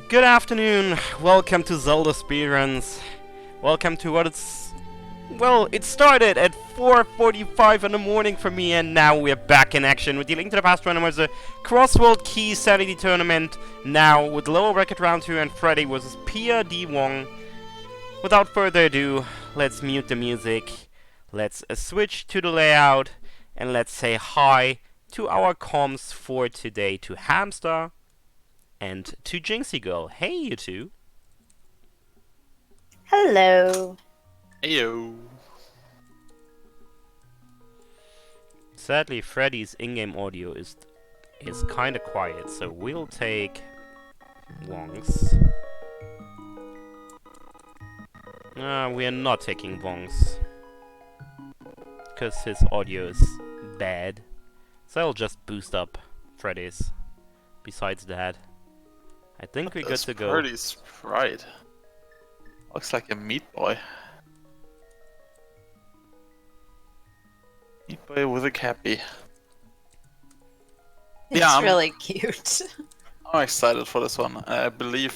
Good afternoon, welcome to Zelda Speedruns. Welcome to what it's... Well, it started at 4:45 in the morning for me, and now we're back in action with the Link to the Past tournament, the Crossworld Keysanity tournament, now with Lower Bracket Round 2 and Freddeh versus prdwong. Without further ado, let's mute the music, let's switch to the layout, and let's say hi to our comms for today, to Hamster and to Jinxie Girl. Hey, you two. Hello. Heyo. Sadly, Freddie's in-game audio is kind of quiet, so we'll take Wong's. We are not taking Wong's because his audio is bad. So I'll just boost up Freddie's. Besides that, I think we're good to go. Pretty sprite. Looks like a meat boy. Meat boy with a cappy. It's really cute. I'm excited for this one. I believe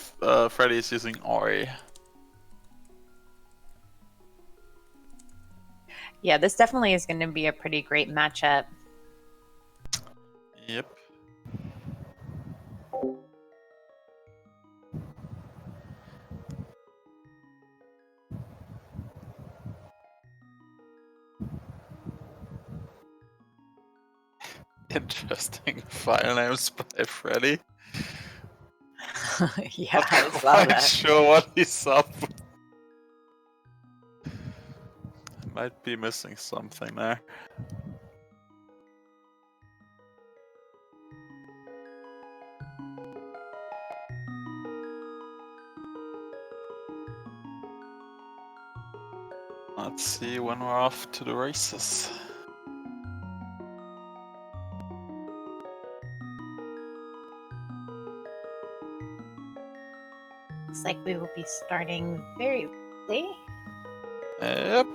Freddie is using Ori. Yeah, this definitely is going to be a pretty great matchup. Yep. Interesting file names by Freddie. Yeah, I Not saw quite that. sure what he's up with. Might be missing something there. Let's see when we're off to the races. Looks like we will be starting very early. Yep.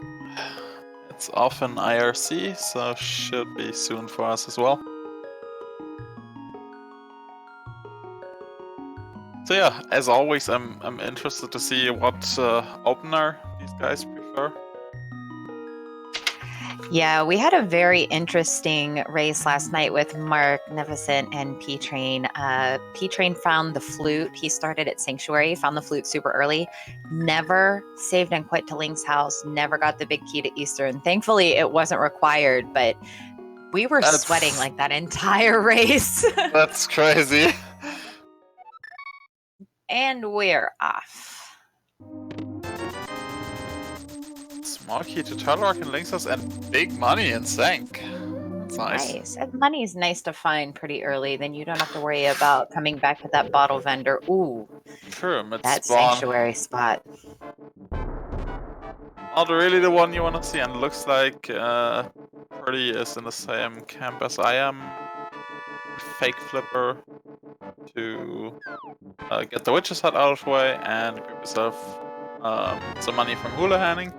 It's off in IRC, so should be soon for us as well. So yeah, as always, I'm interested to see what opener these guys prefer. Yeah, we had a very interesting race last night with Mark, Neficent, and P-Train. P-Train found the flute. He started at Sanctuary, found the flute super early. Never saved and quit to Link's house. Never got the big key to Eastern. Thankfully, it wasn't required, but we were sweating like that entire race. That's crazy. And we're off. Small key to Turtle Rock and Link's house, and big money in Sank. That's nice. And money is nice to find pretty early. Then you don't have to worry about coming back to that bottle vendor. Ooh, Pyramid that spawn. sanctuary spot. Not really the one you want to see, and looks like Pretty is in the same camp as I am. Fake flipper to get the witch's hut out of the way and grab yourself some money from hula handing.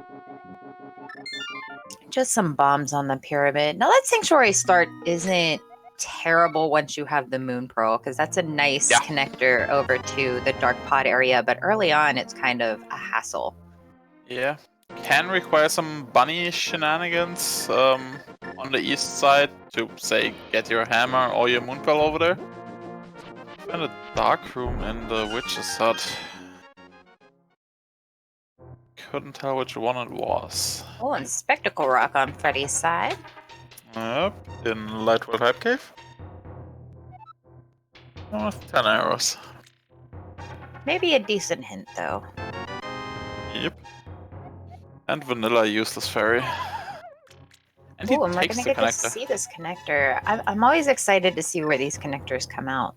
Just some bombs on the pyramid. Now that sanctuary start isn't terrible once you have the moon pearl, because that's a nice connector over to the dark pod area, but early on it's kind of a hassle. Yeah, can require some bunny shenanigans on the east side to, say, get your hammer or your moon pearl over there. And a dark room in the witch's hut. Couldn't tell which one it was. Oh, and Spectacle Rock on Freddie's side. Yep, in Lightworld Hype Cave. Oh, 10 arrows. Maybe a decent hint, though. Yep. And Vanilla useless fairy. And Oh, and we're takes gonna the get to connector. see this connector. I'm always excited to see where these connectors come out,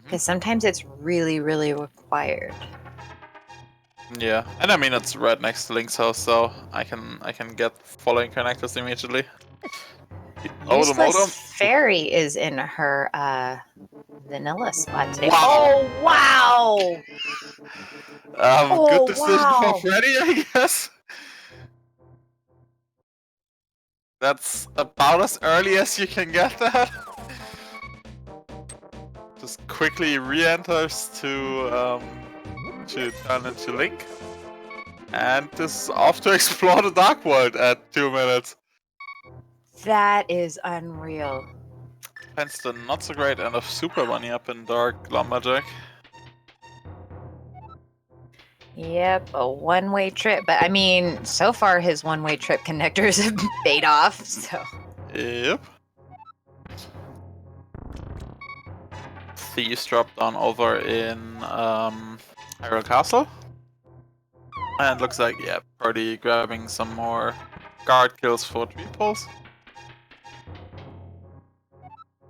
because sometimes it's really, really required. Yeah, and I mean it's right next to Link's house, so I can get following connectors immediately. Useless Fairy is in her vanilla spot today. Wow. Oh wow! Good decision for Freddie, I guess. That's about as early as you can get that. Just quickly re-enters to turn into Link. And is off to explore the Dark World at 2 minutes. That is unreal. Finds the not so great end of Super Bunny up in Dark Lumberjack. Yep, a one-way trip. But I mean, so far his one-way trip connectors have paid off, so. Yep. Thieves dropped down over in Hyrule Castle. And looks like, yeah, Freddeh grabbing some more guard kills for tree pulls.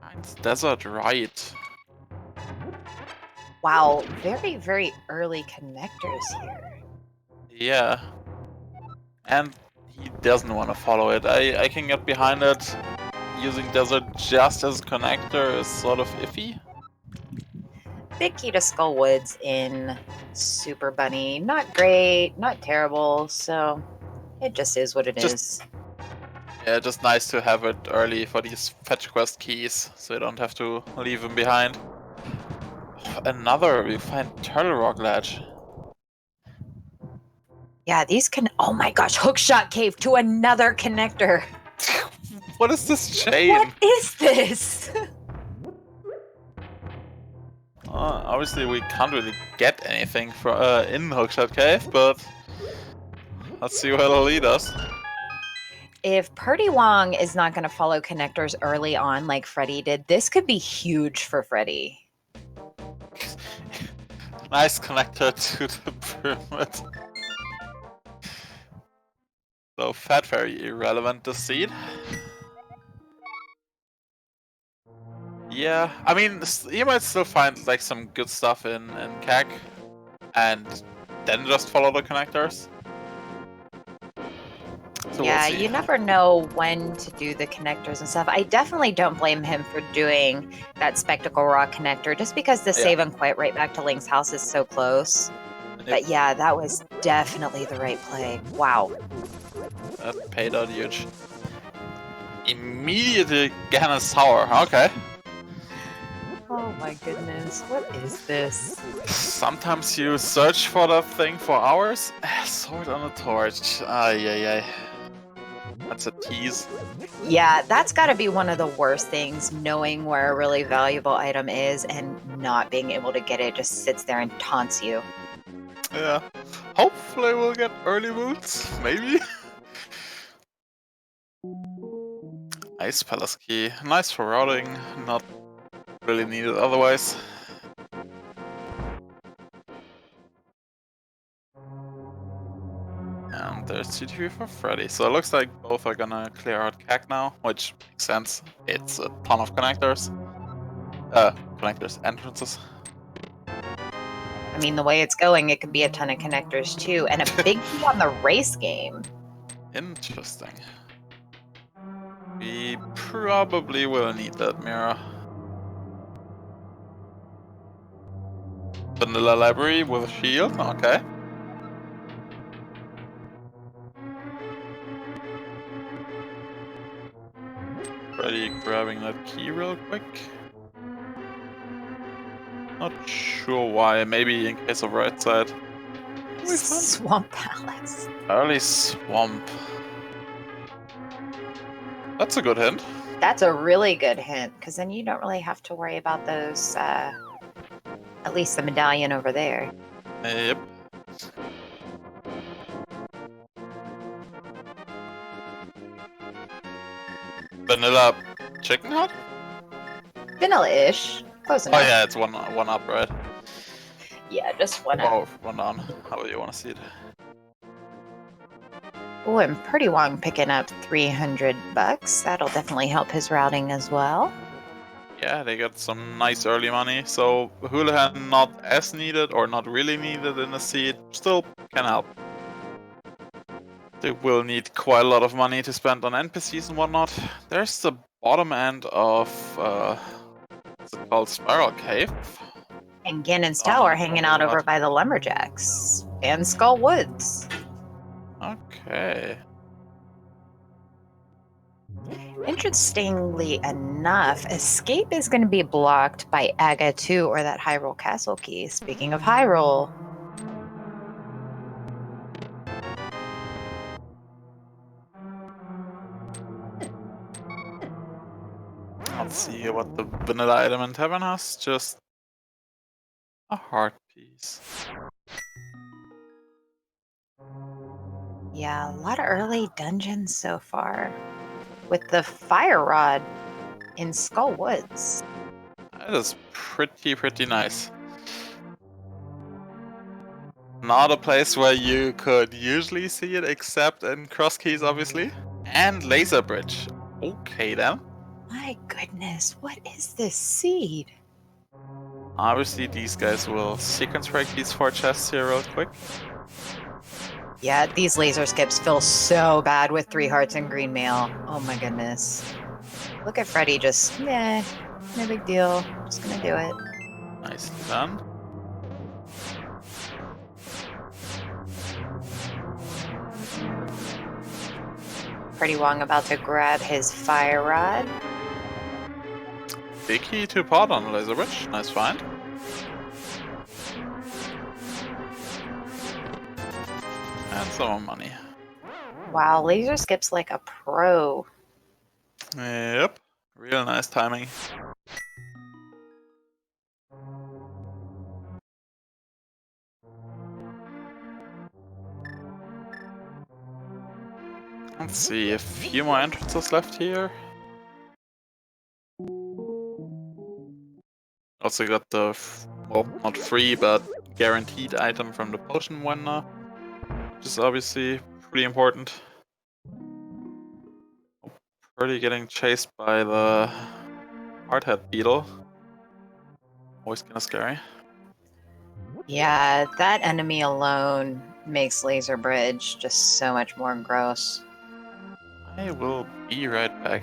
Finds Desert right. Wow, very, very early connectors here. Yeah. And he doesn't want to follow it. I can get behind it. Using Desert just as a connector is sort of iffy. Big key to Skull Woods in Super Bunny. Not great, not terrible, so it just is what it is. Yeah, just nice to have it early for these fetch quest keys, so you don't have to leave them behind. Another, we find Turtle Rock Ledge. Yeah, these can. Oh my gosh, Hookshot Cave to another connector. What is this chain? What is this? Obviously, we can't really get anything in Hookshot Cave, but let's see where it'll lead us. If prdwong is not going to follow connectors early on like Freddeh did, this could be huge for Freddeh. Nice connector to the pyramid. So Fat very irrelevant to seed. Yeah, I mean, you might still find like some good stuff in CAC, and then just follow the connectors. So Yeah, we'll see. you never know when to do the connectors and stuff. I definitely don't blame him for doing that Spectacle Rock connector, just because the save and quit right back to Link's house is so close. But yeah, that was definitely the right play. Wow. That paid out huge. Immediately Ganon Sour, okay. Oh my goodness, what is this? Sometimes you search for that thing for hours. Sword on a torch. Ay. That's a tease. Yeah, that's got to be one of the worst things, knowing where a really valuable item is and not being able to get it. Just sits there and taunts you. Yeah. Hopefully we'll get early boots, maybe. Ice Palace key. Nice for routing, not really needed otherwise. And there's CTV for Freddeh. So it looks like both are gonna clear out CAC now, which makes sense. It's a ton of connectors. Entrances. I mean, the way it's going, it could be a ton of connectors too, and a big key on the race game. Interesting. We probably will need that mirror. Vanilla library with a shield, okay. Freddeh grabbing that key real quick. Not sure why, maybe in case of right side. Swamp Palace. Early swamp. That's a good hint. That's a really good hint, because then you don't really have to worry about those, at least the medallion over there. Yep. Vanilla chicken hut? Vanilla-ish. Close Oh enough. yeah, it's one up, right? Yeah, just one up. Oh, one down. How do you want to see it? Oh, and prdwong picking up $300. That'll definitely help his routing as well. Yeah, they got some nice early money. So Houlihan not as needed or not really needed in the seed. Still can help. They will need quite a lot of money to spend on NPCs and whatnot. There's the bottom end of what's it called? Spiral Cave. And Ganon's Tower hanging out over by the Lumberjacks. And Skull Woods. Okay. Interestingly enough, escape is going to be blocked by Aga 2 or that Hyrule Castle key. Speaking of Hyrule, Let's see here what the vanilla item in Tavern has. Just a heart piece. yeah, a lot of early dungeons so far. With the fire rod in Skull Woods. That is pretty nice. Not a place where you could usually see it, except in Cross Keys, obviously. And Laser Bridge. Okay then. My goodness, what is this seed? Obviously, these guys will sequence break these 4 chests here real quick. Yeah, these laser skips feel so bad with 3 hearts and green mail. Oh my goodness. Look at Freddeh just, meh, no big deal. Just gonna do it. Nicely done. prdwong about to grab his fire rod. Big key to pot on the Laser Bridge. Nice find. And some more money. Wow, laser skips like a pro. Yep. Real nice timing. Let's see, a few more entrances left here. Also got the, well, not free, but guaranteed item from the potion one now, which is obviously pretty important. Pretty getting chased by the hardhead beetle. Always kinda scary. Yeah, that enemy alone makes Laser Bridge just so much more gross. I will be right back.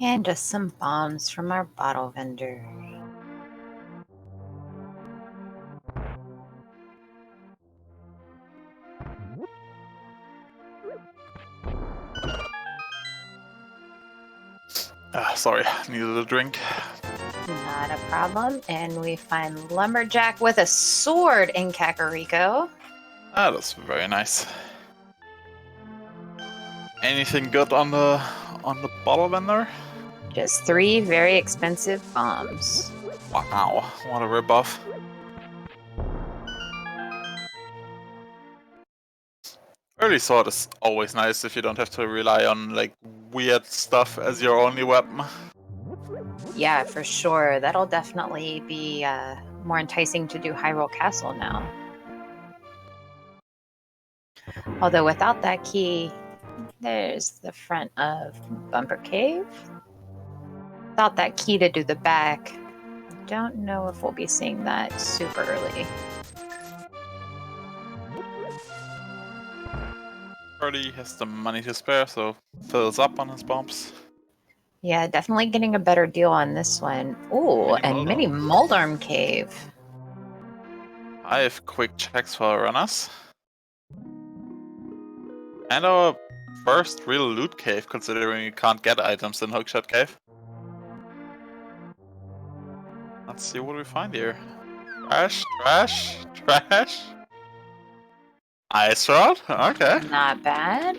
And just some bombs from our bottle vendor. Sorry, needed a drink. Not a problem. And we find Lumberjack with a sword in Kakariko. That is very nice. Anything good on the bottle vendor? Just 3 very expensive bombs. Wow, what a ripoff. Early sword is always nice if you don't have to rely on like weird stuff as your only weapon. Yeah, for sure. That'll definitely be more enticing to do Hyrule Castle now. Although without that key, there's the front of Bumper Cave. Without that key to do the back, don't know if we'll be seeing that super early. Early has the money to spare, so fills up on his bombs. Yeah, definitely getting a better deal on this one. Ooh, Mini and Mini Moldarm Cave. 5 quick checks for runners. And our first real loot cave, considering you can't get items in Hookshot Cave. Let's see what we find here. Trash, trash, trash. Ice rod, okay. Not bad.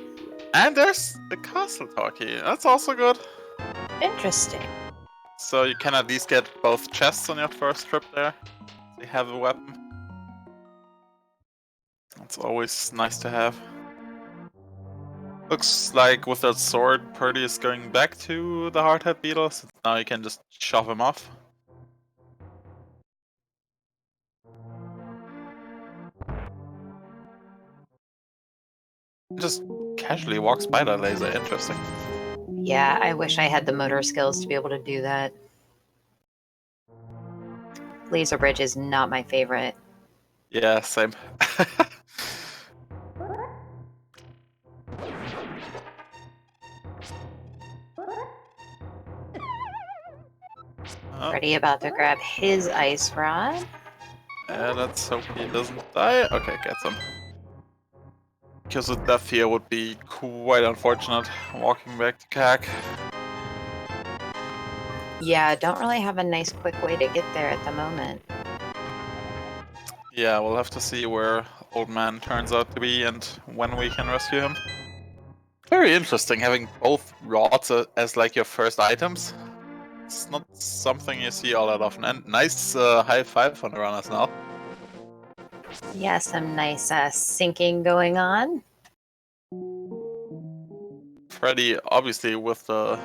And there's the castle talkie. That's also good. Interesting. So you can at least get both chests on your first trip there. So you have a weapon. That's always nice to have. Looks like with that sword, Purdy is going back to the hardhead beetle, so now you can just shove him off. Just casually walks by that laser, interesting. Yeah, I wish I had the motor skills to be able to do that. Laser Bridge is not my favorite. Yeah, same. Freddie about to grab his ice rod. Let's hope he doesn't die. Okay, gets him. Because a death here would be quite unfortunate, walking back to CAC. Yeah, don't really have a nice quick way to get there at the moment. Yeah, we'll have to see where Old Man turns out to be and when we can rescue him. Very interesting having both rods as like your first items. It's not something you see all that often. And nice high five on the runners now. Yeah, some nice sinking going on. Freddie obviously with the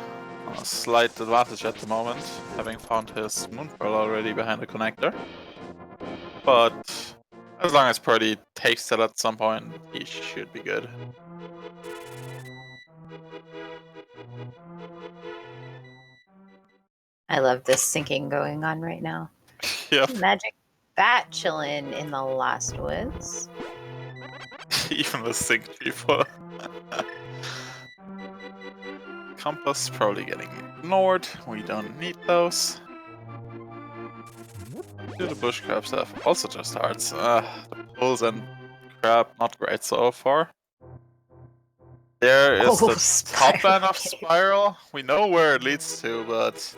slight advantage at the moment, having found his moon pearl already behind the connector. But as long as Purdy takes it at some point, he should be good. I love this sinking going on right now. Yep. Magic bat chilling in the Lost Woods. Even the sync people. Compass probably getting ignored. We don't need those. Do the bush crab stuff. Also just hearts. The pulls and crab not great so far. There is the top end of Spiral. We know where it leads to, but...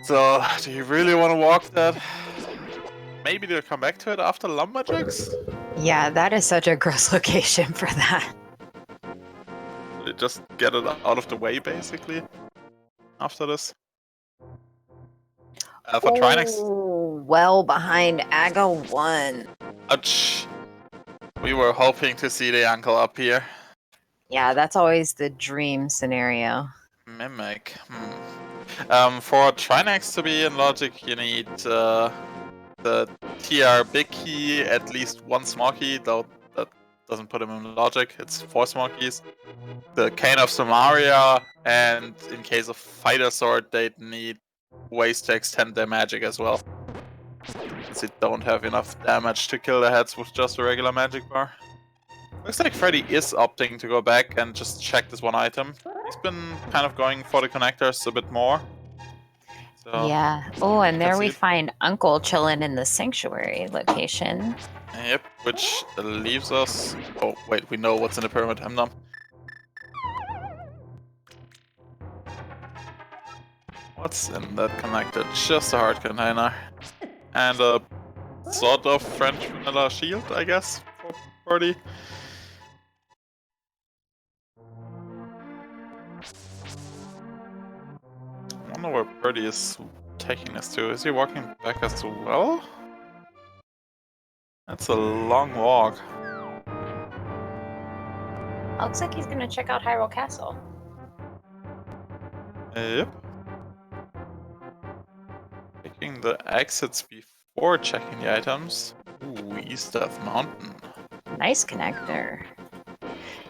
So, do you really want to walk that? Maybe they'll come back to it after Lumberjacks? Yeah, that is such a gross location for that. They just get it out of the way, basically, after this. For Trinex. Well behind Aga 1. Ouch. We were hoping to see the ankle up here. Yeah, that's always the dream scenario. Mimic. For Trinex to be in logic, you need the TR big key, at least one small key, though that doesn't put him in logic. It's 4 small keys. The Cane of Samaria, and in case of Fighter Sword, they'd need ways to extend their magic as well. Since they don't have enough damage to kill the heads with just a regular magic bar. Looks like Freddie is opting to go back and just check this one item. He's been kind of going for the connectors a bit more. So, yeah. Oh, and there we it. find Uncle chilling in the sanctuary location. Yep, which leaves us... Oh, wait, we know what's in the pyramid. I'm dumb. What's in that connector? Just a heart container. And a sort of French vanilla shield, I guess, for Purdy. I wonder where Purdy is taking us to. Is he walking back as well? That's a long walk. Looks like he's gonna check out Hyrule Castle. Yep. Taking the exits before checking the items. Ooh, East Death Mountain. Nice connector.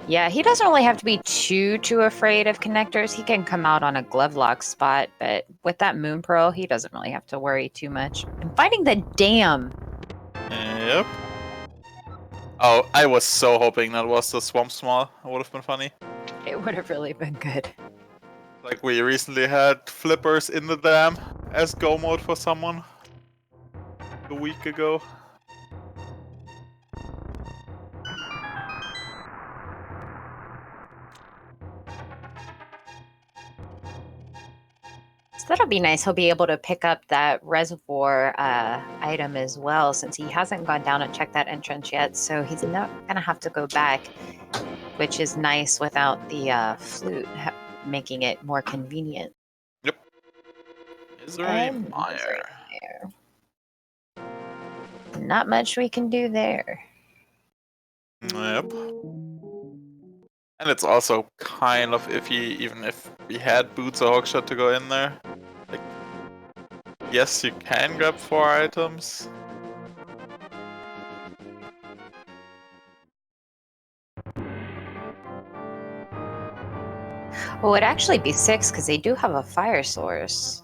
Yeah, he doesn't really have to be too afraid of connectors. He can come out on a glove lock spot, but with that Moon Pearl, he doesn't really have to worry too much. And finding the dam. Yep. Oh, I was so hoping that was the Swamp Small. It would have been funny. It would have really been good. Like we recently had flippers in the dam as go mode for someone a week ago. So that'll be nice. He'll be able to pick up that reservoir item as well, since he hasn't gone down and checked that entrance yet. So he's not going to have to go back, which is nice without the flute making it more convenient. Yep. Misery Mire. Not much we can do there. Yep. And it's also kind of iffy, even if we had boots or hookshot to go in there. Like, yes, you can grab 4 items. Well, it'd actually be 6 because they do have a fire source.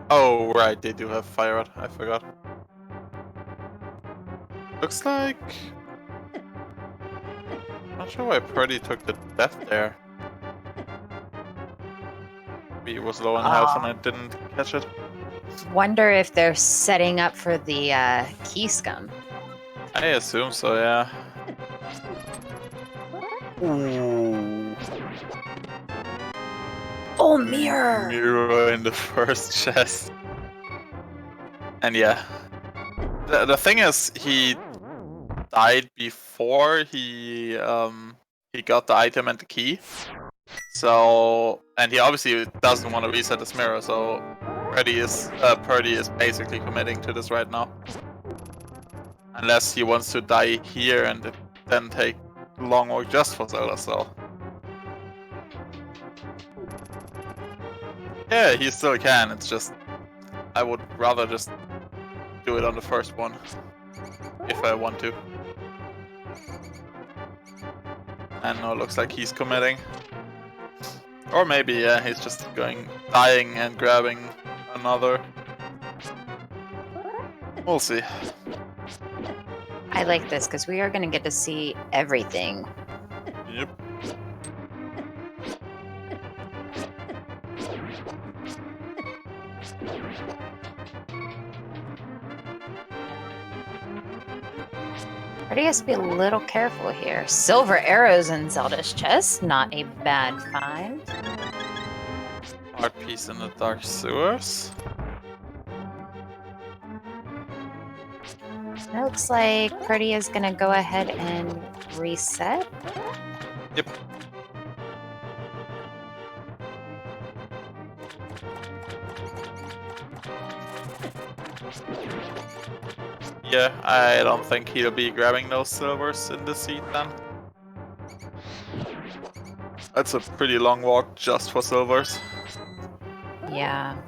Oh, right, they do have fire rod. I forgot. Looks like... Not sure why Purdy took the death there. Maybe it was low on health and I didn't catch it. Wonder if they're setting up for the key scum. I assume so, yeah. Ooh. Oh, mirror! Mirror in the first chest. And yeah. The thing is, he died before he got the item and the key. So, and he obviously doesn't want to reset his mirror, so Purdy is basically committing to this right now. Unless he wants to die here and then take long walk just for Zelda, so. Yeah, he still can, it's just, I would rather just do it on the first one, if I want to. And no, looks like he's committing. Or maybe, yeah, he's just dying and grabbing another. We'll see. I like this because we are going to get to see everything. Yep. Freddeh has to be a little careful here. Silver arrows in Zelda's chest, not a bad find. Art piece in the dark sewers. Looks like Freddeh is going to go ahead and reset. Yep. Yeah, I don't think he'll be grabbing those silvers in the seat then. That's a pretty long walk just for silvers. Yeah.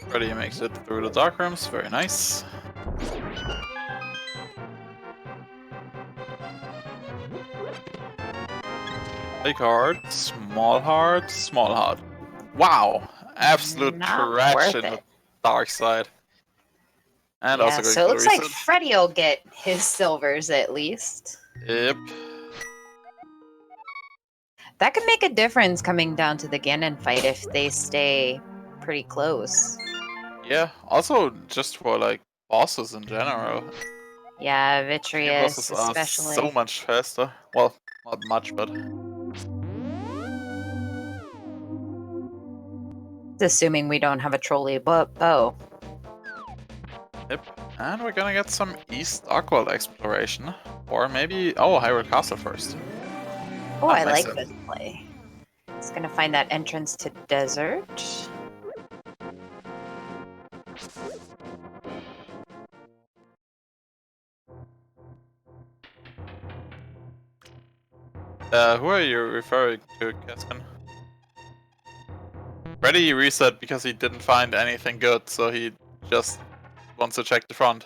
Freddeh makes it through the dark rooms, very nice. Big heart, small heart, small heart. Wow! Absolute Not trash worth in the it. dark side. And Yeah, also going so it for looks the like reset. Freddeh will get his silvers at least. Yep. That could make a difference coming down to the Ganon fight if they stay pretty close. Yeah, also just for like bosses in general. Yeah, Few Vitreous bosses are especially. so much faster. Well, not much, but Assuming we don't have a trolley bow. yep. And we're gonna get some East Darkworld exploration. Or maybe, oh, Hyrule Castle first. Oh, That I makes like sense. this play. It's gonna find that entrance to desert. Who are you referring to, Cascan? Freddeh reset because he didn't find anything good, so he just wants to check the front.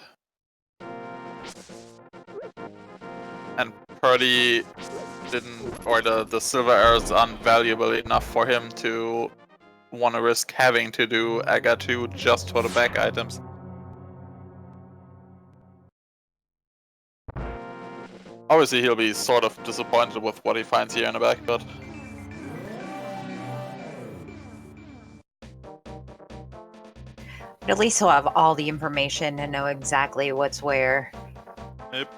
And Purdy didn't, or the silver arrows aren't valuable enough for him to want to risk having to do Aga 2 just for the back items. Obviously he'll be sort of disappointed with what he finds here in the back, but At least he'll have all the information and know exactly what's where. yep.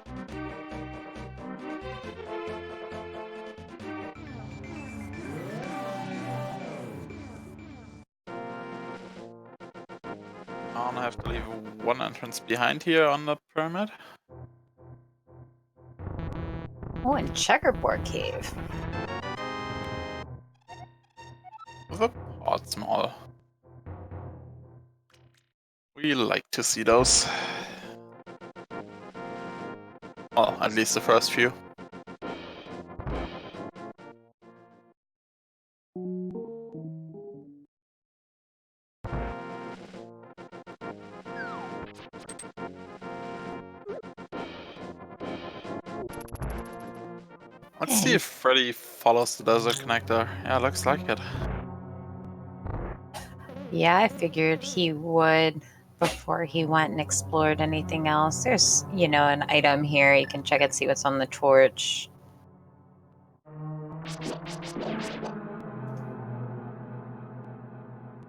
I'm gonna have to leave one entrance behind here on the pyramid. Oh, and Checkerboard Cave. With a pot small. We like to see those. Well, at least the first few. Let's see if Freddeh follows the desert connector. Yeah, looks like it. Yeah, I figured he would. before he went and explored anything else. There's, you know, an item here. You can check it, see what's on the torch.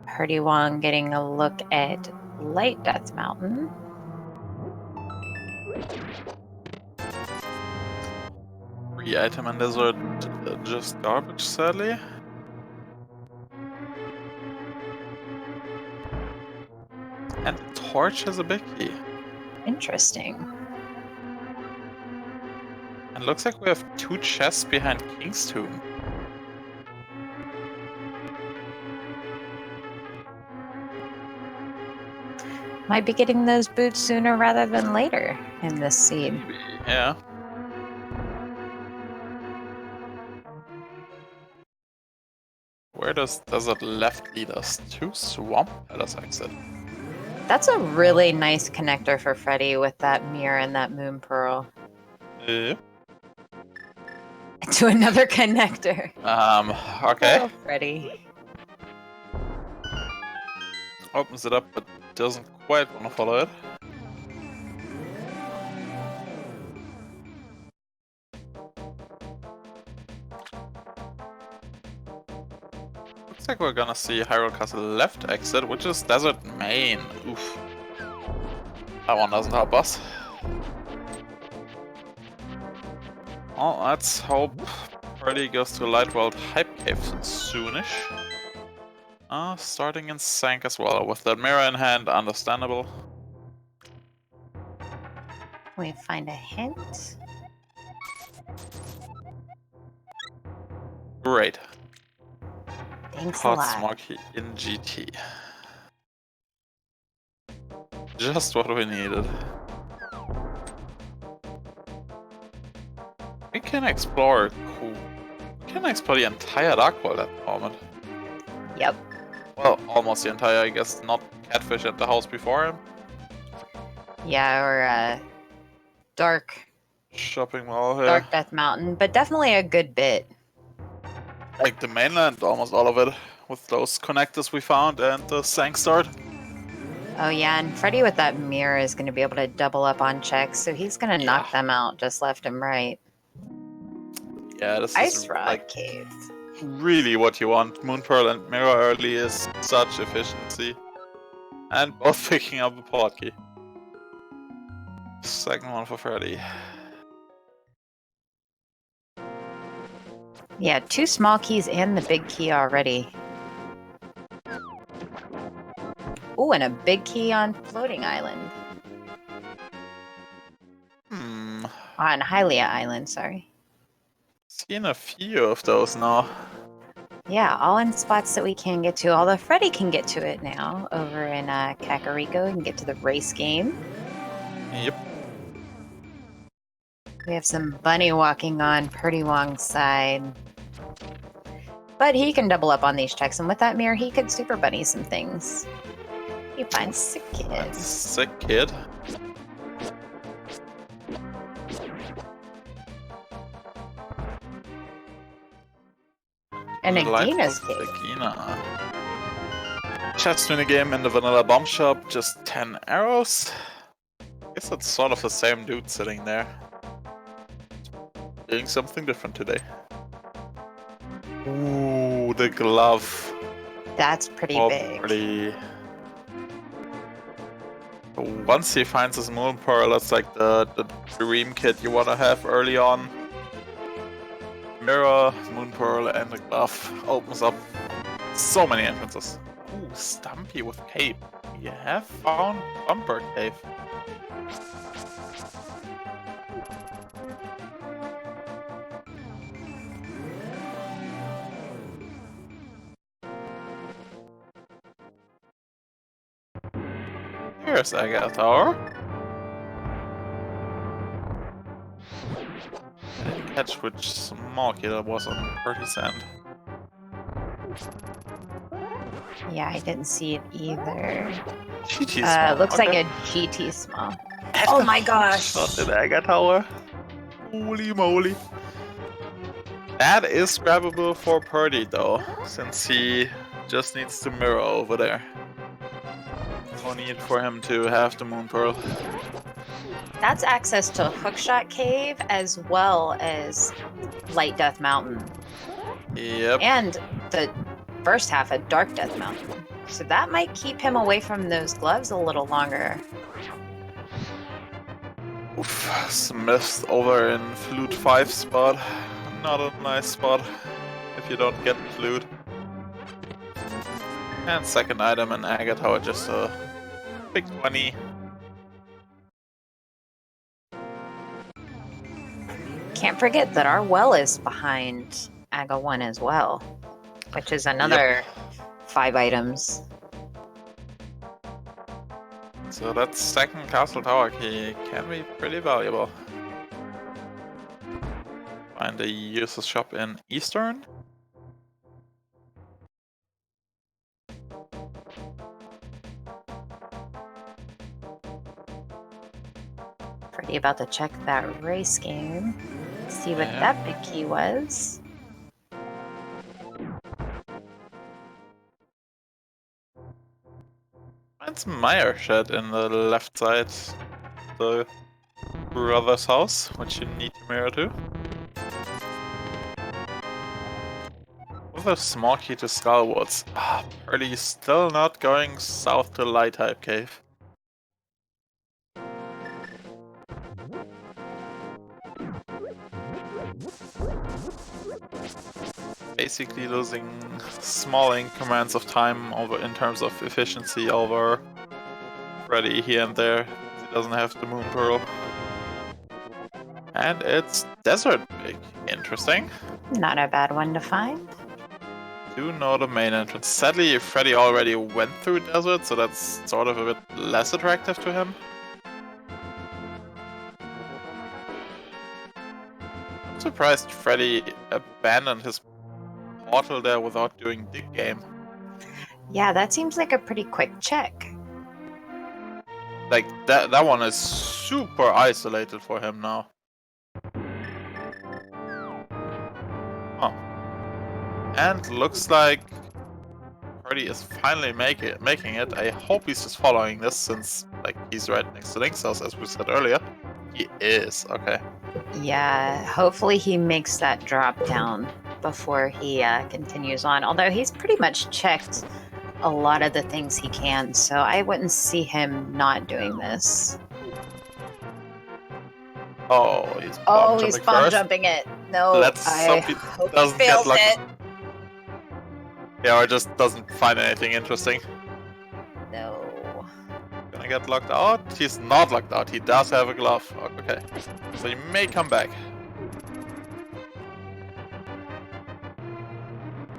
Prdwong getting a look at Light Death Mountain. Free item and desert, just garbage, sadly. And the torch has a big key. Interesting. And looks like we have 2 chests behind King's Tomb. Might be getting those boots sooner rather than later in this seed. Maybe, yeah. Where does desert left lead us? To Swamp Palace exit. That's a really nice connector for Freddeh with that mirror and that moon pearl. Yep. To another connector. Okay. Oh, Freddeh. Opens it up, but doesn't quite want to follow it. Looks like we're gonna see Hyrule Castle left exit, which is Desert Main. Oof. That one doesn't help us. Well, let's hope Freddeh goes to Light World Hype Cave soonish. Starting in Sank as well, with that mirror in hand, understandable. We find a hint. Great. Thanks a Hot lot. Smoky in GT. Just what we needed. We can explore. Cool. We can explore the entire Dark World at the moment. Yep. Well, almost the entire, I guess. Not Catfish at the house before him. Yeah, or Dark Shopping mall here. Dark Death Mountain, but definitely a good bit. Like the mainland, almost all of it. With those connectors we found and the Sank Start. Oh yeah, and Freddeh with that mirror is going to be able to double up on checks, so he's going to knock them out just left and right. Yeah, this Ice is Rock like Cave. really what you want. Moon Pearl and Mirror early is such efficiency. And both picking up a port key. Second one for Freddeh. Yeah, 2 small keys and the big key already. Ooh, and a big key on Floating Island. On Hylia Island, sorry. Seen a few of those now. Yeah, all in spots that we can get to. Although Freddeh can get to it now over in Kakariko and get to the race game. Yep. We have some bunny walking on Prdwong's side. But he can double up on these checks, and with that mirror, he could super bunny some things. You find sick kids. Sick kid. And Agina's Delightful cave. Agina. Chest minigame in the vanilla bomb shop, just 10 arrows. Guess that's sort of the same dude sitting there. Doing something different today. Ooh, the glove. That's pretty big. Pretty. Once he finds his Moon Pearl, it's like the dream kit you want to have early on. Mirror, Moon Pearl, and the glove opens up so many entrances. Ooh, Stumpy with cape. We have found Bumper Cave. Here's Agate Tower. I didn't catch which small kid that was on 30 Sand. Yeah, I didn't see it either. GT small. Looks okay. like a GT small. Oh my gosh! Not in Agate Tower. Holy moly. That is grabbable for Purdy though, since he just needs to mirror over there. No need for him to have the Moon Pearl. That's access to Hookshot Cave as well as Light Death Mountain. Yep. And the first half of Dark Death Mountain. So that might keep him away from those gloves a little longer. Oof, Smith's over in Flute 5 spot. Not a nice spot if you don't get Flute. And second item in Agate Tower, just a big 20. Can't forget that our well is behind Aga 1 as well, which is another 5 items. So that second castle tower key can be pretty valuable. Find the user's shop in Eastern. Pretty about to check that race game. See what that big key was. Find some Meyer shed in the left side, the brother's house, which you need to mirror to. With a small key to Skullwoods. Purdy still not going south to Light Type Cave. Basically losing small increments of time over in terms of efficiency over Freddeh here and there. He doesn't have the Moon Pearl. And it's Desert Big. Interesting. Not a bad one to find. Do know the main entrance. Sadly, Freddeh already went through Desert, so that's sort of a bit less attractive to him. I'm surprised Freddeh abandoned his portal there without doing dig game. Yeah, that seems like a pretty quick check. Like, that one is super isolated for him now. Oh. And looks like Freddeh is finally making it. I hope he's just following this since, like, he's right next to Link's house, as we said earlier. He is, okay. Yeah, hopefully he makes that drop down before he continues on. Although he's pretty much checked a lot of the things he can, so I wouldn't see him not doing this. Oh, he's bomb jumping it. No, Let's I hope he hope he doesn't get fails lucky. it. Yeah, or just doesn't find anything interesting. No. Gonna get locked out? He's not locked out. He does have a glove. Okay. So he may come back.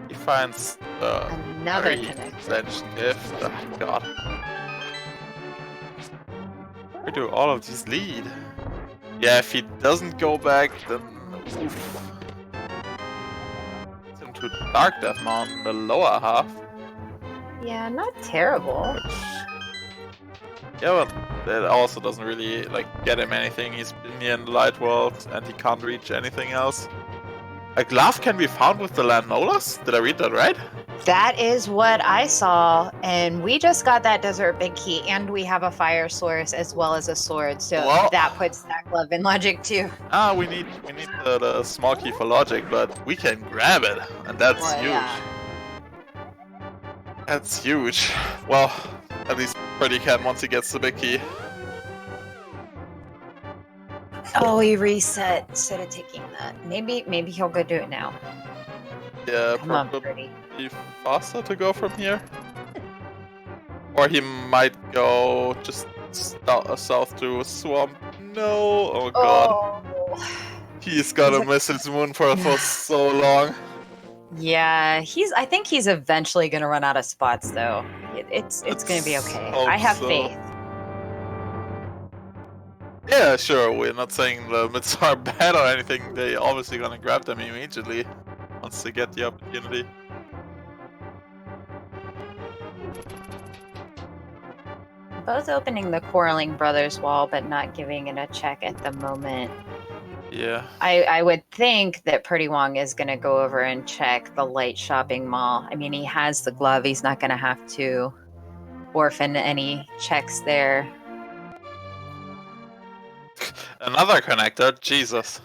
He finds Another very connection. sensitive. Oh, God. Where do all of these lead? Yeah, if he doesn't go back, then oof. It's into Dark Death Mountain, the lower half. Yeah, not terrible. Yeah, but that also doesn't really like get him anything. He's been here in the light world and he can't reach anything else. A glove can be found with the Landnolas? Did I read that right? That is what I saw, and we just got that Desert Big Key, and we have a fire source as well as a sword, so Well, that puts that glove in logic too. we need the small key for logic, but we can grab it, and that's Well, huge. yeah. That's huge. Well, at least Freddeh can once he gets the big key. Oh, he reset instead of taking that. Maybe he'll go do it now. Yeah, Come on, probably Freddeh. faster to go from here. Or he might go just south to Swamp. No! Oh god. Oh. He's gonna miss his Moon Pearl for so long. Yeah, I think he's eventually gonna run out of spots though. It's gonna be okay. Hope I have so. faith. Yeah, sure, we're not saying the mids are bad or anything. They're obviously gonna grab them immediately once they get the opportunity. Both opening the Quarreling Brothers wall, but not giving it a check at the moment. Yeah. I would think that prdwong is going to go over and check the light shopping mall. I mean, he has the glove. He's not going to have to orphan any checks there. Another connector, Jesus.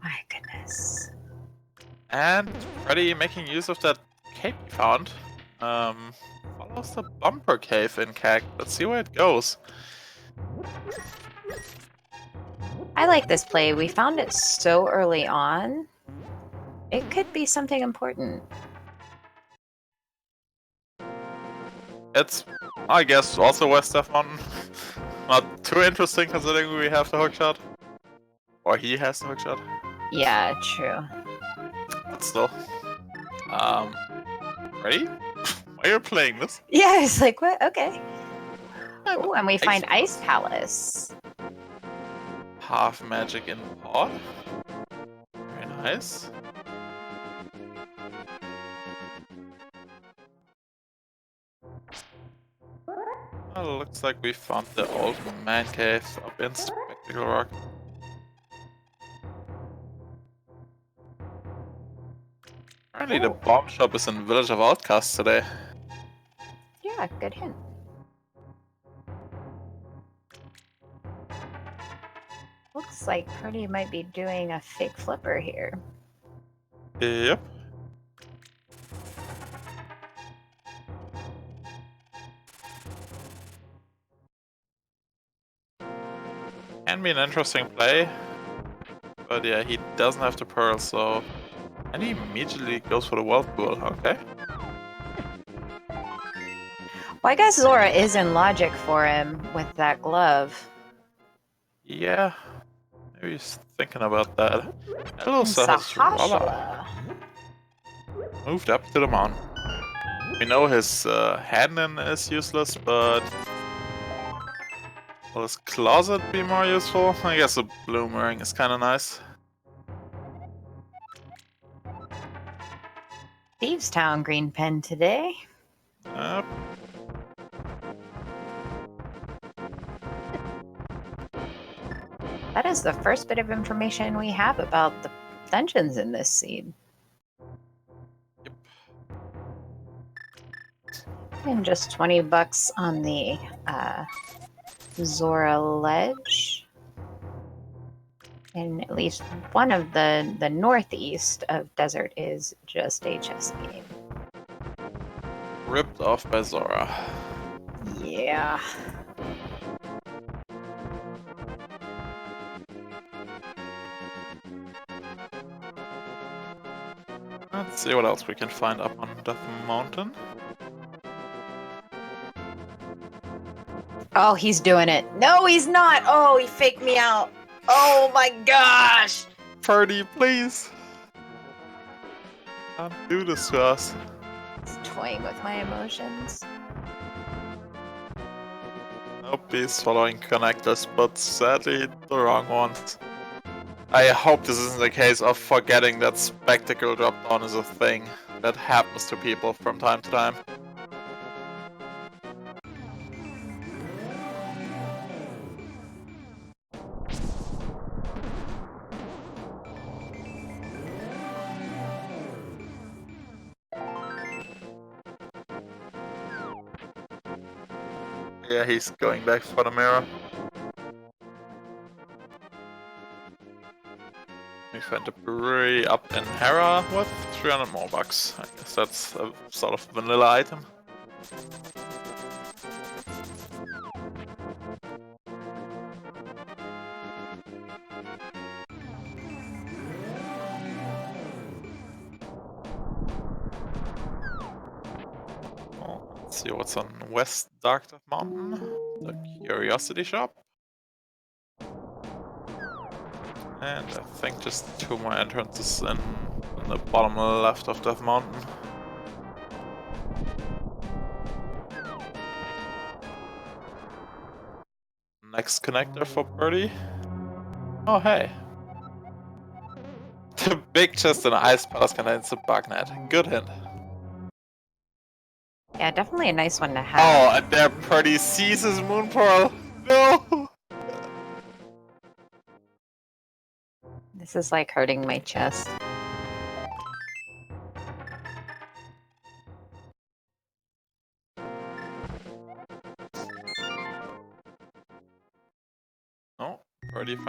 My goodness. And Freddeh making use of that cape he found. Follows the bumper cave in CAC. Let's see where it goes. I like this play. We found it so early on. It could be something important. It's, I guess, also West F Mountain. Not too interesting considering we have the hookshot. Or he has the hookshot. Yeah, true. But still. Ready? Why are you playing this? Yeah, it's like, what? Okay. I'm Oh, and we Ice find Palace. Ice Palace. Half magic in pot. Very nice. Well, looks like we found the old man cave up in Spectacle Rock. Apparently the bomb shop is in Village of Outcasts today. Yeah, good hint. Looks like Purdy might be doing a fake flipper here. Yep. Can be an interesting play. But yeah, he doesn't have the pearl, so... And he immediately goes for the whirlpool, okay. Well, I guess Zora is in logic for him with that glove. Yeah. Maybe he's thinking about that. And Elsa has Sahashala. moved up to the mountain. We know his Hadnan is useless, but... Will his closet be more useful? I guess a bloomerang is kinda nice. Thieves Town green pen today. Yep. That is the first bit of information we have about the dungeons in this seed. Yep. And just 20 bucks on the Zora ledge. And at least one of the northeast of desert is just a chess game. Ripped off by Zora. Yeah. Let's see what else we can find up on Death Mountain. Oh, he's doing it. No, he's not. Oh, he faked me out. Oh my gosh. Purdy, please! Can't do this to us. He's toying with my emotions. Nope, he's following connectors, but sadly the wrong ones. I hope this isn't a case of forgetting that spectacle drop down is a thing that happens to people from time to time. Yeah, he's going back for the mirror. We find a brewery up in Hera with 300 more bucks. I guess that's a sort of vanilla item. Well, let's see what's on West Dark Death Mountain. The Curiosity Shop. And I think just 2 more entrances in the bottom left of Death Mountain. Next connector for Birdie. Oh hey. The big chest in Ice Palace contains a bug net. Good hint. Yeah, definitely a nice one to have. Oh, and there Birdie sees his Moon Pearl. No! This is like hurting my chest.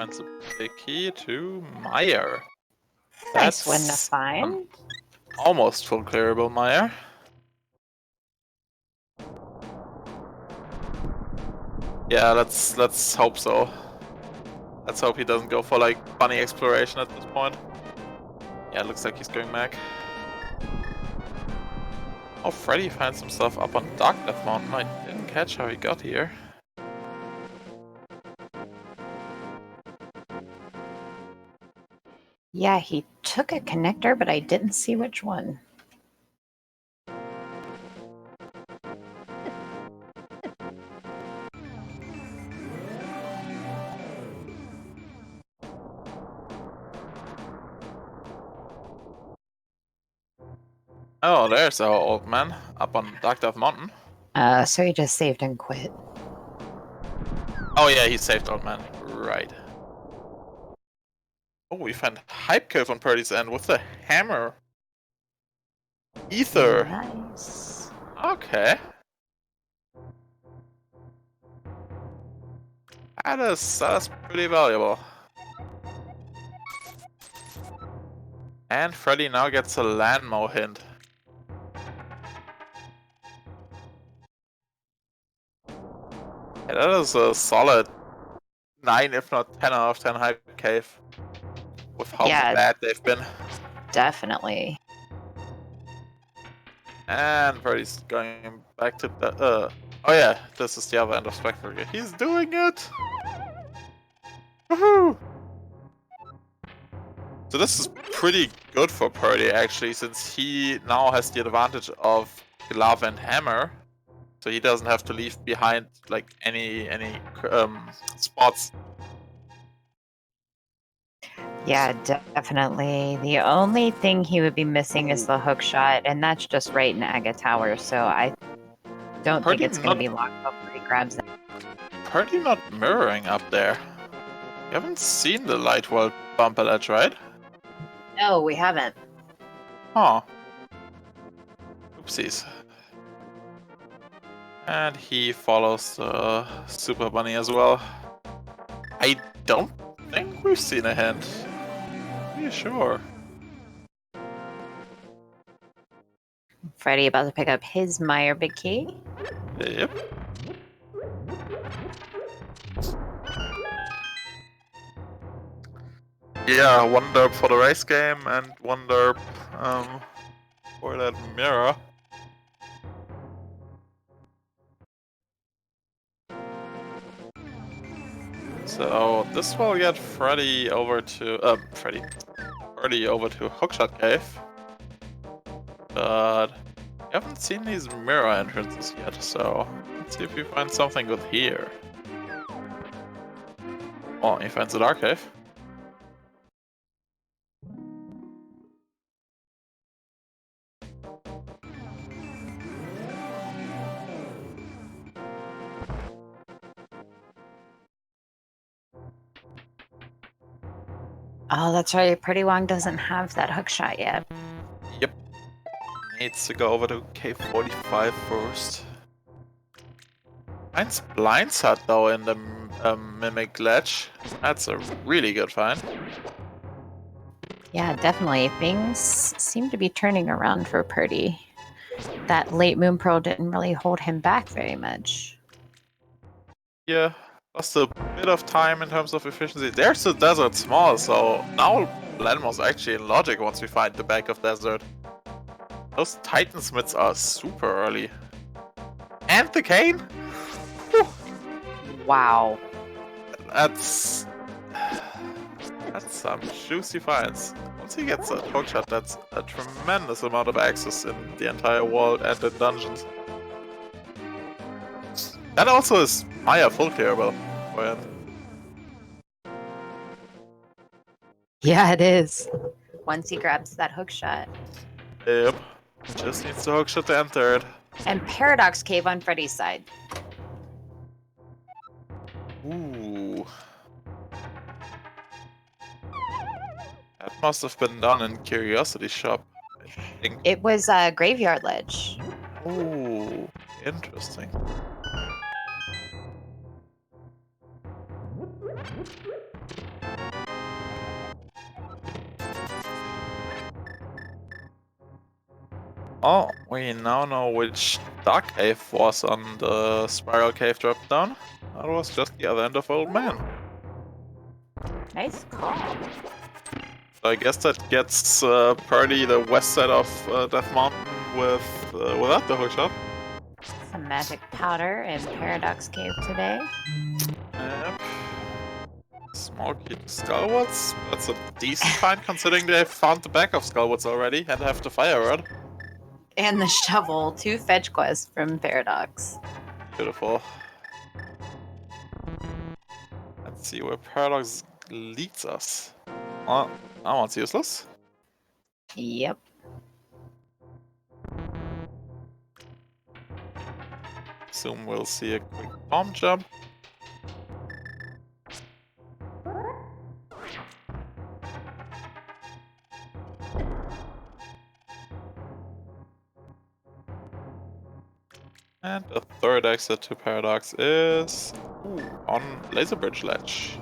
finds a big key to Meyer. Nice one to That's find. almost full clearable Meyer. Yeah, let's hope so. Let's hope he doesn't go for like bunny exploration at this point. Yeah, it looks like he's going back. Oh, Freddeh finds some stuff up on Dark Death Mountain. I didn't catch how he got here. Yeah, he took a connector, but I didn't see which one. Oh, there's our old man up on Dark Death Mountain. So he just saved and quit. Oh yeah, he saved old man. Right. Oh, we found Hype Cave on Purdy's end with the hammer. Ether. Nice. Okay. That's pretty valuable. And Freddeh now gets a landmo hint. Yeah, that is a solid 9, if not 10 out of 10 Hype Cave. With how bad they've been. Definitely. And Freddie's going back to the oh yeah, this is the other end of Spectre. He's doing it! Woohoo! So this is pretty good for Purdy actually, since he now has the advantage of glove and hammer. So he doesn't have to leave behind like any spots. Yeah, definitely. The only thing he would be missing is the hook shot, and that's just right in Agate Tower, so I don't think it's going to be locked before he grabs it. Purdy not mirroring up there. You haven't seen the Light World bumper ledge, right? No, we haven't. Huh. Oopsies. And he follows the Super Bunny as well. I don't think we've seen a hint. Are you sure? Freddeh about to pick up his Meyer big key. Yep. Yeah, one derp for the race game and one derp for that mirror. So this will get Freddeh over to Purdy over to Hookshot Cave. But we haven't seen these mirror entrances yet, so let's see if we find something good here. Oh, he finds the Dark Cave. Oh, that's right. prdwong doesn't have that hook shot yet. Yep. Needs to go over to Cave 45 first. Finds Blind Hut though in the Mimic Ledge. That's a really good find. Yeah, definitely. Things seem to be turning around for Purdy. That late Moon Pearl didn't really hold him back very much. Yeah, lost a bit of time in terms of efficiency. There's the desert small, so now Lenmo's actually in logic once we find the back of desert. Those Titan Smiths are super early. And the cane? Whew. Wow. That's some juicy finds. Once he gets a hookshot, that's a tremendous amount of access in the entire world and in dungeons. That also is Maya full clearable. Yeah, it is. Once he grabs that hook shot. Yep. Just needs the hookshot to enter it. And Paradox Cave on Freddie's side. Ooh. That must have been done in Curiosity Shop, I think. It was a Graveyard Ledge. Ooh, interesting. Oh, we now know which dark cave was on the spiral cave drop down. That was just the other end of Old Man. Nice call. So I guess that gets Purdy the west side of Death Mountain without the hookshot. Some magic powder in Paradox Cave today. Yep. Smoky Skullwoods. That's a decent find considering they found the back of Skullwoods already and have the fire rod. And the shovel, 2 fetch quests from Paradox. Beautiful. Let's see where Paradox leads us. Oh, that one's useless. Yep. Soon we'll see a quick bomb jump. And the third exit to Paradox is on Laser Bridge Ledge.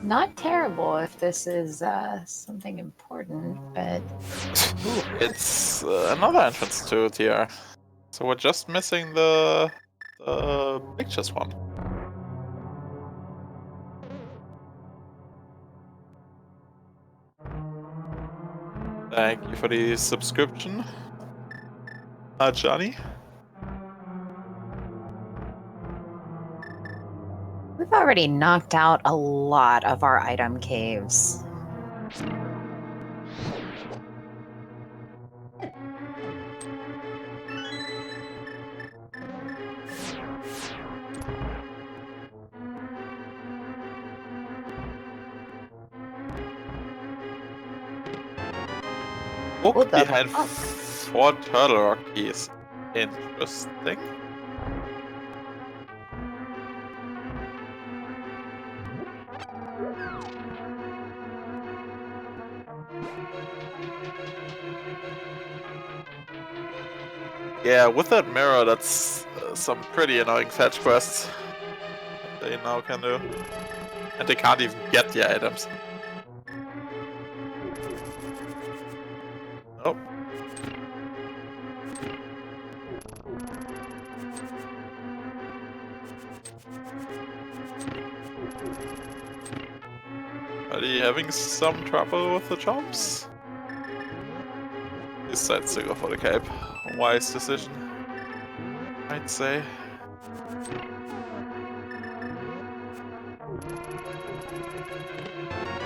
Not terrible if this is something important, but It's another entrance to TR. So we're just missing the pictures one. Thank you for the subscription, Johnny. we've already knocked out a lot of our item caves. Book What the behind fuck? 4 turtle rock keys. Interesting. Yeah, with that mirror, that's some pretty annoying fetch quests that they now can do. And they can't even get the items. Nope. Are you having some trouble with the jumps? He decides to go for the cape. Wise decision, I'd say.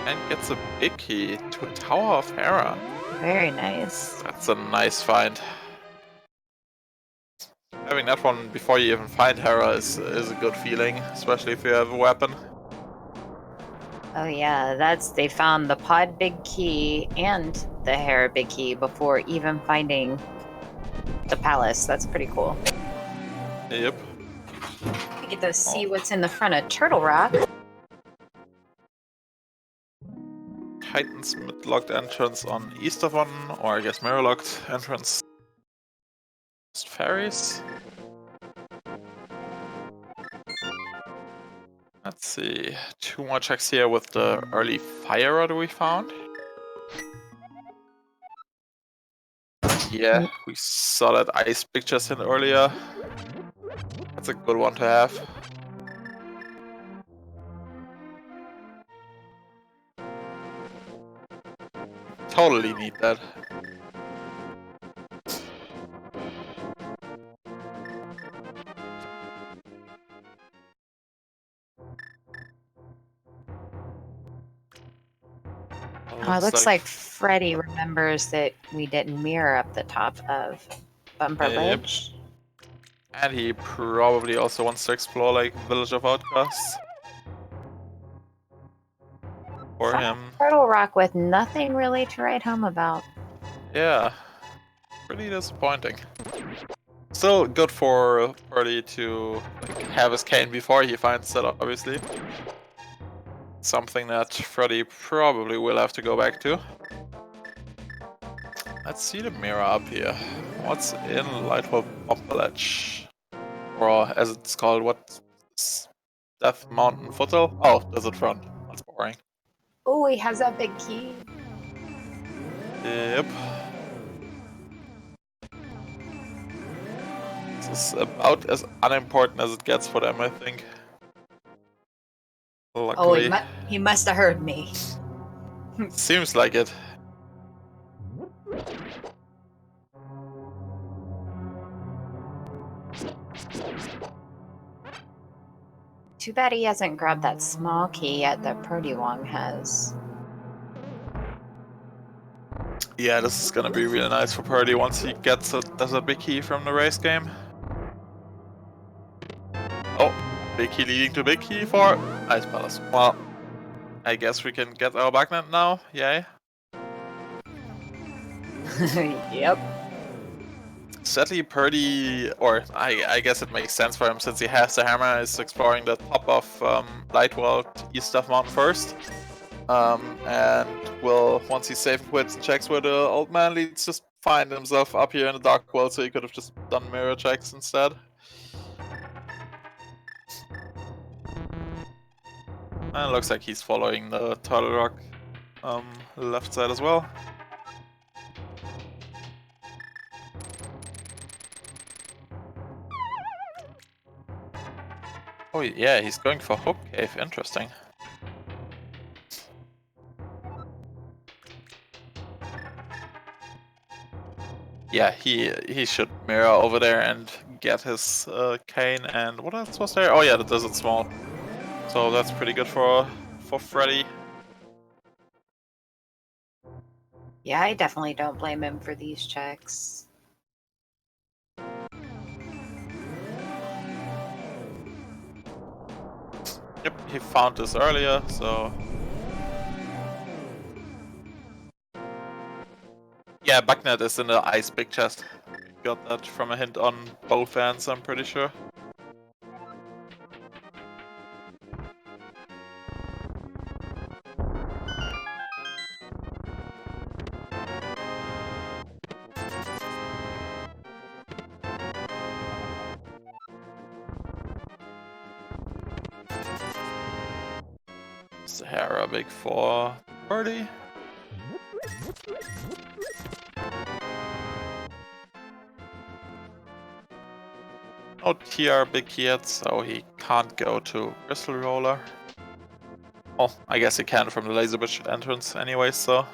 And gets a big key to Tower of Hera. Very nice. That's a nice find. Having that one before you even find Hera is a good feeling, especially if you have a weapon. Oh yeah, they found the pod big key and the Hera big key before even finding the palace. That's pretty cool. Yep. We get to see what's in the front of Turtle Rock. Titan's mid-locked entrance on east of one, or I guess mirror-locked entrance. Just ferries. Let's see, 2 more checks here with the early fire rod we found. Yeah, we saw that ice pictures in earlier. That's a good one to have. Totally need that. Oh, it looks like Freddie remembers that we didn't mirror up the top of Bumper Yep. Ledge. And he probably also wants to explore like Village of Outcasts. For him. Turtle Rock with nothing really to write home about. Yeah. Pretty disappointing. Still good for Purdy to have his cane before he finds it, obviously. Something that Freddie probably will have to go back to. Let's see the mirror up here. What's in Lightful Bumper Ledge? Or as it's called, what's Death Mountain Foothill? Oh, Desert Front. That's boring. Oh, he has that big key. Yep. This is about as unimportant as it gets for them, I think. Oh, Luckily. he must have heard me. Seems like it. Too bad he hasn't grabbed that small key yet that prdwong has. Yeah, this is gonna be really nice for Purdy once he does a big key from the race game. Oh, big key leading to big key for Ice Palace. Well, I guess we can get our backnet now. Yay. Yep. Sadly, Purdy, or I guess it makes sense for him since he has the hammer, is exploring the top of Lightworld east of Mountain first. And will, once he's safe and quits and checks where the old man leads, just find himself up here in the dark world, so he could have just done mirror checks instead. And it looks like he's following the Turtle Rock left side as well. Oh yeah, he's going for Hook Cave, interesting. Yeah, he should mirror over there and get his cane, and what else was there? Oh yeah, the Desert Small. So that's pretty good for Freddeh. Yeah, I definitely don't blame him for these checks. Yep, he found this earlier, so... Yeah, Backnet is in the ice big chest. Got that from a hint on both ends, I'm pretty sure. Sahara big for Purdy. No TR big yet, so he can't go to Crystal Roller. Oh, I guess he can from the Laser Bridge entrance anyway, so...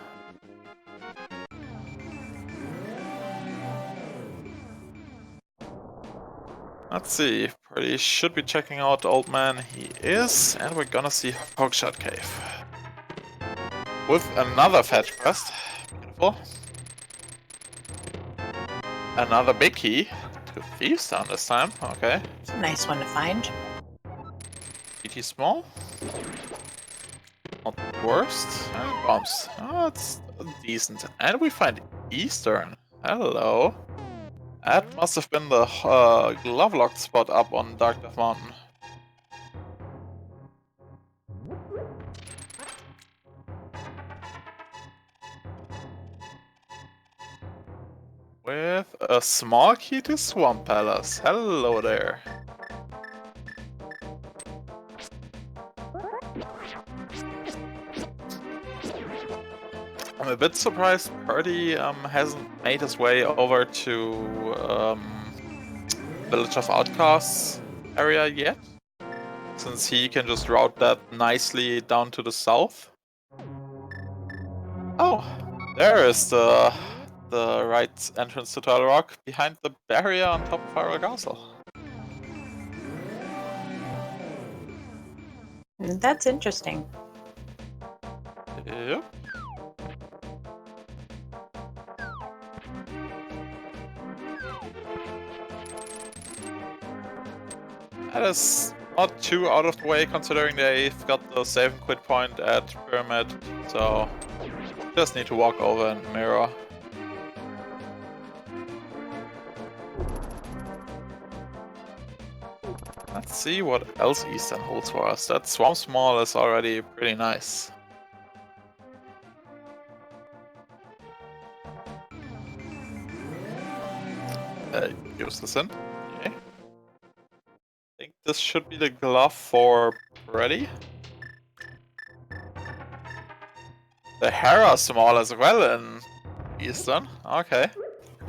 Let's see, Purdy should be checking out the old man. He is, and we're gonna see Hogshot Cave. With another fetch quest. Beautiful. Another big key to Thieves Town this time, okay. It's a nice one to find. PT small. Not the worst. And bombs. Oh, it's decent. And we find Eastern. Hello. That must have been the glove locked spot up on Dark Death Mountain. With a small key to Swamp Palace. Hello there. I'm a bit surprised Purdy hasn't made his way over to Village of Outcasts area yet, since he can just route that nicely down to the south. Oh, there is the right entrance to Turtle Rock, behind the barrier on top of Hyrule Castle. That's interesting. Yep. That is not too out of the way, considering they've got the save and quit point at Pyramid, so just need to walk over and mirror. Let's see what else Eastern holds for us. That Swamp Small is already pretty nice. Use this in. Okay. I think this should be the glove for Freddeh. The Hera Small as well, and Eastern? Okay.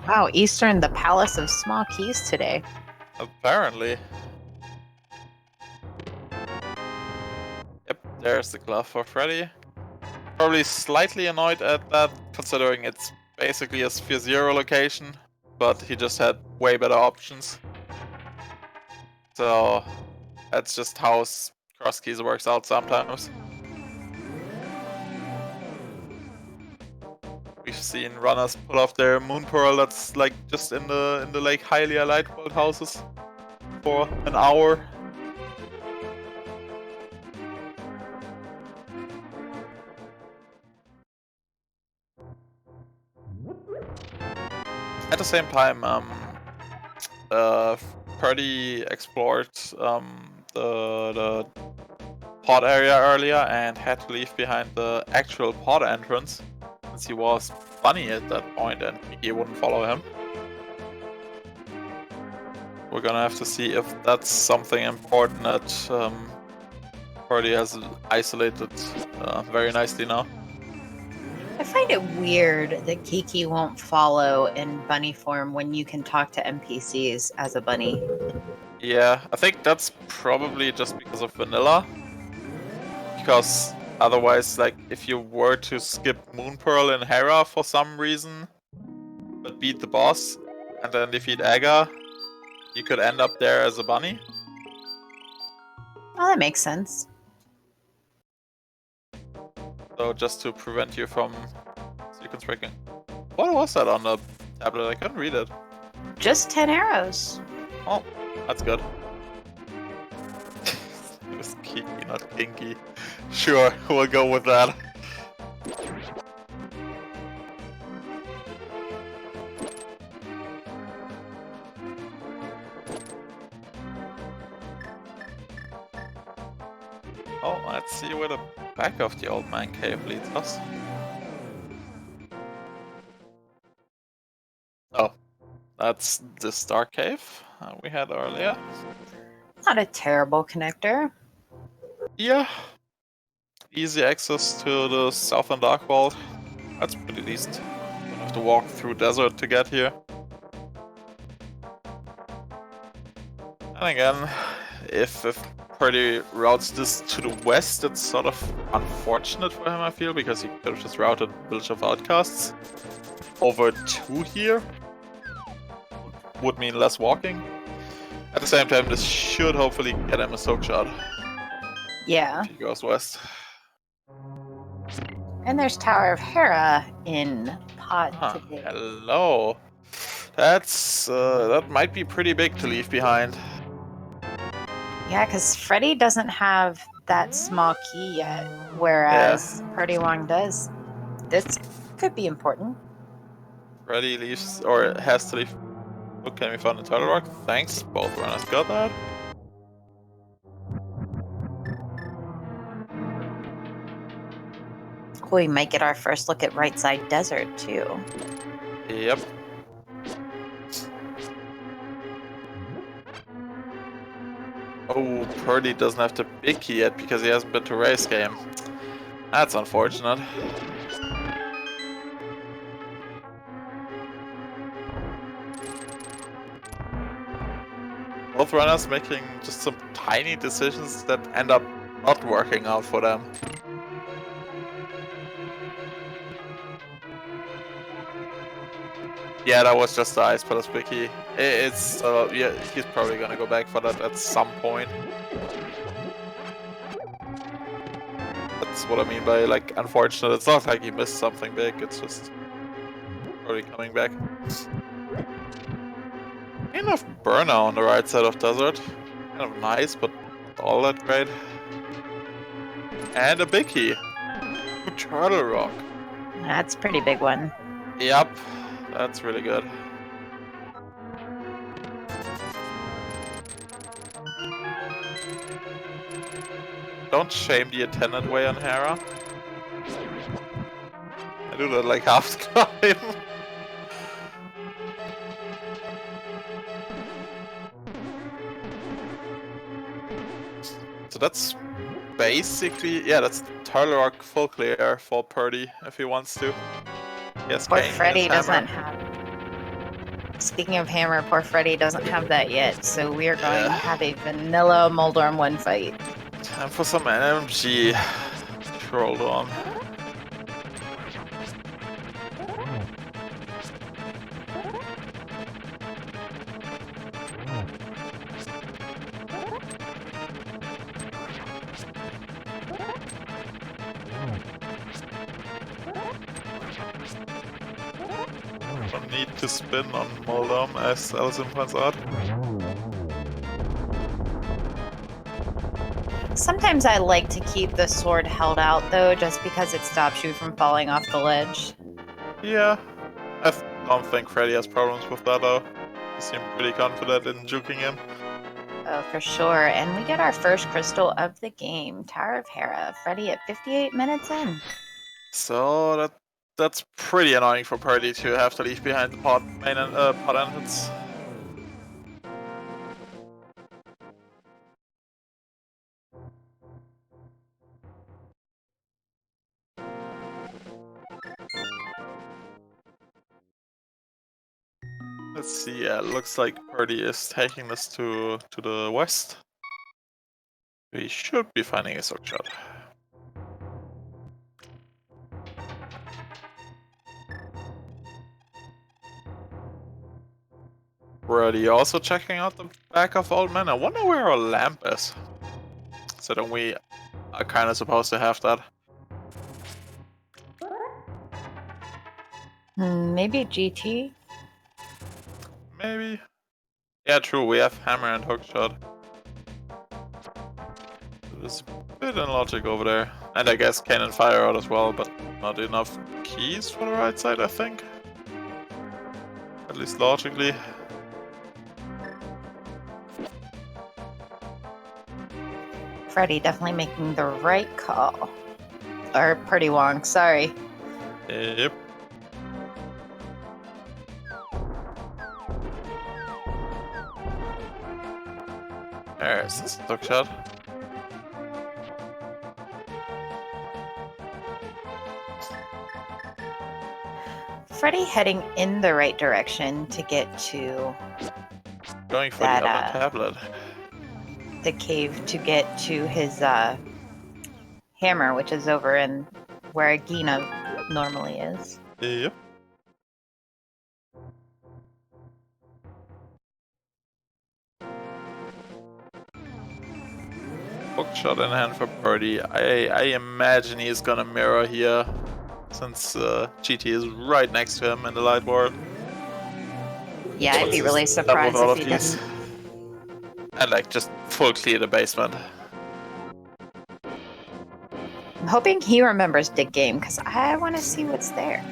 Wow, Eastern, the Palace of Small Keys today. Apparently. Yep, there's the glove for Freddeh. Probably slightly annoyed at that, considering it's basically a Sphere Zero location, but he just had way better options. So that's just how cross keys works out sometimes. We've seen runners pull off their Moon Pearl that's like just in the like Hylia Light World houses for an hour. At the same time, Freddeh explored the pod area earlier and had to leave behind the actual pod entrance, since he was bunny at that point and he wouldn't follow him. We're gonna have to see if that's something important that Freddeh has isolated very nicely now. I find it weird that Kiki won't follow in bunny form when you can talk to NPCs as a bunny. Yeah, I think that's probably just because of vanilla. Because otherwise, like, if you were to skip Moon Pearl and Hera for some reason, but beat the boss, and then defeat Aga, you could end up there as a bunny. Oh, that makes sense. So just to prevent you from sequence breaking. What was that on the tablet? I couldn't read it. Just 10 arrows. Oh, that's good. It was Kiki, not Kinky. Sure, we'll go with that. Oh, let's see where the back of the old man cave leads us. Oh, that's the star cave we had earlier. Not a terrible connector. Yeah. Easy access to the southern dark vault. That's pretty decent. Don't have to walk through desert to get here. And again, if Freddeh routes this to the west, it's sort of unfortunate for him, I feel, because he could have just routed Village of Outcasts over to here. Would mean less walking. At the same time, this should hopefully get him a soak shot Yeah. if he goes west. And there's Tower of Hera in pot today. Hello. That's that might be pretty big to leave behind. Yeah, because Freddeh doesn't have that small key yet, whereas prdwong does. This could be important. Freddeh leaves or has to leave. What can we find in Turtle Rock? Thanks, both runners got that. We might get our first look at Right Side Desert too. Yep. Oh, Purdy doesn't have the big key yet because he hasn't been to race game. That's unfortunate. Both runners making just some tiny decisions that end up not working out for them. Yeah, that was just the Ice Palace big key. It's yeah, he's probably gonna go back for that at some point. That's what I mean by like unfortunate. It's not like he missed something big. It's just probably coming back. Enough burner on the right side of desert. Kind of nice, but not all that great. And a big key. Turtle Rock. That's a pretty big one. Yep, that's really good. Don't shame the attendant way on Hera. I do that like half the time. So that's basically, yeah, that's Turtle Rock full clear for Purdy if he wants to. Yes, Poor Kane, Freddie yes, doesn't hammer. have. Speaking of hammer, poor Freddie doesn't have that yet. So we are going to Yeah. have a vanilla Moldorm 1 fight. Time for some NMG. Trolled on. Don't need to spin on Moldom, as Alison points out. Sometimes I like to keep the sword held out though, just because it stops you from falling off the ledge. Yeah, I don't think Freddie has problems with that though. He seemed pretty confident in juking him. Oh, for sure. And we get our first crystal of the game, Tower of Hera. Freddie at 58 minutes in. So that's pretty annoying for Purdy to have to leave behind the pod entrance. Let's see, yeah, looks like Purdy is taking this to the west. We should be finding a sock shot. Purdy also checking out the back of Old Man. I wonder where our lamp is. So then we are kind of supposed to have that. Maybe GT? Maybe. Yeah, true, we have hammer and hook shot. There's a bit in logic over there. And I guess cannon fire out as well, but not enough keys for the right side, I think. At least logically. Freddie definitely making the right call. Or prdwong, sorry. Yep. There's this hook shot. Freddie heading in the right direction to get to Going for that, the upper tablet. the cave to get to his hammer, which is over in where Gina normally is. Yep. Hook shot in hand for Purdy. I imagine he's gonna mirror here, since GT is right next to him in the light ward. Yeah, I'd be really surprised all if he of these. didn't. And like just full clear the basement. I'm hoping he remembers Dig Game because I want to see what's there.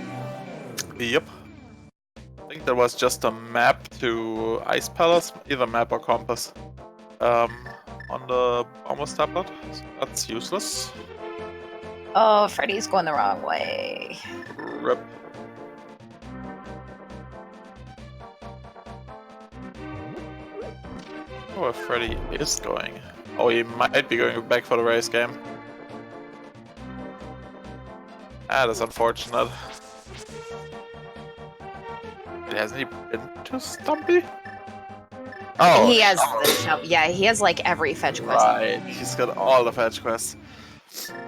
Yep. I think there was just a map to Ice Palace, either map or compass. On the almost tablet. So that's useless. Oh, Freddie's going the wrong way. Rip. Oh, where Freddie is going. Oh, he might be going back for the race game. Ah, that's unfortunate. Hasn't he been to Stumpy? Oh, He has the shop. Yeah, he has like every fetch quest. right. He's got all the fetch quests.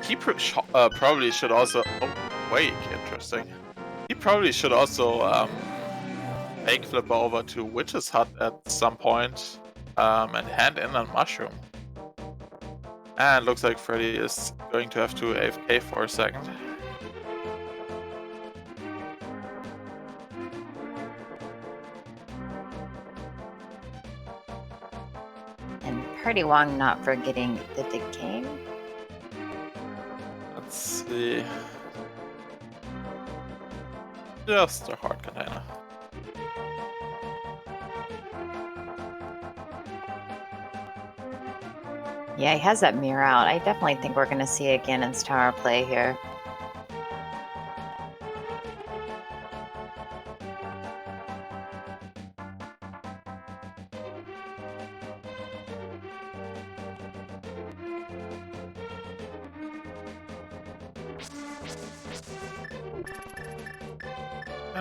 He probably should also. Oh, wait, interesting. He probably should also fake flip over to Witch's Hut at some point and hand in a mushroom. And looks like Freddie is going to have to AFK for a second. And prdwong not forgetting the Dig Game. Let's see. Just a hard container. Yeah, he has that mirror out. I definitely think we're going to see Ganon's Tower play here.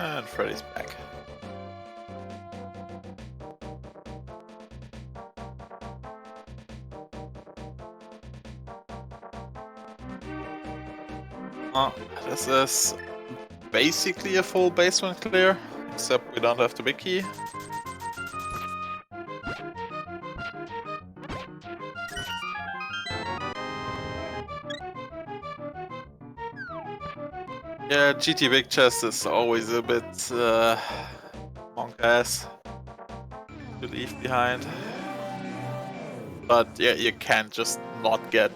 And Freddie's back. This is basically a full basement clear, except we don't have the big key. Yeah, GT Big Chest is always a bit monk ass to leave behind. But yeah, you can't just not get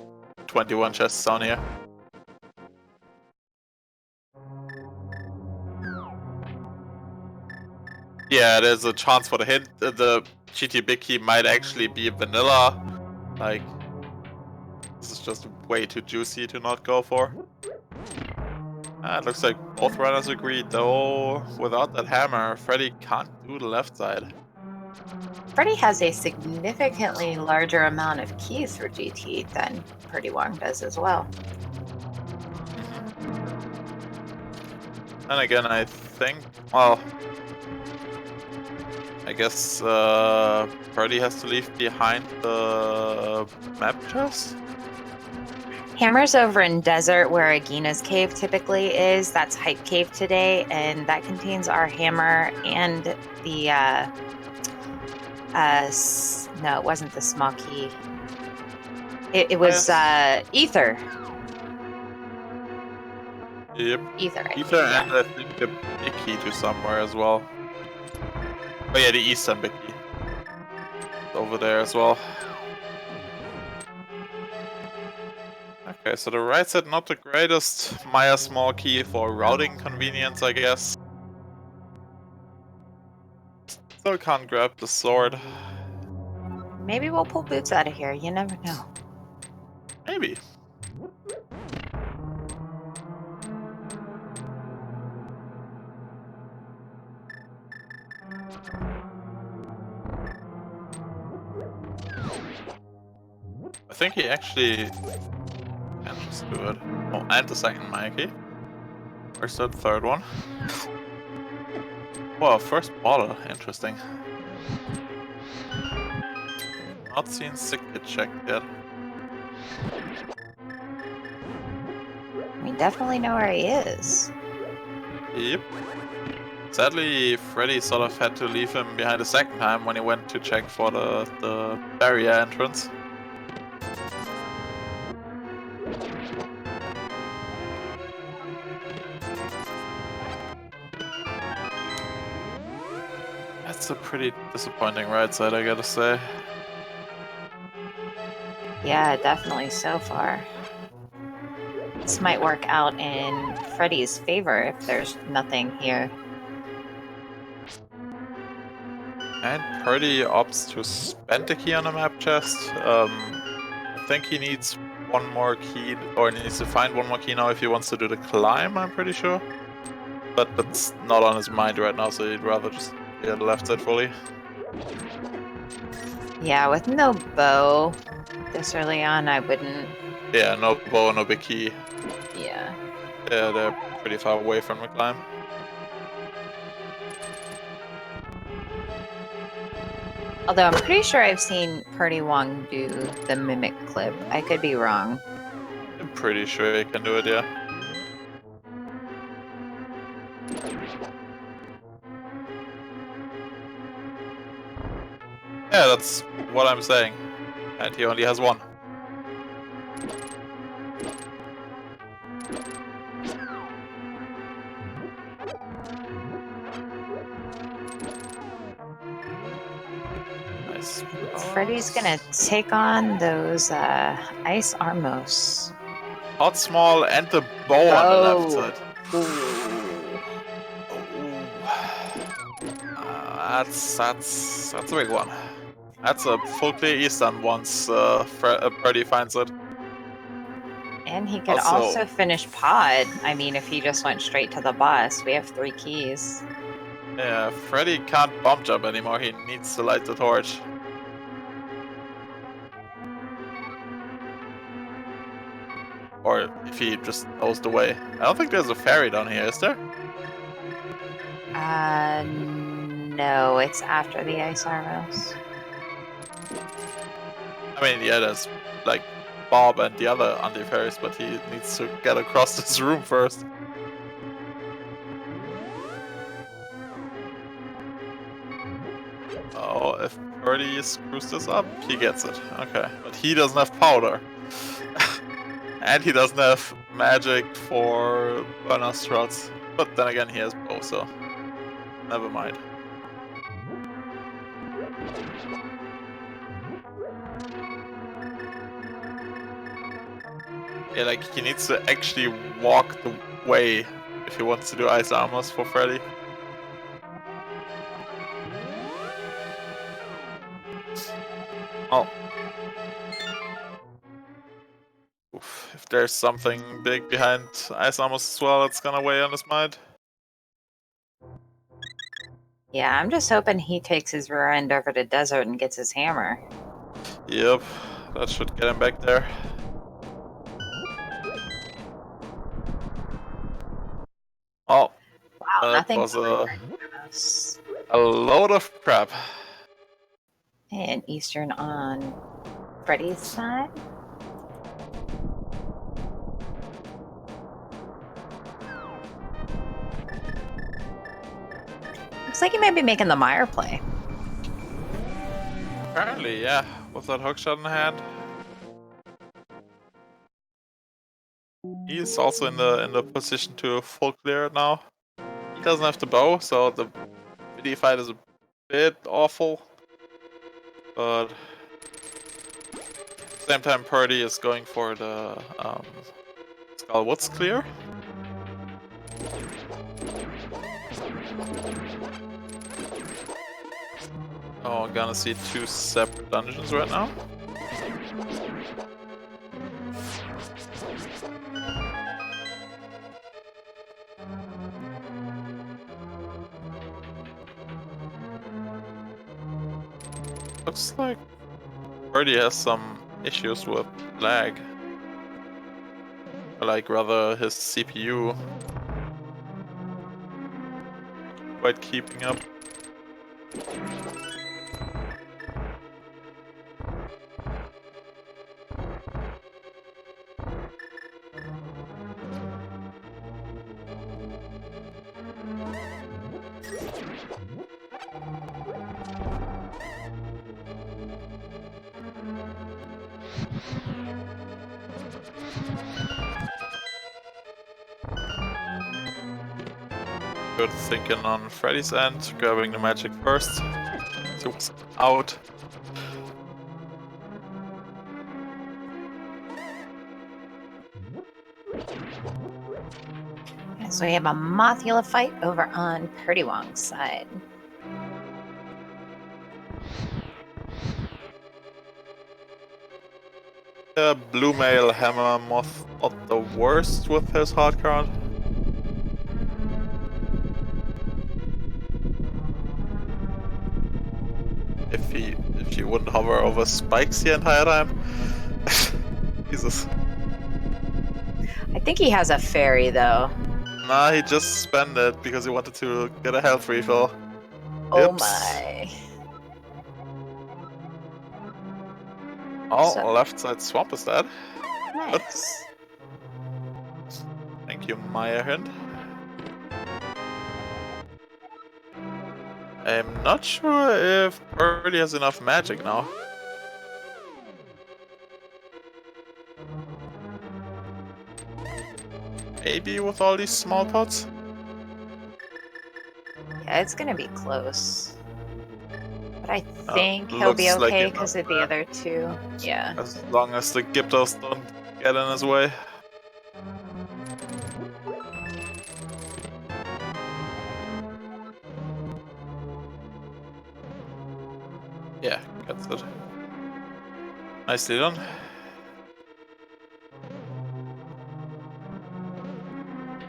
21 chests on here. Yeah, there's a chance for the hint. The GT Big Key might actually be vanilla. Like, this is just way too juicy to not go for. It looks like both runners agreed, though without that hammer, Freddeh can't do the left side. Freddeh has a significantly larger amount of keys for GT than prdwong does as well. And again, I think, well, I guess Freddeh has to leave behind the map chest? Hammer's over in Desert, where Agina's cave typically is. That's Hype Cave today, and that contains our hammer and the, no, it wasn't the small key. It was, Ether. Yep. Ether, I Ether think, yeah. and I think the big key to somewhere as well. Oh yeah, the eastern big key. Over there as well. Okay, so the right side not the greatest Maya small key for routing convenience, I guess. Still can't grab the sword. Maybe we'll pull boots out of here. You never know. Maybe. I think he actually can just do it. Oh, and the second Maya key. Where's the third one? Wow, first bottle. Interesting. Not seen Signet checked yet. We definitely know where he is. Yep. Sadly, Freddeh sort of had to leave him behind the second time when he went to check for the barrier entrance. That's a pretty disappointing right side, I gotta say. Yeah, definitely so far. This might work out in Freddie's favor if there's nothing here. And Purdy opts to spend the key on a map chest. I think he needs one more key, or he needs to find one more key now if he wants to do the climb, I'm pretty sure. But that's not on his mind right now, so he'd rather just get the left side fully. Yeah, with no bow this early on, I wouldn't. Yeah, no bow, no big key. Yeah. Yeah, they're pretty far away from the climb. Although I'm pretty sure I've seen prdwong do the mimic clip. I could be wrong. I'm pretty sure he can do it, yeah. Yeah, that's what I'm saying. And he only has one. Nice. Freddie's gonna take on those ice armos. Hot small and the bow on the left side. That's a big one. That's a full clear eastern once Freddeh finds it. And he could also finish pod. I mean, if he just went straight to the boss, we have 3 keys. Yeah, Freddeh can't bomb jump anymore. He needs to light the torch. Or if he just knows the way. I don't think there's a ferry down here, is there? No, it's after the ice arrows. I mean, yeah, there's like Bob and the other anti-fairies, but he needs to get across this room first. Oh, if Purdy screws this up, he gets it. Okay, but he doesn't have powder. And he doesn't have magic for burner struts. But then again, he has bow, so never mind. Yeah, like he needs to actually walk the way if he wants to do ice armors for Freddy. Oh. Oof. If there's something big behind ice armors as well, it's gonna weigh on his mind. Yeah, I'm just hoping he takes his rear end over to desert and gets his hammer. Yep, that should get him back there. Oh, Wow, that nothing was but a load of crap. and Eastern on Freddy's side. Looks like he may be making the Meyer play. Apparently, yeah, with that hookshot in hand. He's also in the position to full clear it now. He doesn't have the bow, so the video fight is a bit awful. But at the same time, Purdy is going for the Skull Woods clear. Oh, I'm gonna see two separate dungeons right now. Looks like Purdy has some issues with lag. Or like rather his CPU quite keeping up. Good thinking on Freddy's end, grabbing the magic first. He was out. So we have a Mothula fight over on prdwong's side. Blue Male Hammer Moth not the worst with his hard card. If you wouldn't hover over spikes the entire time. Jesus. I think he has a fairy though. Nah, he just spent it because he wanted to get a health refill. Oh Oops. my. Oh, So- left side swamp is dead. Nice. Thank you, Maya Hind. I'm not sure if Purdy has enough magic now. Maybe with all these small pots? Yeah, it's gonna be close. But I Oh, think he'll be looks like okay enough because of the there. other two. Yeah. As long as the Gyptos don't get in his way. Yeah, gets it. Nicely done.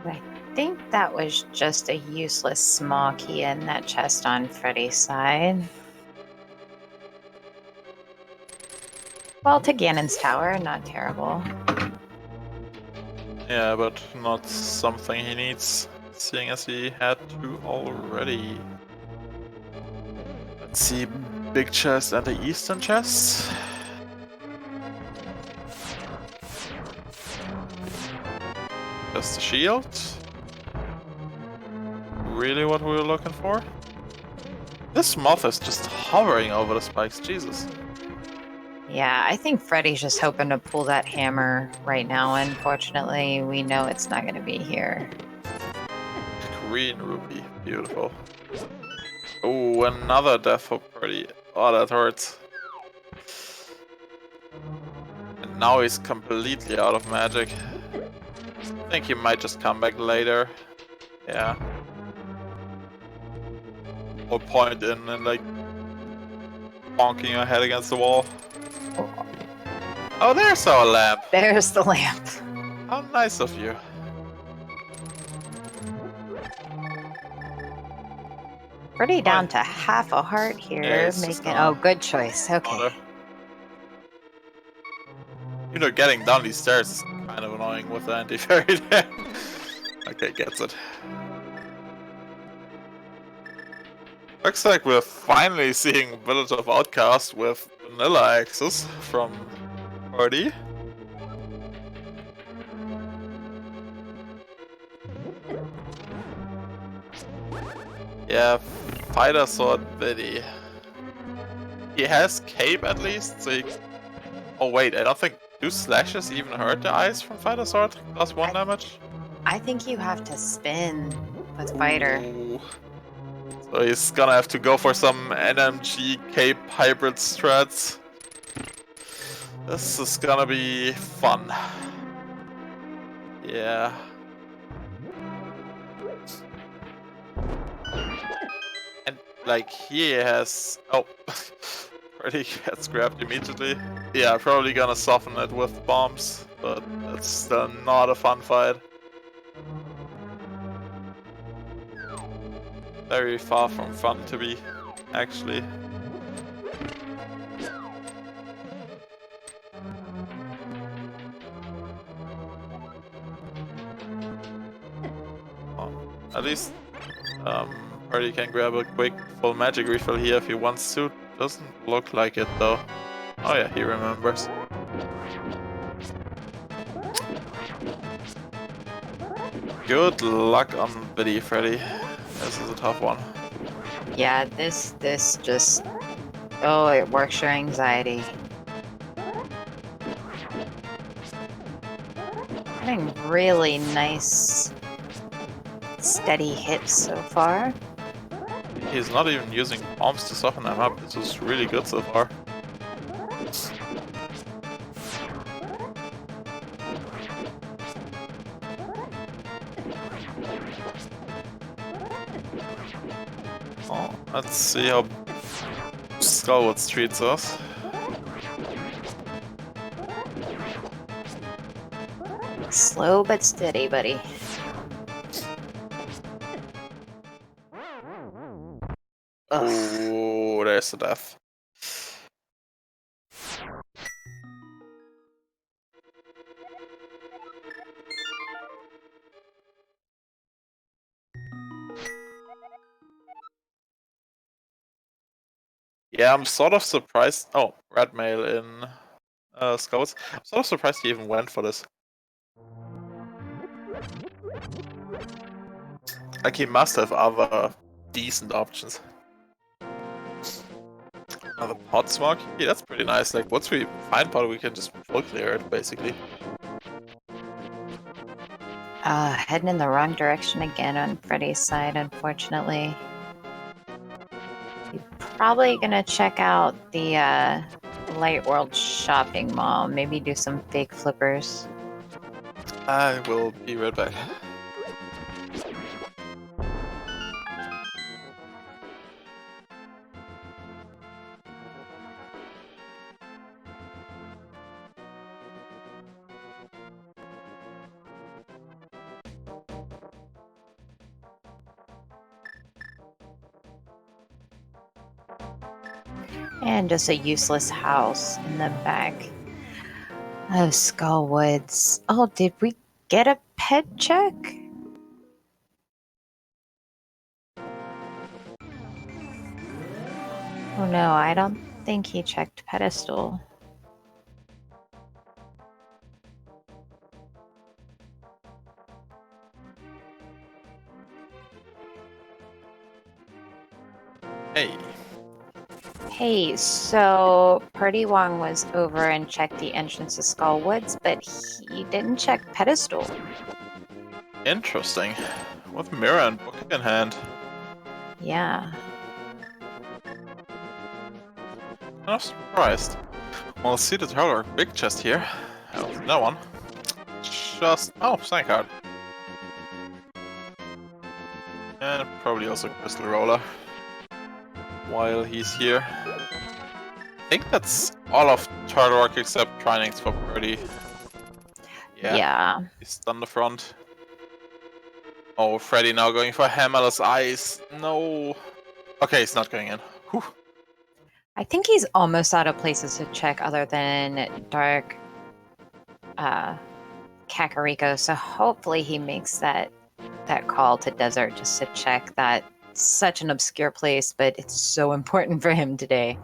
I think that was just a useless small key in that chest on Freddy's side. Well, to Ganon's tower, not terrible. Yeah, but not something he needs. seeing as he had two already. Let's see, big chest and the eastern chest. Just the shield. Really what we were looking for? This moth is just hovering over the spikes, Jesus. Yeah, I think Freddie's just hoping to pull that hammer right now. Unfortunately, we know it's not going to be here. Green ruby, beautiful. Oh, another death for Freddeh. Oh, that hurts. And now he's completely out of magic. I think he might just come back later. Yeah. Or point in and like bonking your head against the wall. Oh, there's our lamp. There's the lamp. How nice of you. Pretty down to half a heart here. Yeah, it's just gonna- good choice. Okay. Mother. You know, getting down these stairs is kind of annoying with the anti-fairy there. Okay, gets it. Looks like we're finally seeing Village of Outcast with vanilla axes from Freddeh. Yeah, fighter sword Viddy. He has cape at least, so he... Oh wait, I don't think... Do slashes even hurt the eyes from fighter sword? +1 damage? I think you have to spin with fighter. Ooh. So he's gonna have to go for some NMG cape hybrid strats. This is gonna be fun. Yeah. And like he has... Oh, already gets grabbed immediately. Yeah, probably gonna soften it with bombs, but that's still not a fun fight. Very far from fun to be, actually. Oh, at least Freddeh can grab a quick full magic refill here if he wants to. Doesn't look like it though. Oh yeah, he remembers. Good luck on Biddy, Freddeh. This is a tough one. Yeah, this just... Oh, it works your anxiety. Getting really nice, steady hits so far. He's not even using bombs to soften them up. This is really good so far. Oh, let's see how Skullwoods treats us. Slow but steady, buddy. Ugh. Ooh, there's the death. Yeah, I'm sort of surprised. Oh, red mail in Scouts. I'm sort of surprised he even went for this. Like, he must have other decent options. Another pot smoke? Yeah, that's pretty nice. Like, once we find pot, we can just full clear it, basically. Heading in the wrong direction again on Freddie's side, unfortunately. You're probably gonna check out the Light World shopping mall. Maybe do some fake flippers. I will be right back. And just a useless house in the back of Skullwoods. Oh, did we get a pet check? Oh no, I don't think he checked pedestal. Hey. Hey, so prdwong was over and checked the entrance to Skull Woods, but he didn't check pedestal. Interesting. With mirror and book in hand. Yeah. I'm surprised. Well, see the tower. Big chest here. Oh, no one. Just... Oh, sign card. And probably also crystal roller. While he's here. I think that's all of Turtle Rock except trainings for Freddeh. Yeah. He's done the front. Oh, Freddeh now going for Hammerless Eyes. No. Okay, he's not going in. Whew. I think he's almost out of places to check other than Dark Kakariko, so hopefully he makes that call to Desert just to check that. Such an obscure place, but it's so important for him today.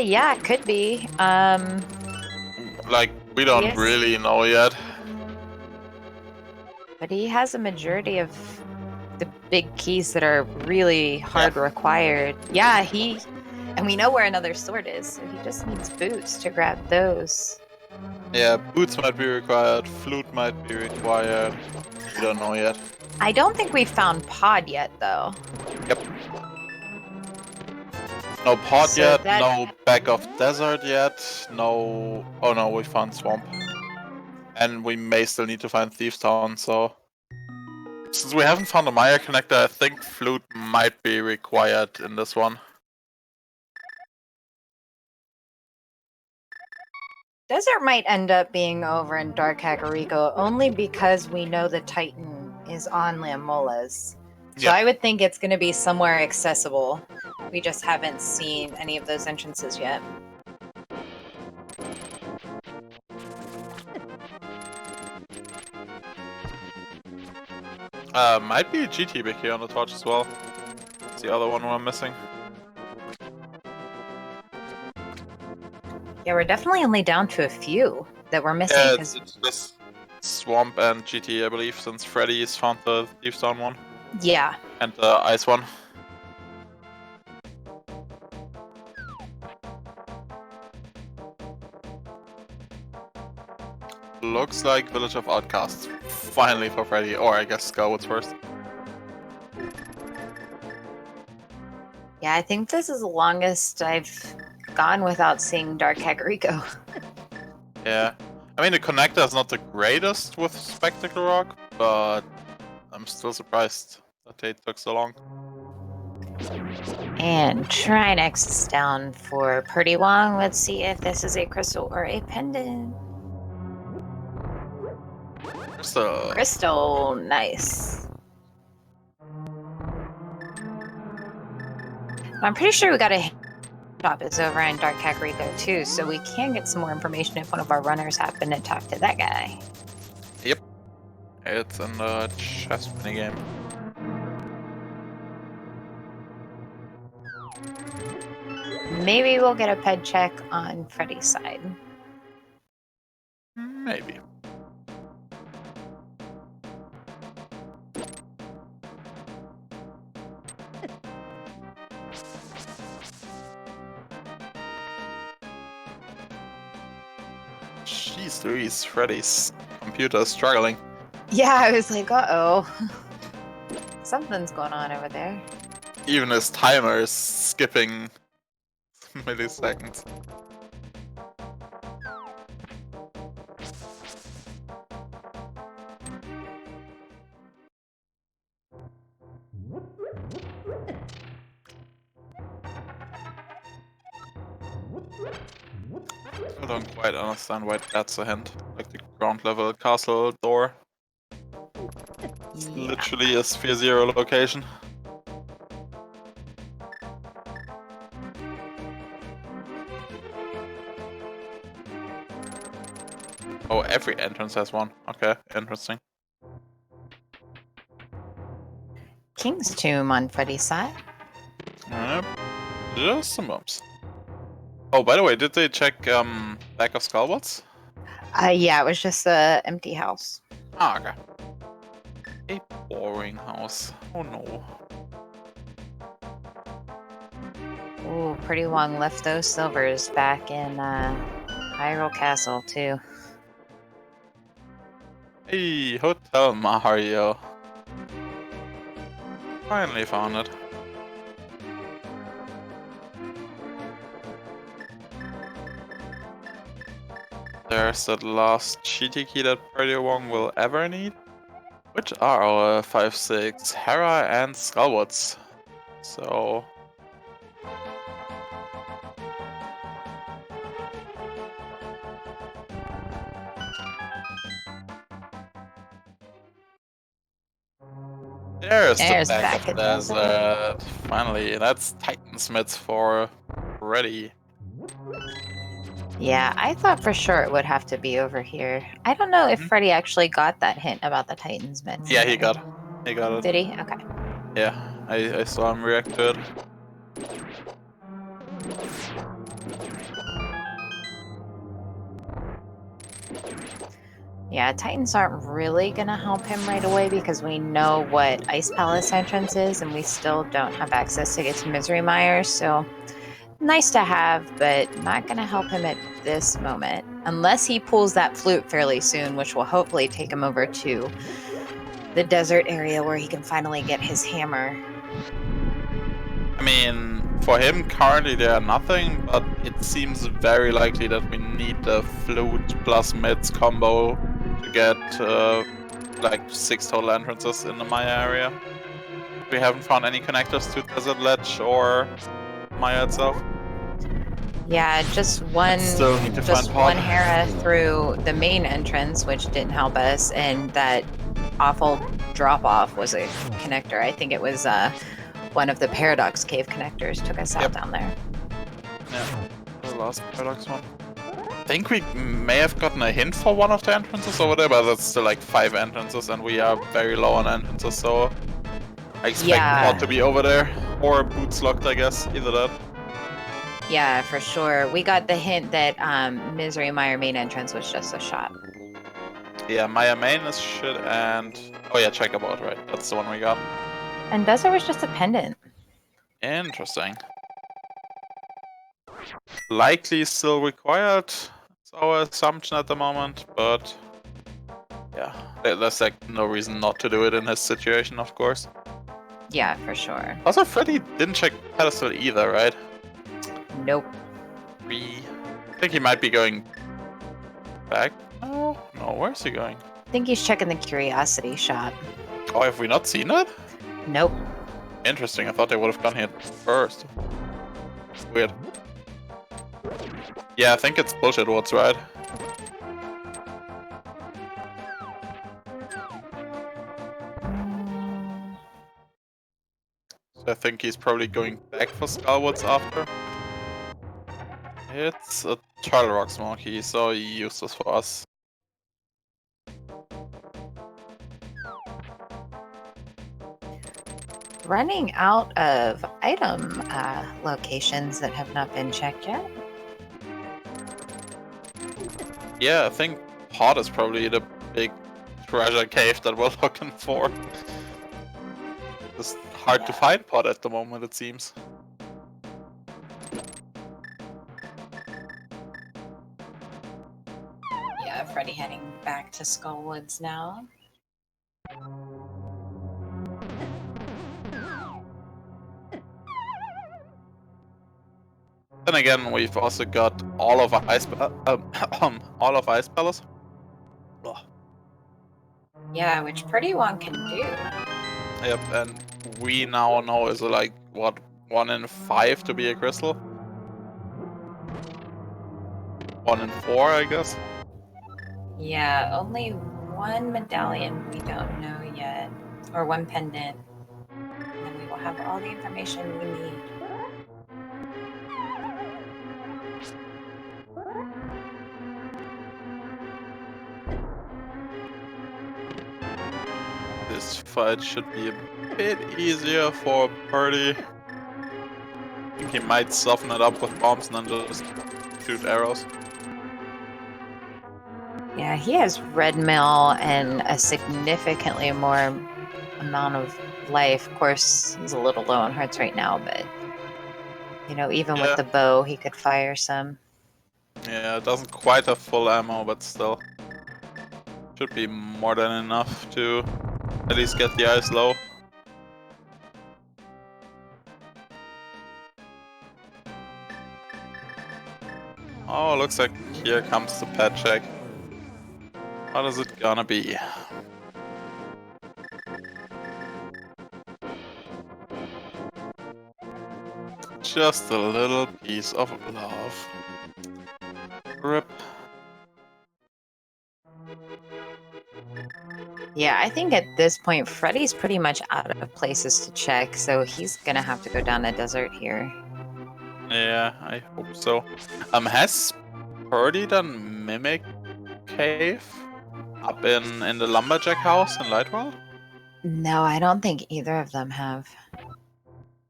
Yeah, it could be. Like, we don't really know yet. But he has a majority of the big keys that are really hard required. Yeah, and we know where another sword is, so he just needs boots to grab those. Yeah, boots might be required, flute might be required. We don't know yet. I don't think we've found Pod yet, though. Yep. No pod yet, no back of desert yet, no... Oh no, we found swamp. And we may still need to find Thieves Town, so... Since we haven't found a Maya connector, I think flute might be required in this one. Desert might end up being over in Dark Kakariko only because we know the Titan is on Lamola's. So I would think it's going to be somewhere accessible. We just haven't seen any of those entrances yet. Might be a GT back here on the torch as well. It's the other one we're missing. Yeah, we're definitely only down to a few that we're missing. Yeah, it's just Swamp and GT, I believe, since Freddeh's found the Thieves Town one. Yeah. And the Ice one. Looks like Village of Outcasts. Finally for Freddeh, or I guess Skullwoods first. Yeah, I think this is the longest I've gone without seeing Dark Kakariko. Yeah. I mean, the connector is not the greatest with Spectacle Rock, but I'm still surprised that they took so long. And Trinex is down for prdwong. Let's see if this is a crystal or a pendant. Crystal. Crystal, nice. I'm pretty sure we got a shop is over in Dark Kakariko too, so we can get some more information if one of our runners happen to talk to that guy. Yep. It's in the chess minigame. Maybe we'll get a ped check on Freddie's side. Maybe. Jeez Louise, Freddie's computer is struggling. Yeah, I was like, uh-oh. Something's going on over there. Even his timer is skipping milliseconds. I don't quite understand why that's a hint. Like the ground level castle door. It's literally a Sphere Zero location. every entrance has one. Okay, interesting. King's Tomb on Freddie's side. Yep, just some bumps. Oh, by the way, did they check back of Skullbots? Yeah, it was just a empty house. Ah, okay. A boring house. Oh no. Ooh, Pretty Wong left those silvers back in Hyrule Castle too. Hey, Hotel Mario. Finally found it. There's that last cheaty key that prdwong will ever need. Which are our 5-6 Hera and Skullbots. So... There's the back of the desert. Finally, that's Titansmiths for ready. Yeah, I thought for sure it would have to be over here. I don't know if Freddie actually got that hint about the Titans myth. Yeah, he got it. Did he? Okay. Yeah, I saw him react to it. Yeah, Titans aren't really going to help him right away because we know what Ice Palace entrance is and we still don't have access to get to Misery Mire, so nice to have, but not going to help him at this moment. Unless he pulls that flute fairly soon, which will hopefully take him over to the desert area where he can finally get his hammer. I mean, for him currently they are nothing, but it seems very likely that we need the flute plus mids combo to get like 6 total entrances in the Maya area. We haven't found any connectors to Desert Ledge or Maya itself. Yeah, just one Hera through the main entrance, which didn't help us, and that awful drop-off was a connector. I think it was one of the Paradox Cave connectors took us out down there. Yeah, the last Paradox one. I think we may have gotten a hint for one of the entrances over there, but that's still like 5 entrances, and we are very low on entrances, so I expect more to be over there, or boots locked, I guess, either that. Yeah, for sure. We got the hint that Misery Mire main entrance was just a shot. Yeah, Maya main is shit, and oh yeah, checkerboard, right? That's the one we got. And Desert was just a pendant. Interesting. Likely still required. It's our assumption at the moment, but yeah, there's like no reason not to do it in his situation, of course. Yeah, for sure. Also, Freddie didn't check pedestal either, right? Nope. I think he might be going back. Oh, no, where's he going? I think he's checking the curiosity shop. Oh, have we not seen it? Nope. Interesting, I thought they would have gone here first. Weird. Yeah, I think it's bullshit what's right. So I think he's probably going back for Skullwoods after. It's a Turtle Rock Smoky, so useless for us. Running out of item locations that have not been checked yet. Yeah, I think Pot is probably the big treasure cave that we're looking for. It's hard to find Pot at the moment, it seems. Yeah, Freddie heading back to Skullwoods now. Then again, we've also got all of Ice Palace. Ugh. Yeah, which Pretty One can do. Yep, and we now know is like what 1 in 5 to be a crystal. 1 in 4, I guess. Yeah, only one medallion we don't know yet, or one pendant, and then we will have all the information we need. This fight should be a bit easier for Purdy. I think he might soften it up with bombs and then just shoot arrows. Yeah, he has red mail and a significantly more amount of life. Of course, he's a little low on hearts right now, but you know, even with the bow, he could fire some. Yeah, it doesn't quite have full ammo, but still. Should be more than enough to at least get the eyes low. Oh, looks like here comes the pet check. What is it gonna be? Just a little piece of love. Rip. Yeah, I think at this point, Freddie's pretty much out of places to check, so he's gonna have to go down the desert here. Yeah, I hope so. Has Purdy done Mimic Cave up in the Lumberjack house in Lightworld? No, I don't think either of them have.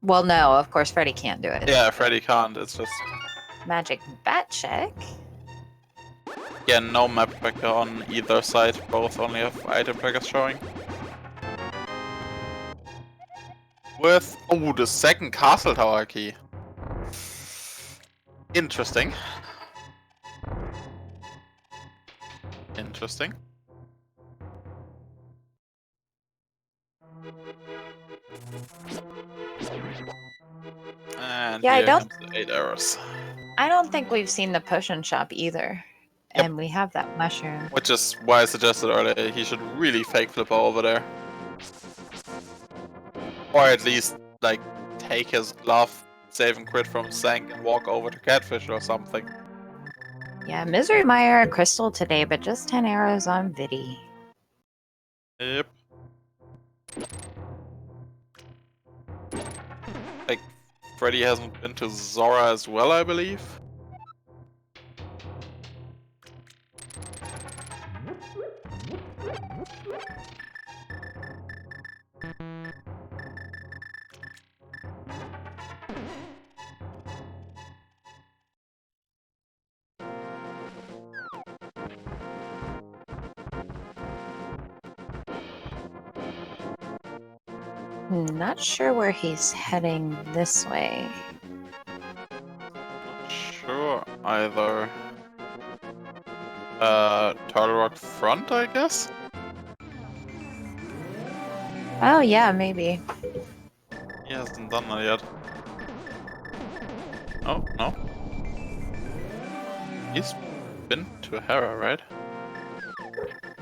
Well, no, of course, Freddie can't do it. Yeah, Freddy can't. It's just Magic bat check. yeah, no map tracker on either side. Both only have item trackers showing. With the second castle tower key. Interesting. Interesting. And Yeah, here comes the 8 arrows. I don't think we've seen the potion shop either. Yep. And we have that mushroom. Which is why I suggested earlier he should really fake flip over there. Or at least, like, take his glove, save and crit from Sank, and walk over to Catfish or something. Yeah, Misery Meyer Crystal today, but just 10 arrows on Viddy. Yep. Like, Freddy hasn't been to Zora as well, I believe. Not sure where he's heading this way. Not sure either. Turtle Rock front, I guess? Oh, yeah, maybe. He hasn't done that yet. Oh, no. He's been to Hera, right?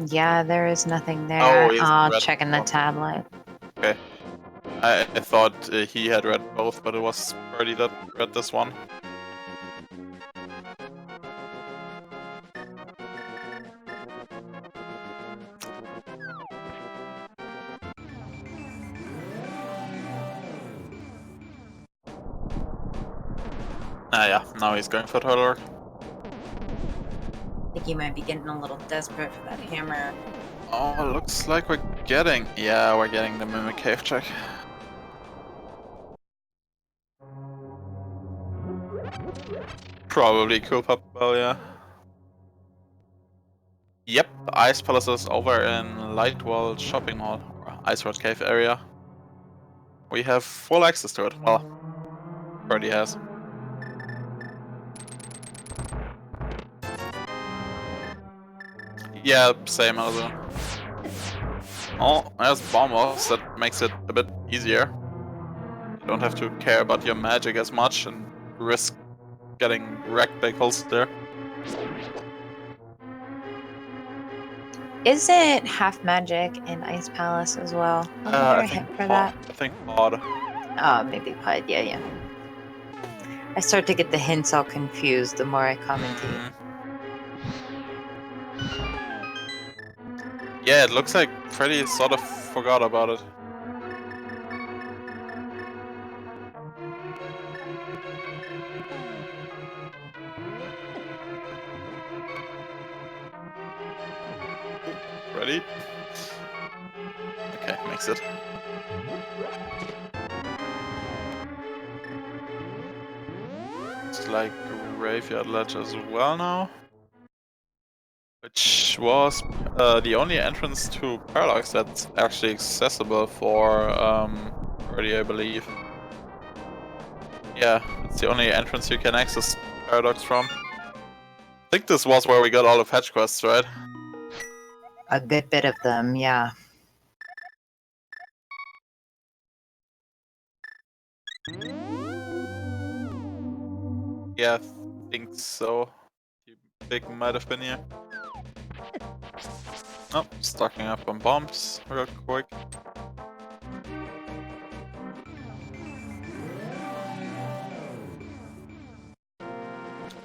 Yeah, there is nothing there. Oh, he's Oh, red. checking the tablet. Okay. I thought he had read both, but it was Purdy that read this one. Ah yeah, now he's going for Turtle Rock. I think he might be getting a little desperate for that hammer. Oh, looks like we're getting... Yeah, we're getting the Mimic Cave check. Probably cool pop bell, yeah. Yep, Ice Palace is over in Lightworld Shopping Mall, or Ice Road Cave area. We have full access to it. Well, already has. Yeah, same as oh, there's bombers. That makes it a bit easier. You don't have to care about your magic as much and risk getting wrecked by holes there. Is it half magic in Ice Palace as well? I think for that. I think odd. Oh, maybe Pod. Yeah. I start to get the hints all confused the more I commentate. Yeah, it looks like Freddy sort of forgot about it. Ready? Okay, makes it. It's like Graveyard Ledge as well now. Which was the only entrance to Paradox that's actually accessible for Freddeh, I believe. Yeah, it's the only entrance you can access Paradox from. I think this was where we got all the fetch quests, right? A good bit of them, yeah. Yeah, I think so. The big might have been here. Oh, stocking up on bombs real quick.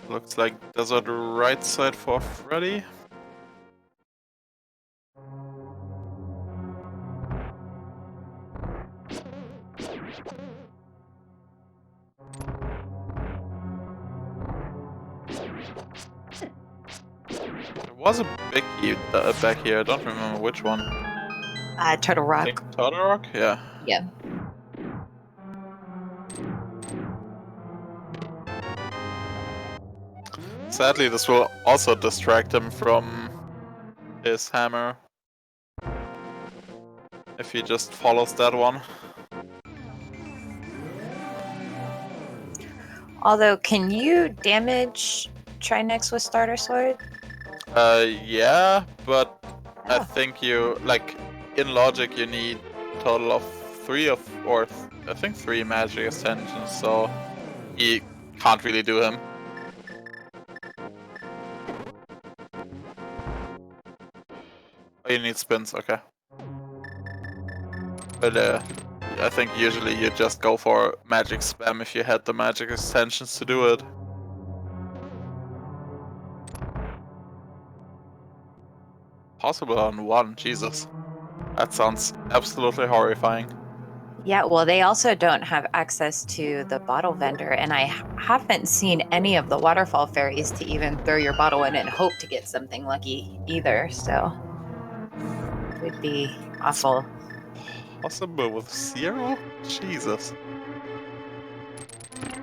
Looks like desert right side for Freddeh. There was a biggie back here, I don't remember which one. Turtle I Rock. think Turtle Rock? Yeah. Yeah. Sadly, this will also distract him from his hammer. If he just follows that one. Although, can you damage Trinex with Starter Sword? Yeah, but I Oh. think you, like, in logic you need a total of 3 I think 3 magic extensions, so he can't really do him. Oh, you need spins, okay. But I think usually you just go for magic spam if you had the magic extensions to do it. Possible on 1, Jesus. That sounds absolutely horrifying. Yeah, well, they also don't have access to the bottle vendor, and I haven't seen any of the waterfall fairies to even throw your bottle in and hope to get something lucky either, so it would be awful. Possible with 0? Jesus.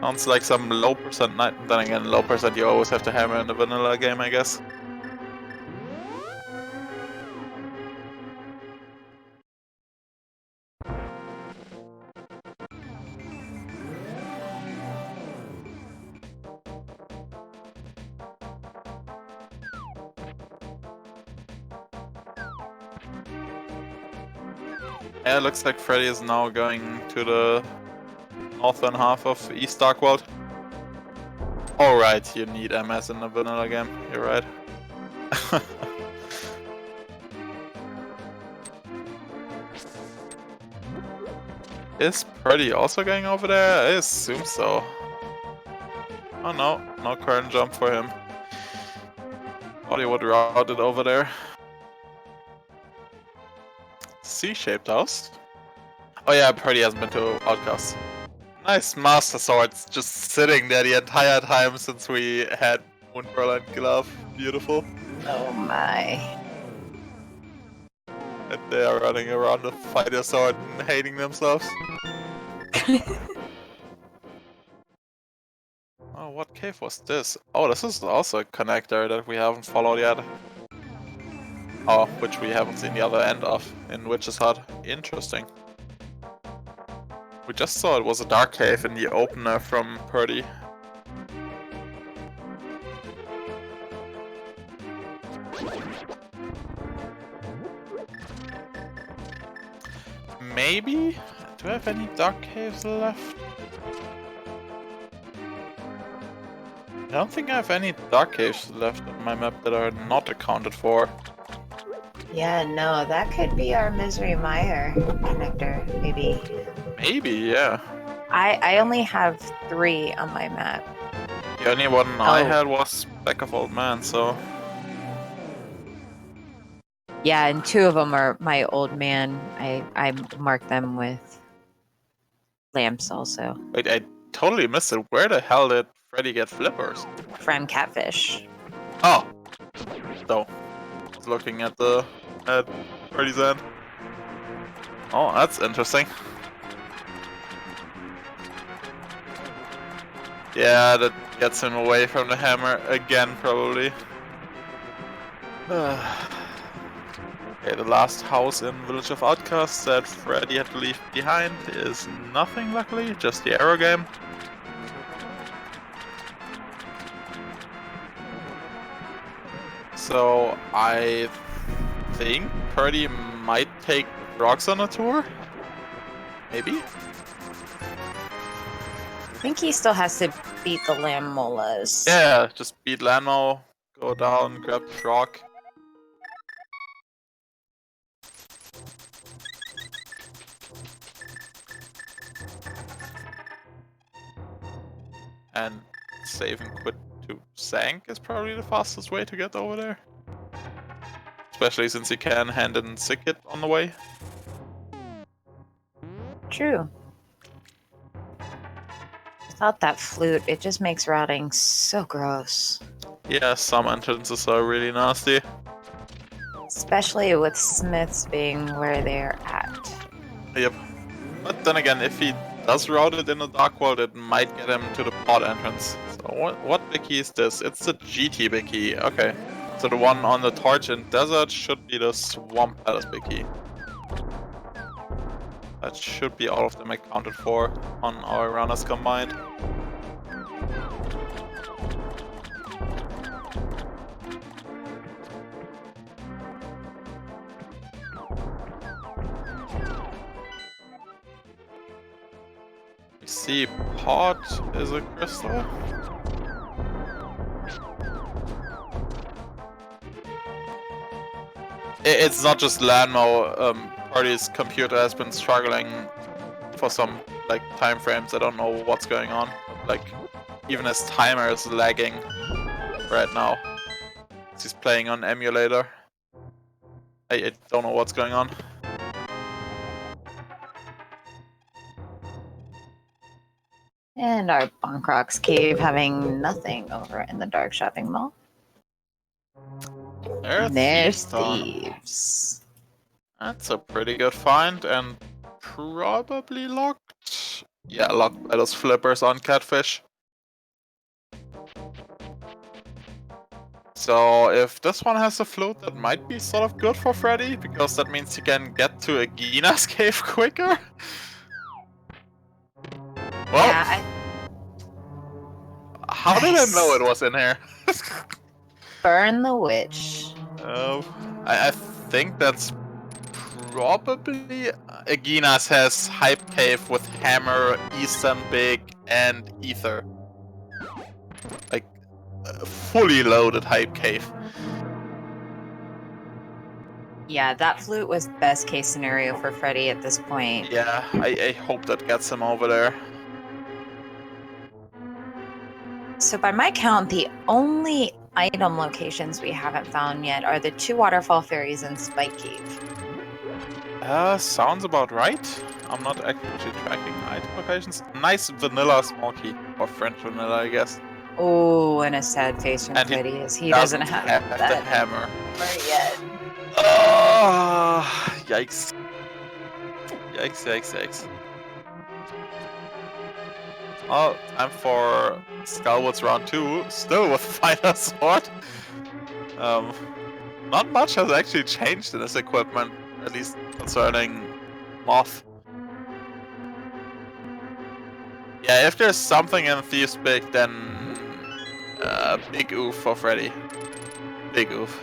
Sounds like some low percent night. Then again, low percent you always have to hammer in the vanilla game, I guess. Yeah, it looks like Freddeh is now going to the northern half of East Darkworld. Alright, you need MS in the vanilla game, you're right. Is Freddeh also going over there? I assume so. Oh no, no current jump for him. Thought he would route it over there. C-shaped house? Oh yeah, Freddeh hasn't been to Outcast. Nice Master Swords just sitting there the entire time since we had Moonpearl and Glove. Beautiful. Oh my. And they are running around the fighter sword and hating themselves. Oh, what cave was this? Oh, this is also a connector that we haven't followed yet. Oh, which we haven't seen the other end of in Witch's Hut. Interesting. We just saw it was a dark cave in the opener from Freddeh. Maybe? Do I have any dark caves left? I don't think I have any dark caves left on my map that are not accounted for. Yeah, no, that could be our Misery Mire connector, maybe. Maybe, yeah. I only have 3 on my map. The only one I Oh. had was Back of Old Man, so... Yeah, and 2 of them are my old man. I marked them with lamps also. Wait, I totally missed it. Where the hell did Freddeh get flippers? From Catfish. Oh! So, I was looking at Freddeh's end. Oh, that's interesting. Yeah, that gets him away from the hammer again, probably. Okay, the last house in Village of Outcasts that Freddeh had to leave behind is nothing, luckily, just the arrow game. So I think Purdy might take rocks on a tour? Maybe? I think he still has to beat the lamb molas. Yeah, just beat Lanmo, go down, grab the rock. And save and quit to Sank is probably the fastest way to get over there. Especially since you can hand in Sickit on the way. True. Without that flute, it just makes routing so gross. Yeah, some entrances are really nasty. Especially with Smiths being where they're at. Yep. But then again, if he does route it in the Dark World, it might get him to the pod entrance. So what big key is this? It's the GT big key. Okay. So the one on the Torch and Desert should be the Swamp Palace big key. That should be all of them accounted for on our runners combined. We see Pod is a crystal. It's not just Lanmo. Party's computer has been struggling for some like time frames. I don't know what's going on. Like even his timer is lagging right now. He's playing on emulator. I don't know what's going on. And our Bonkrock's Cave having nothing over in the Dark Shopping Mall. There's thieves. That's a pretty good find and probably locked. Yeah, locked by those flippers on Catfish. So if this one has a float, that might be sort of good for Freddeh, because that means he can get to Agina's cave quicker. Well, Yeah, how did I know it was in here? burn the witch. I think that's probably Agina's has Hype Cave with Hammer, Eastern Big, and Ether. Like fully loaded Hype Cave. Yeah, that flute was best case scenario for Freddeh at this point. Yeah, I hope that gets him over there. So by my count, the only item locations we haven't found yet are the 2 waterfall fairies and Spike Cave. Sounds about right. I'm not actually tracking item locations. Nice vanilla small key. Or French vanilla, I guess. Oh, and a sad face from And Freddeh as he doesn't have the that hammer. hammer yet. Oh, yikes. Yikes, yikes, yikes. Oh, time for Skullwoods round 2, still with Fighter Sword. Not much has actually changed in this equipment, at least concerning Moth. Yeah, if there's something in Thieves Big, then big oof for Freddeh. Big oof.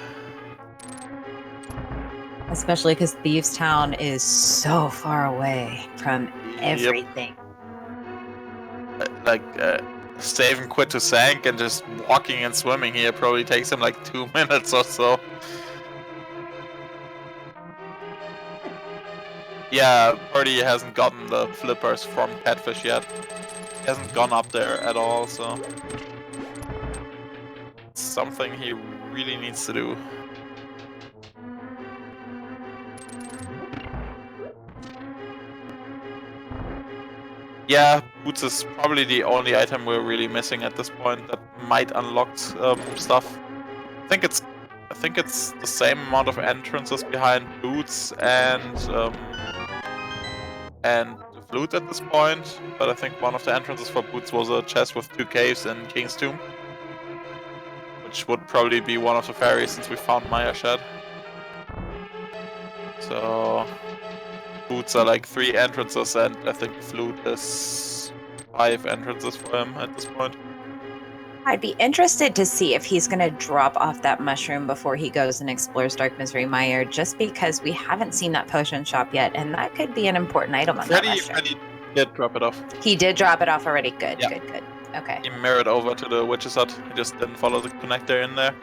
Especially because Thieves Town is so far away from everything. Like, save and quit to Sank and just walking and swimming here probably takes him like 2 minutes or so. Yeah, Purdy hasn't gotten the flippers from Catfish yet. He hasn't gone up there at all, so it's something he really needs to do. Yeah, boots is probably the only item we're really missing at this point that might unlock stuff. I think it's the same amount of entrances behind boots and and the flute at this point, but I think one of the entrances for Boots was a chest with 2 caves in King's Tomb. Which would probably be one of the fairies since we found Maya Shed. So... Boots are like 3 entrances, and I think flute is 5 entrances for him at this point. I'd be interested to see if he's going to drop off that mushroom before he goes and explores Dark Misery Mire, just because we haven't seen that potion shop yet, and that could be an important item on that mushroom. Freddie did drop it off. He did drop it off already. Good, Yeah. good. Okay. He mirrored over to the witch's hut. He just didn't follow the connector in there.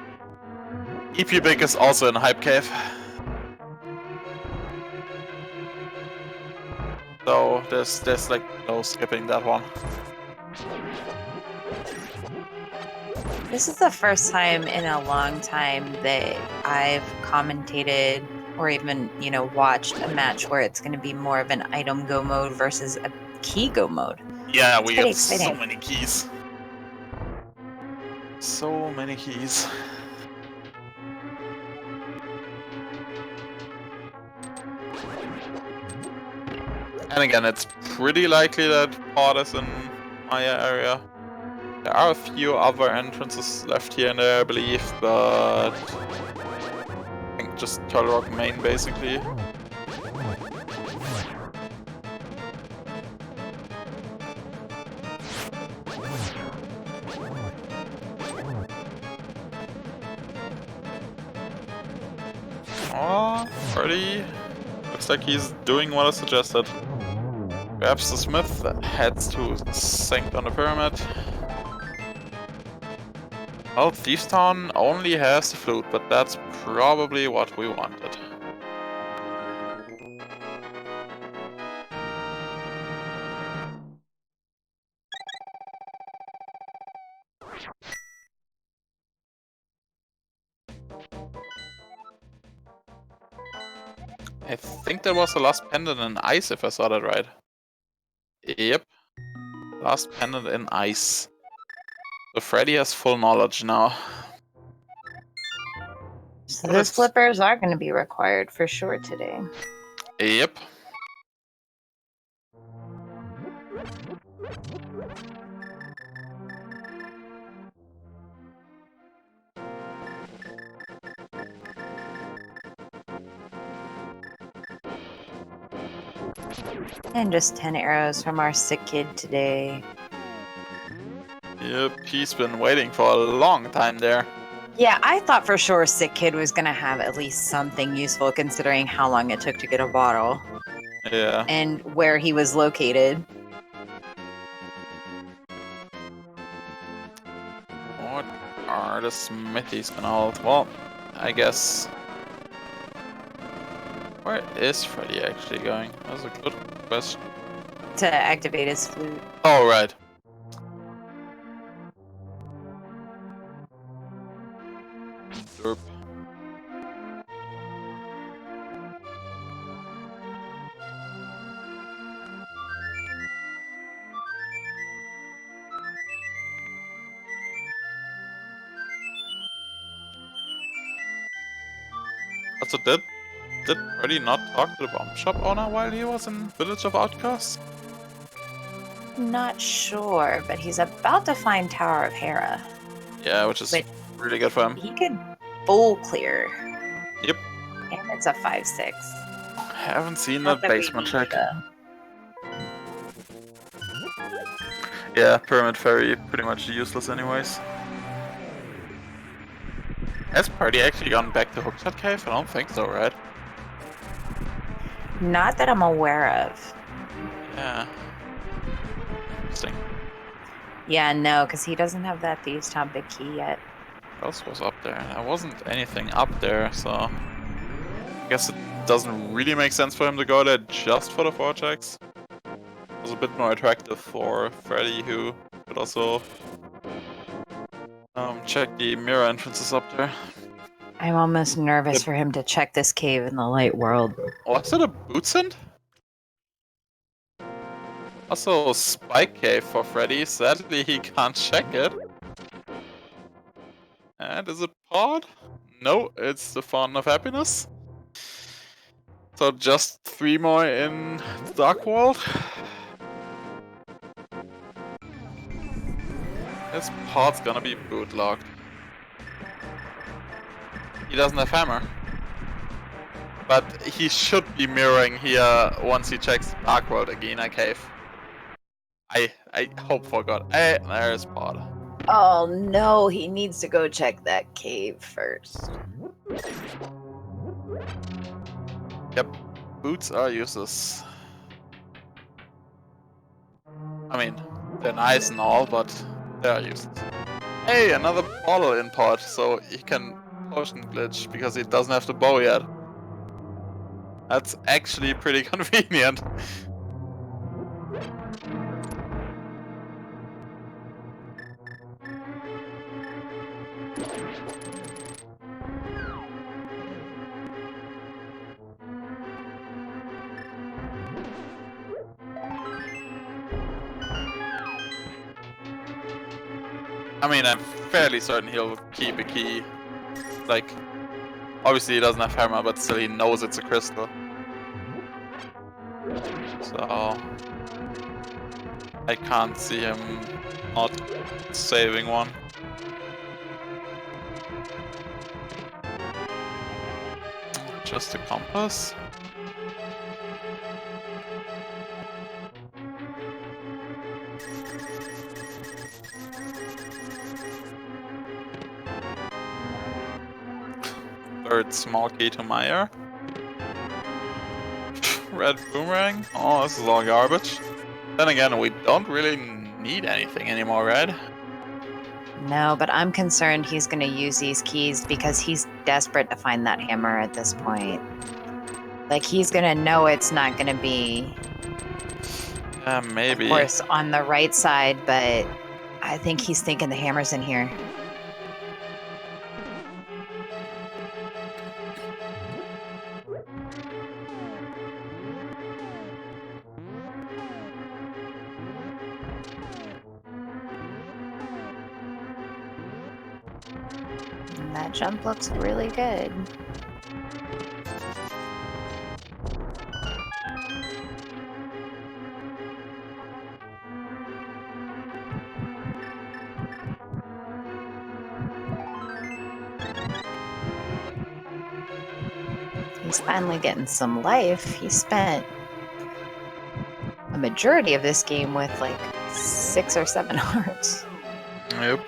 EP Big is also in Hype Cave. So there's like no skipping that one. This is the first time in a long time that I've commentated or even, watched a match where it's going to be more of an item go mode versus a key go mode. Yeah, It's we pretty have so exciting. many keys. So many keys. And again, it's pretty likely that Pod is in Maya area. There are a few other entrances left here and there, I believe, but I think just Turtle Rock main basically. Oh, Freddeh looks like he's doing what I suggested. Grabs the smith, heads to Sanct on the Pyramid. Well, Thieves Town only has the flute, but that's probably what we wanted. I think that was the last pendant in ice, if I saw that right. Yep. Last pendant in ice. So Freddeh has full knowledge now. So those flippers are going to be required for sure today. Yep. And just 10 arrows from our sick kid today. Yep, he's been waiting for a long time there. Yeah, I thought for sure sick kid was going to have at least something useful considering how long it took to get a bottle. Yeah. And where he was located. What are the smithies gonna hold? Well, I guess... Where is Freddeh actually going? That's a good question. To activate his flute. Oh, right. Derp. Also, did Freddeh not talk to the bomb shop owner while he was in Village of Outcasts? Not sure, but he's about to find Tower of Hera. Yeah, which is Wait. really good for him. He could full clear. Yep. And it's a 5/6. Haven't seen Not that that we basement need check. the- Yeah, Pyramid Ferry pretty much useless anyways. Has Freddeh actually gone back to Hookshot Cave? I don't think so, right? Not that I'm aware of. Yeah. Interesting. Yeah, no, because he doesn't have that Thieves' Town big key yet. What else was up there? There wasn't anything up there, so... I guess it doesn't really make sense for him to go there just for the vortex. It was a bit more attractive for Freddeh, who could also check the mirror entrances up there. I'm almost nervous for him to check this cave in the light world. Was it a Bootsend? Also, Spike Cave for Freddeh. Sadly, he can't check it. And is it Pod? No, it's the Fountain of Happiness. So just 3 more in the Dark World. This pod's gonna be bootlocked. He doesn't have hammer. But he should be mirroring here once he checks Dark World again, I cave. I hope for God. Hey, there's pod. Oh no, he needs to go check that cave first. Yep, boots are useless. I mean, they're nice and all, but they are useless. Hey, another bottle in pod, so he can potion glitch because he doesn't have the bow yet. That's actually pretty convenient. I mean, I'm fairly certain he'll keep a key. Like, obviously he doesn't have hammer, but still he knows it's a crystal. So I can't see him not saving one. Just a compass. Third small key to Meyer. Red boomerang. Oh, this is all garbage. Then again, we don't really need anything anymore, right? No, but I'm concerned he's going to use these keys because he's desperate to find that hammer at this point. Like, he's going to know it's not going to be, Maybe. of course, on the right side, but I think he's thinking the hammer's in here. And that jump looks really good. He's finally getting some life. He spent a majority of this game with like 6 or 7 hearts. Yep.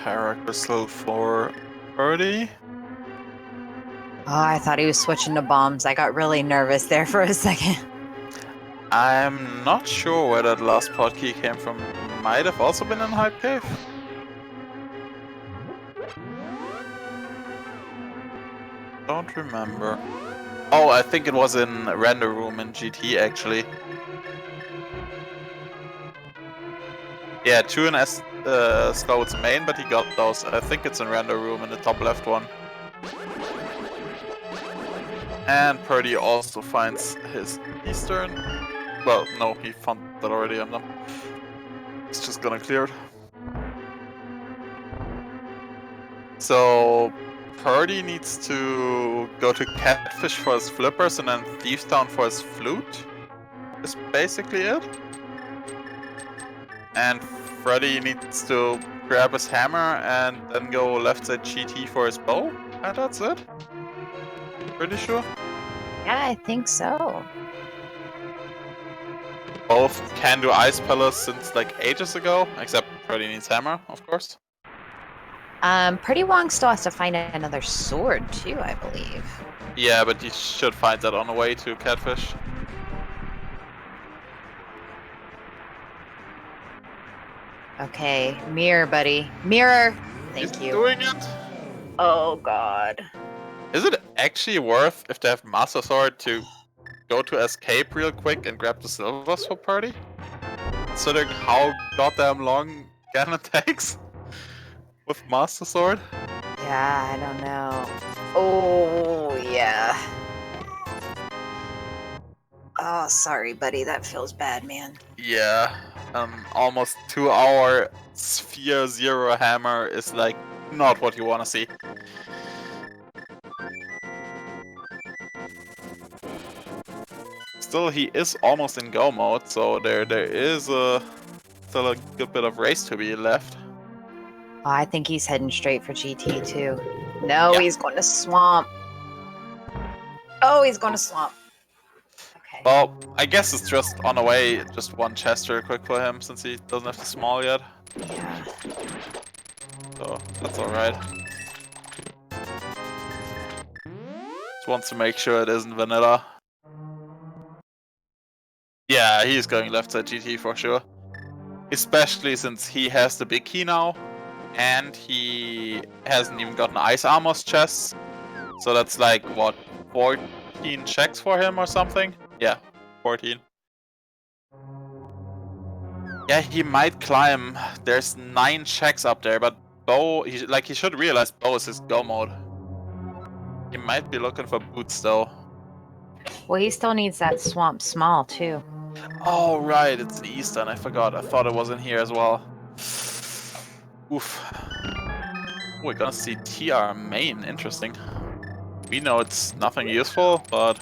Para crystal for Birdie. Oh, I thought he was switching to bombs. I got really nervous there for a second. I'm not sure where that last pod key came from. Might have also been in Hype Cave. Don't remember. Oh, I think it was in Render Room in GT actually. Yeah, 2 in Scout's main, but he got those. I think it's in Render Room in the top left one. And Purdy also finds his Eastern. Well, no, he found that already on them. It's just gonna clear it. So Purdy needs to go to Catfish for his flippers and then Thieves Town for his flute. Is basically it. And Freddeh needs to grab his hammer and then go left side GT for his bow. And that's it. Pretty sure. Yeah, I think so. Both can do Ice Palace since like ages ago, except Freddeh needs hammer, of course. prdwong still has to find another sword too, I believe. Yeah, but you should find that on the way to Catfish. Okay, mirror, buddy. Mirror! Thank He's you. doing it! Oh, God. Is it actually worth, if they have Master Sword, to go to escape real quick and grab the silvers for Purdy? Considering how goddamn long Ganon takes with Master Sword? Yeah, I don't know. Oh, yeah. Oh, sorry, buddy. That feels bad, man. Yeah, almost 2 hour Sphere Zero hammer is like not what you want to see. Still, he is almost in go mode, so there is still a good bit of race to be left. Oh, I think he's heading straight for GT too. No, Yeah. he's going to swamp. Oh, he's going to swamp. Okay. Well, I guess it's just on the way, just one chest real quick for him, since he doesn't have the small yet. Yeah. So, that's alright. Just wants to make sure it isn't vanilla. Yeah, he's going left side GT for sure. Especially since he has the big key now, and he hasn't even gotten Ice Armor's chest. So that's like, what, 14 checks for him or something? Yeah, 14. Yeah, he might climb. There's 9 checks up there, but Bo, he should realize Bo is his go mode. He might be looking for boots though. Well, he still needs that swamp small too. Oh right, it's an Eastern, I forgot. I thought it was in here as well. Oof. We're gonna see TR main, interesting. We know it's nothing useful, but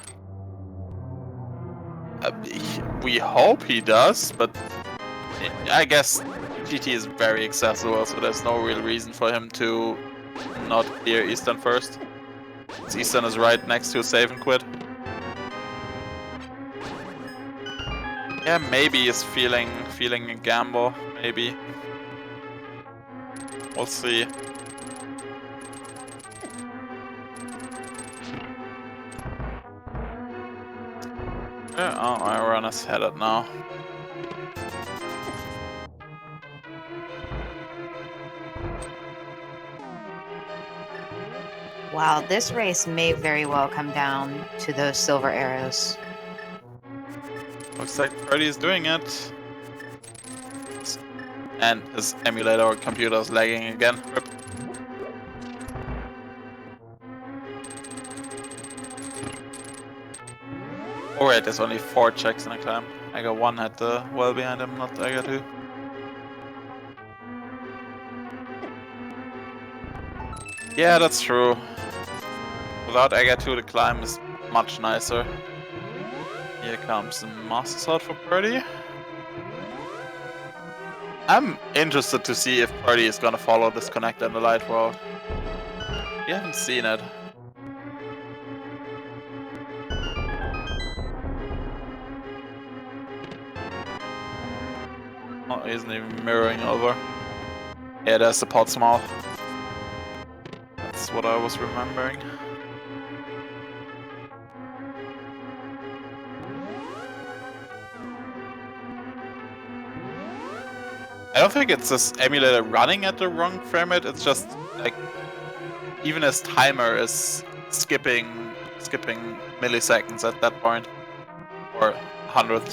we hope he does, but I guess GT is very accessible, so there's no real reason for him to not clear Eastern first. Eastern is right next to Save and Quit. Yeah, maybe he's feeling a gamble, maybe. We'll see. Yeah, oh, my run is headed now. Wow, this race may very well come down to those silver arrows. Looks like Freddie's doing it. And his emulator computer is lagging again. Rip. Alright, there's only 4 checks in a climb. I got 1 at the well behind him, not I got 2. Yeah, that's true. Without I got 2, the climb is much nicer. Here comes the Master Sword for Freddeh. I'm interested to see if Freddeh is gonna follow this Connect and the Light road. We haven't seen it. Oh, he isn't even mirroring over. Yeah, there's the pot small. That's what I was remembering. I don't think it's this emulator running at the wrong frame rate, it's just like even his timer is skipping milliseconds at that point. Or 100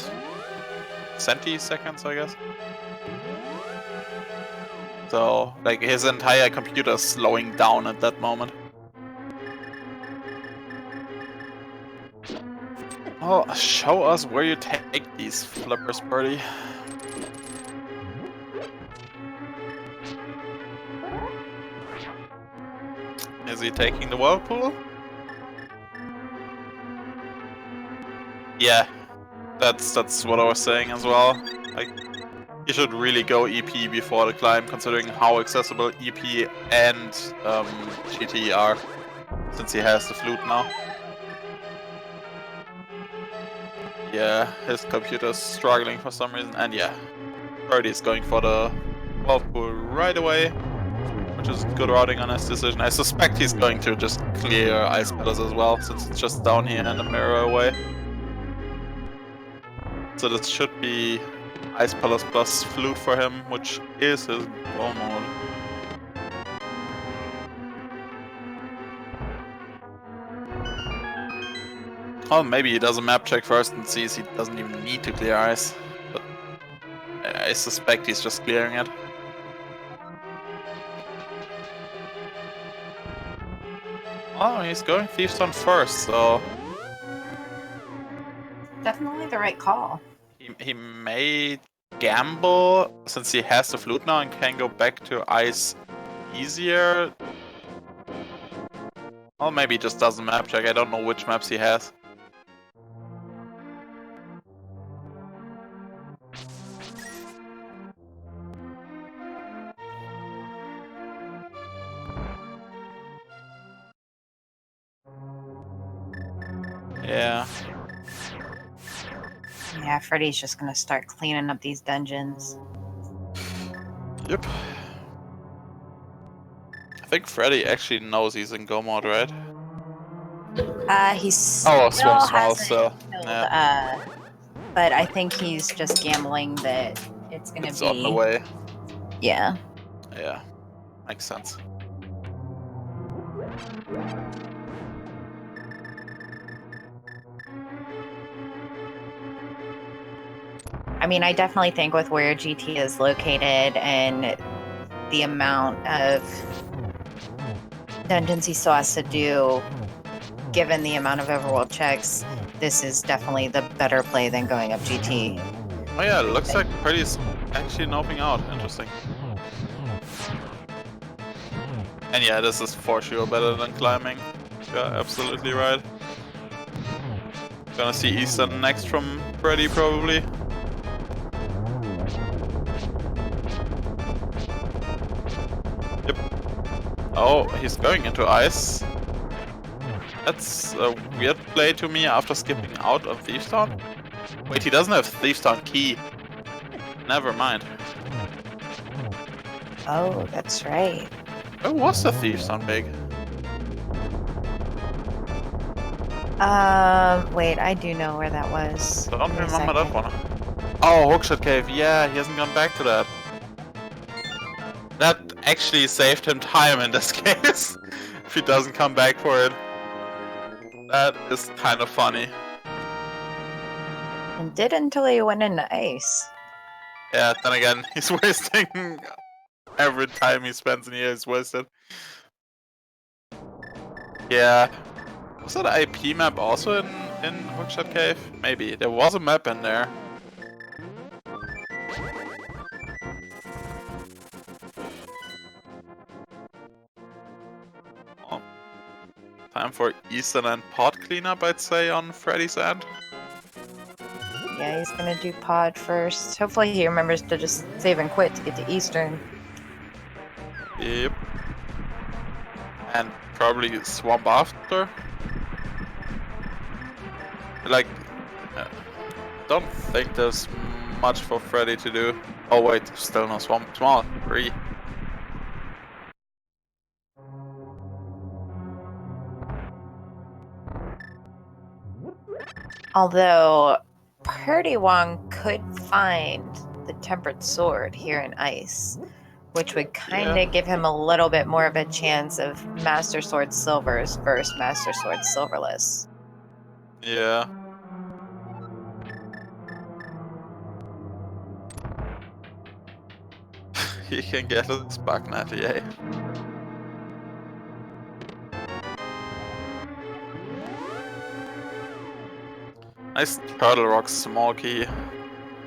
centiseconds, I guess. So like his entire computer is slowing down at that moment. Oh, show us where you take these flippers, Birdie. Is he taking the whirlpool? Yeah, that's what I was saying as well. Like, you should really go EP before the climb, considering how accessible EP and GT are, since he has the flute now. Yeah, his computer's struggling for some reason, and yeah, Birdie is going for the whirlpool right away, which is good routing on his decision. I suspect he's going to just clear Ice Palace as well, since it's just down here and a mirror away. So this should be Ice Palace plus flute for him, which is his go mode. Oh, maybe he does a map check first and sees he doesn't even need to clear ice. But I suspect he's just clearing it. Oh, he's going Thieves on first, so Definitely the right call. he may gamble since he has the flute now and can go back to ice easier. Well, maybe he just doesn't map check. I don't know which maps he has. Yeah. Yeah, Freddie's just gonna start cleaning up these dungeons. Yep. I think Freddeh actually knows he's in go mode, right? He's Oh, still Swamp Small hasn't still. killed, Yeah. but I think he's just gambling that it's gonna It's be on the way. Yeah. Yeah. Makes sense. I mean, I definitely think with where GT is located and the amount of dungeons he still has to do, given the amount of overworld checks, this is definitely the better play than going up GT. Oh yeah, it looks like Freddeh's actually noping out. Interesting. And yeah, this is for sure better than climbing. Yeah, absolutely right. Gonna see Eastern next from Freddeh probably. Yep. Oh, he's going into ice. That's a weird play to me after skipping out on Thieves Town. Wait, he doesn't have Thieves Town key. Never mind. Oh, that's right. Where was the Thieves Town big? Wait, I do know where that was. I don't Give me a remember that second. one. Oh, Hookshot Cave. Yeah, he hasn't gone back to that. That actually saved him time in this case. If he doesn't come back for it. That is kind of funny. And did until he went into ice. Yeah, then again, he's wasting every time he spends in here, he's wasted. Yeah. Was that an IP map also in Hookshot Cave? Maybe. There was a map in there. Oh. Time for Eastern and pod cleanup, I'd say, on Freddeh's end. Yeah, he's gonna do pod first. Hopefully he remembers to just save and quit to get to Eastern. Yep. And probably swamp after. Like, don't think there's much for Freddeh to do. Oh wait, still no swamp. Small, 3. Although prdwong could find the tempered sword here in ice, which would kind of give him a little bit more of a chance of Master Sword Silvers versus Master Sword Silverless. Yeah. He can get his bug net, yay. Nice Turtle Rock small key.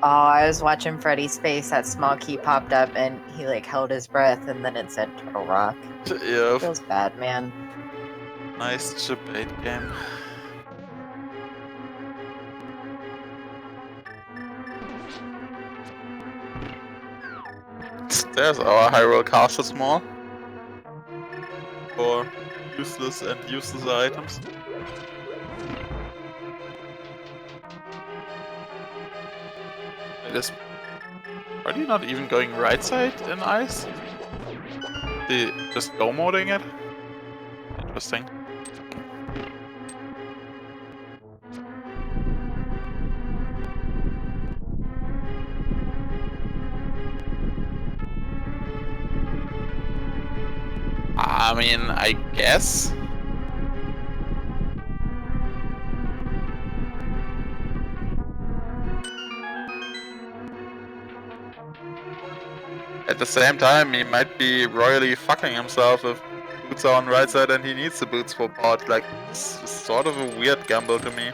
Oh, I was watching Freddie's face. That small key popped up, and he like held his breath, and then it said Turtle Rock. Yeah. Feels bad, man. Nice chip 8 game. There's our Hyrule Castle small. For useless and useless items. Are you not even going right side in ice? They just go moding it? Interesting. I mean, I guess. At the same time, he might be royally fucking himself if boots are on right side and he needs the boots for pod. Like, it's sort of a weird gamble to me.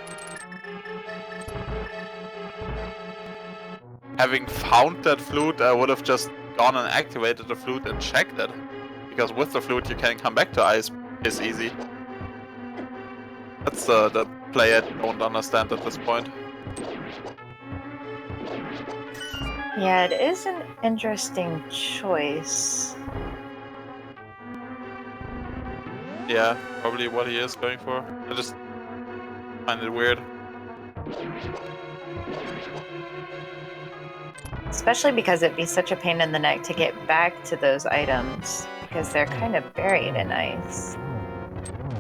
Having found that flute, I would have just gone and activated the flute and checked it. Because with the flute you can come back to ice is easy. That's the play I don't understand at this point. Yeah, it is an interesting choice. Yeah, probably what he is going for. I just find it weird. Especially because it'd be such a pain in the neck to get back to those items because they're kind of buried in ice.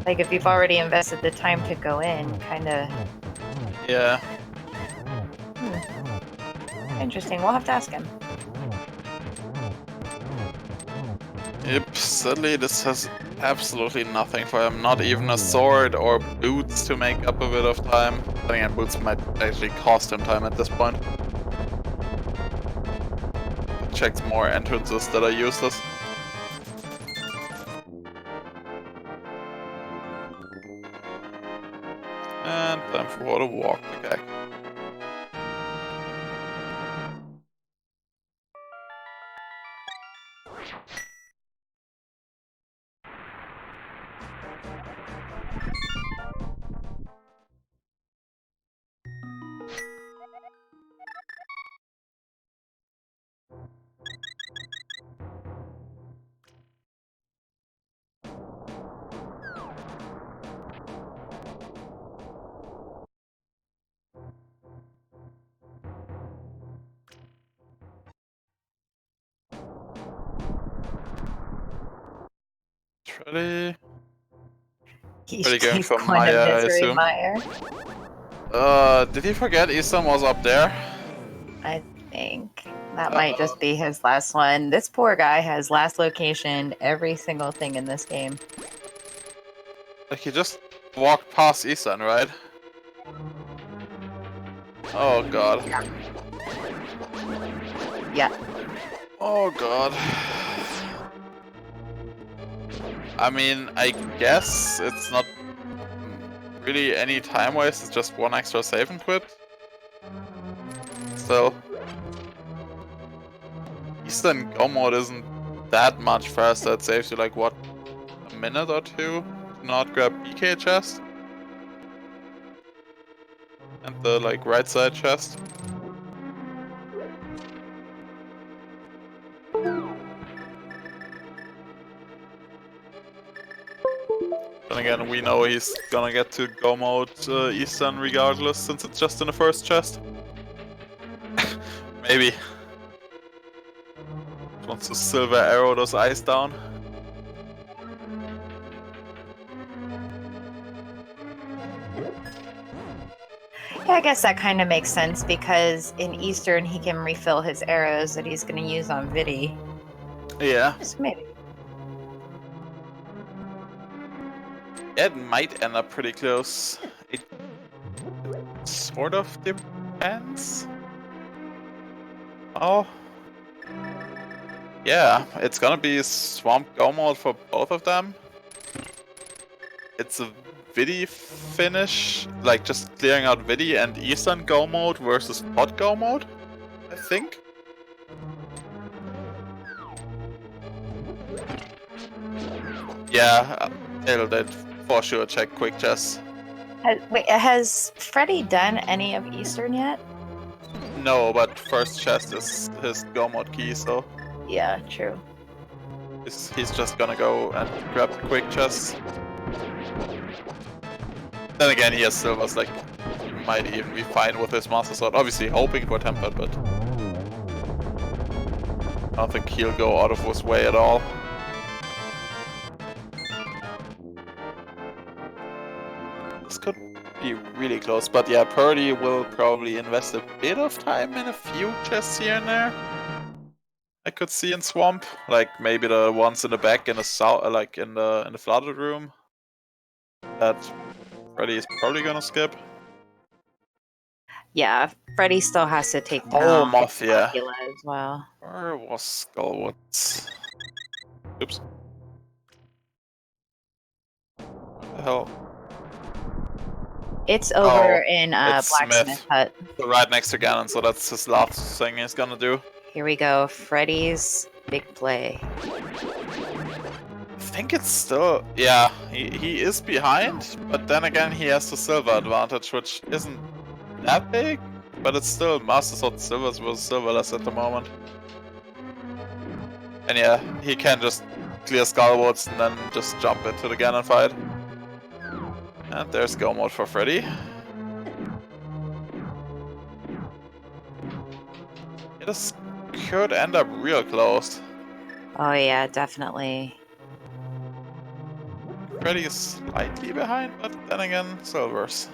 Like if you've already invested the time to go in, kind of. Yeah. Interesting. We'll have to ask him. Yep, sadly this has absolutely nothing for him. Not even a sword or boots to make up a bit of time. I think boots might actually cost him time at this point. Checks more entrances that are useless. And time for the walk the gag. Freddeh. He's going for going Maya, to I Misery assume. Mire. Did he forget Isam was up there? I think that might just be his last one. This poor guy has last location every single thing in this game. Like he just walked past Isan, right? Oh god. Yeah. Oh god. I mean, I guess it's not really any time waste, it's just one extra save and quit. Still. Eastern Go mode isn't that much faster, it saves you like what, a minute or two to not grab BK chest? And the like right side chest. Then again, we know he's gonna get to Go mode Eastern regardless, since it's just in the first chest. Maybe. Wants to silver arrow those eyes down. Yeah, I guess that kind of makes sense because in Eastern he can refill his arrows that he's going to use on Vidi. Yeah. Just maybe. It might end up pretty close. It sort of depends. Oh. Yeah, it's gonna be Swamp Go mode for both of them. It's a Vidi finish, like just clearing out Vidi and Eastern Go mode versus Pod Go mode, I think. Yeah, it'll for sure check quick chess. Wait, has Freddeh done any of Eastern yet? No, but first chest is his Go mode key, so Yeah, true. he's just gonna go and grab the quick chest. Then again, he has silvers, like, he might even be fine with his Master Sword. Obviously hoping for tempered, but I don't think he'll go out of his way at all. This could be really close, but yeah, Purdy will probably invest a bit of time in a few chests here and there. I could see in Swamp, like maybe the ones in the back in the south, like in the flooded room. That Freddeh is probably gonna skip. Yeah, Freddeh still has to take down Oh, Moth, yeah. Dracula as well. Where was Skullwoods? Oops. What the hell? It's over Oh, in it's Blacksmith Smith. Hut. So right next to Ganon, so that's his last thing he's gonna do. Here we go. Freddie's big play. think it's still... Yeah, he is behind, but then again he has the silver advantage, which isn't that big, but it's still Master Sword Silvers versus Silverless at the moment. And yeah, he can just clear Skullwoods and then just jump into the Ganon fight. And there's go mode for Freddeh. This could end up real close. Oh yeah, definitely. Freddeh is slightly behind, but then again, Silvers.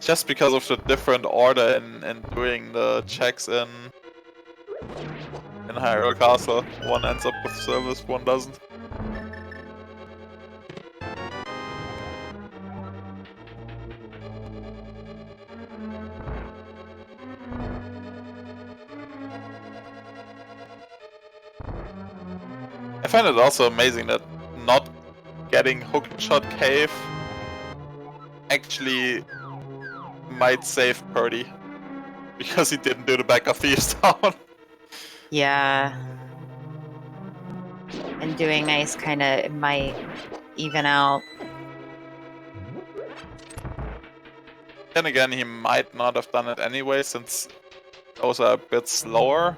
Just because of the different order in doing the checks in Hyrule Castle. One ends up with Silvers, one doesn't. I find it also amazing that not getting Hookshot Cave actually might save prdwong, because he didn't do the back of Thieves Town. Yeah. And doing nice kind of might even out. Then again, he might not have done it anyway, since those are a bit slower.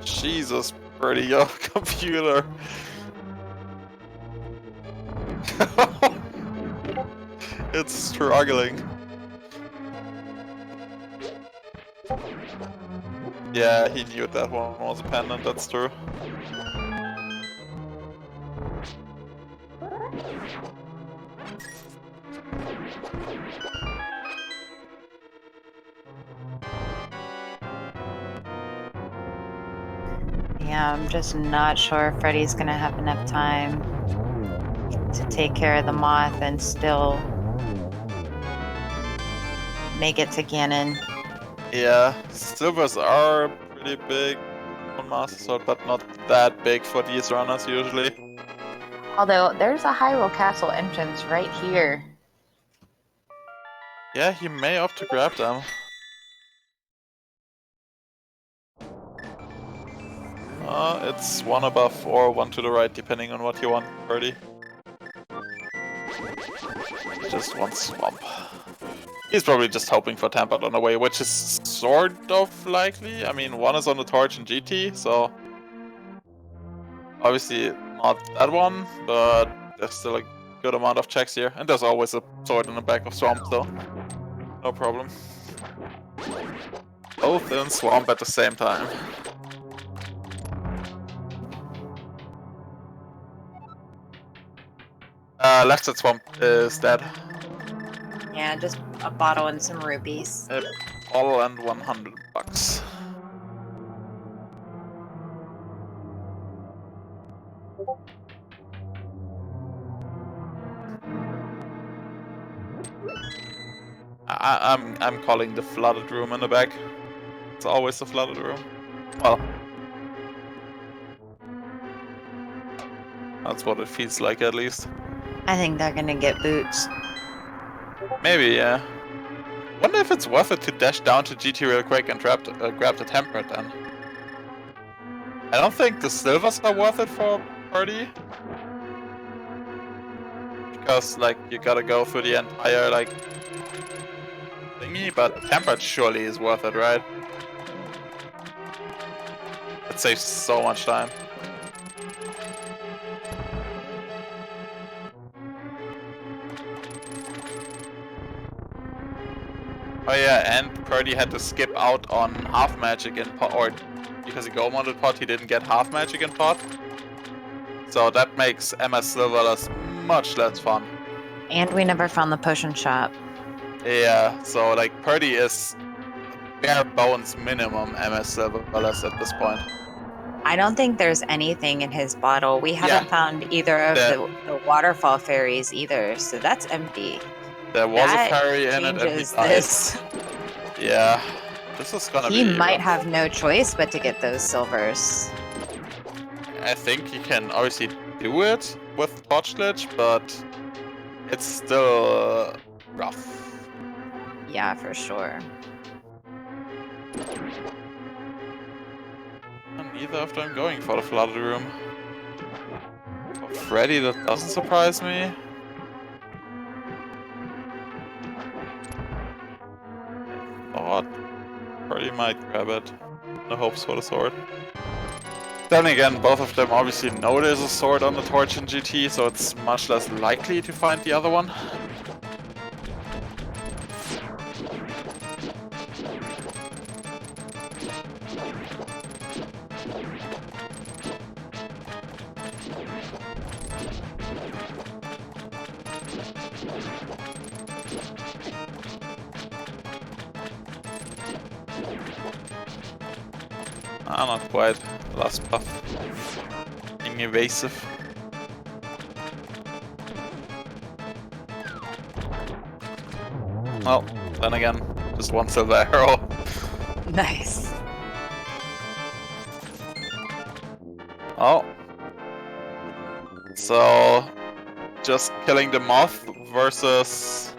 Jesus, prdwong, your computer. It's struggling. Yeah, he knew that one was a pendant, that's true. Yeah, I'm just not sure if Freddie's gonna have enough time to take care of the moth and still make it to Ganon. Yeah, silvers are pretty big on Master Sword, but not that big for these runners usually. Although there's a Hyrule Castle entrance right here. Yeah, he may opt to grab them. It's one above or one to the right, depending on what you want, prdwong. Just one swamp. He's probably just hoping for Tempered on the way, which is sort of likely. I mean, one is on the Torch and GT, so... Obviously not that one, but there's still a good amount of checks here. And there's always a sword in the back of Swamp, so... No problem. Both in Swamp at the same time. Left side Swamp is dead. Yeah, just a bottle and some rupees. A bottle and 100 bucks. I'm calling the flooded room in the back. It's always the flooded room. Well, that's what it feels like at least. I think they're gonna get boots. Maybe, yeah. Wonder if it's worth it to dash down to GT real quick and grab the Tempered then. I don't think the silvers are worth it for prdwong. Because, like, you gotta go through the entire, like, thingy, but Tempered surely is worth it, right? It saves so much time. Oh yeah, and prdwong had to skip out on half magic in pot, or because he go modded pot, he didn't get half magic in pot. So that makes MS Silverless much less fun. And we never found the potion shop. Yeah, so like prdwong is bare bones minimum MS Silverless at this point. I don't think there's anything in his bottle. We haven't found either of the waterfall fairies either, so that's empty. There was a fairy in it and he died. This. Yeah, this is gonna be... He might have no choice but to get those silvers. I think he can obviously do it with Torch Glitch, but it's still rough. Yeah, for sure. neither of them going for the flooded room. For Freddeh, that doesn't surprise me. I thought Freddeh might grab it. No hopes for the sword. Then again, both of them obviously know there's a sword on the torch in GT, so it's much less likely to find the other one. Ah, not quite. Last puff. Being evasive. Well, then again, just one silver arrow. Nice. Oh. So, just killing the moth versus...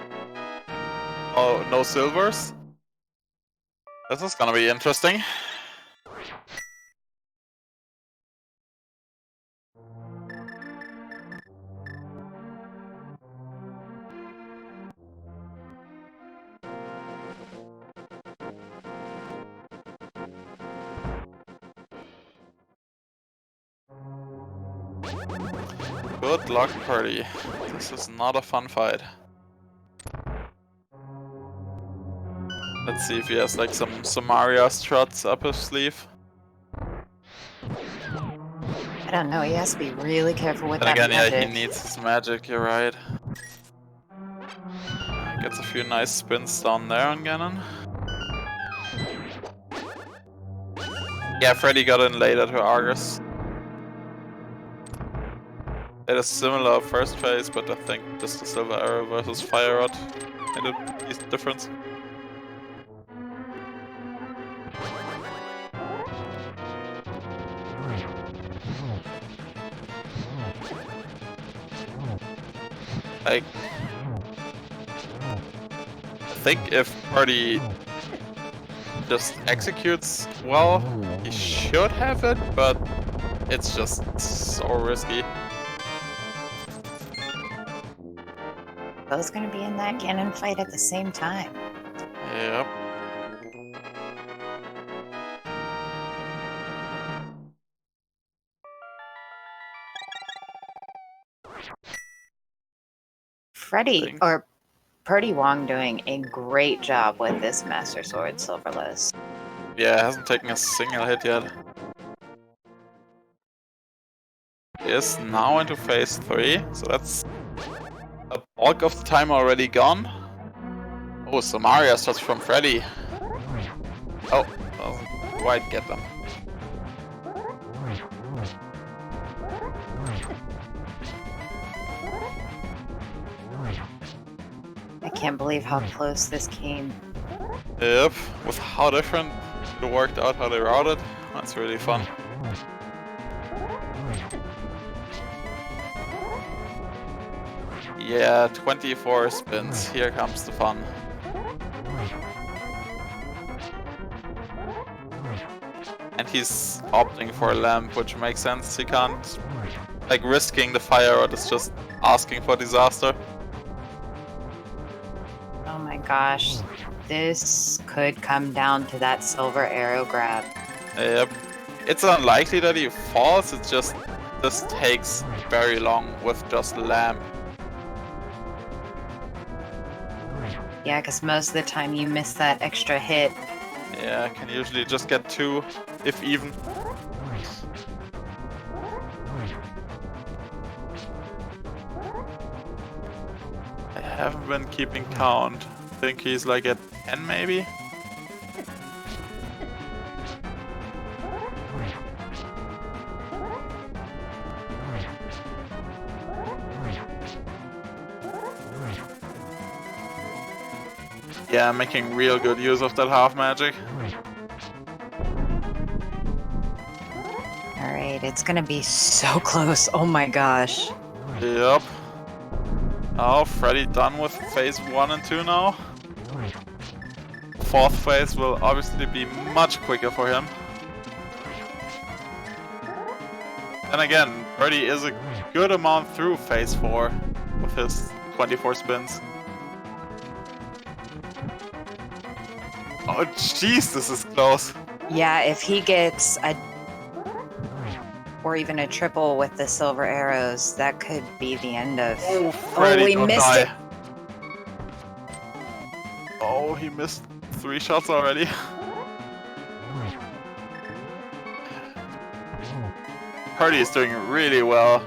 Oh, no silvers? This is gonna be interesting. Good luck, party. This is not a fun fight. Let's see if he has like some Samaria struts up his sleeve. I don't know. He has to be really careful with And that again, yeah, magic. he needs his magic, you're right. Gets a few nice spins down there on Ganon. Yeah, Freddeh got in later to Argus. It is similar first phase, but I think just the Silver Arrow versus Fire Rod made a decent difference. I think if Freddeh just executes well, he should have it, but it's just so risky. Both gonna be in that Ganon fight at the same time. Yep. Freddeh or prdwong doing a great job with this Master Sword Silverless. Yeah, hasn't taken a single hit yet. He is now into phase 3, so that's a bulk of the time already gone. Oh, Samaria starts from Freddeh. Oh, doesn't quite get them. I can't believe how close this came. Yep, with how different it worked out, how they routed. That's really fun. Yeah, 24 spins. Here comes the fun. And he's opting for a lamp, which makes sense. He can't... Like, risking the fire rod is just asking for disaster. Oh my gosh. This could come down to that silver arrow grab. Yep. It's unlikely that he falls, it's just... This takes very long with just lamp. Yeah, because most of the time you miss that extra hit. Yeah, I can usually just get 2, if even. I haven't been keeping count. I think he's like at 10 maybe? Yeah, making real good use of that half magic. Alright, it's gonna be so close. Oh my gosh. Yep. Oh, Freddeh done with phase 1 and 2 now. 4th phase will obviously be much quicker for him. And again, Freddeh is a good amount through phase 4 with his 24 spins. Oh jeez, this is close. Yeah, if he gets a or even a triple with the silver arrows, that could be the end of. Oh, Freddeh, we don't missed die. it. Oh, he missed 3 shots already. Freddeh is doing really well.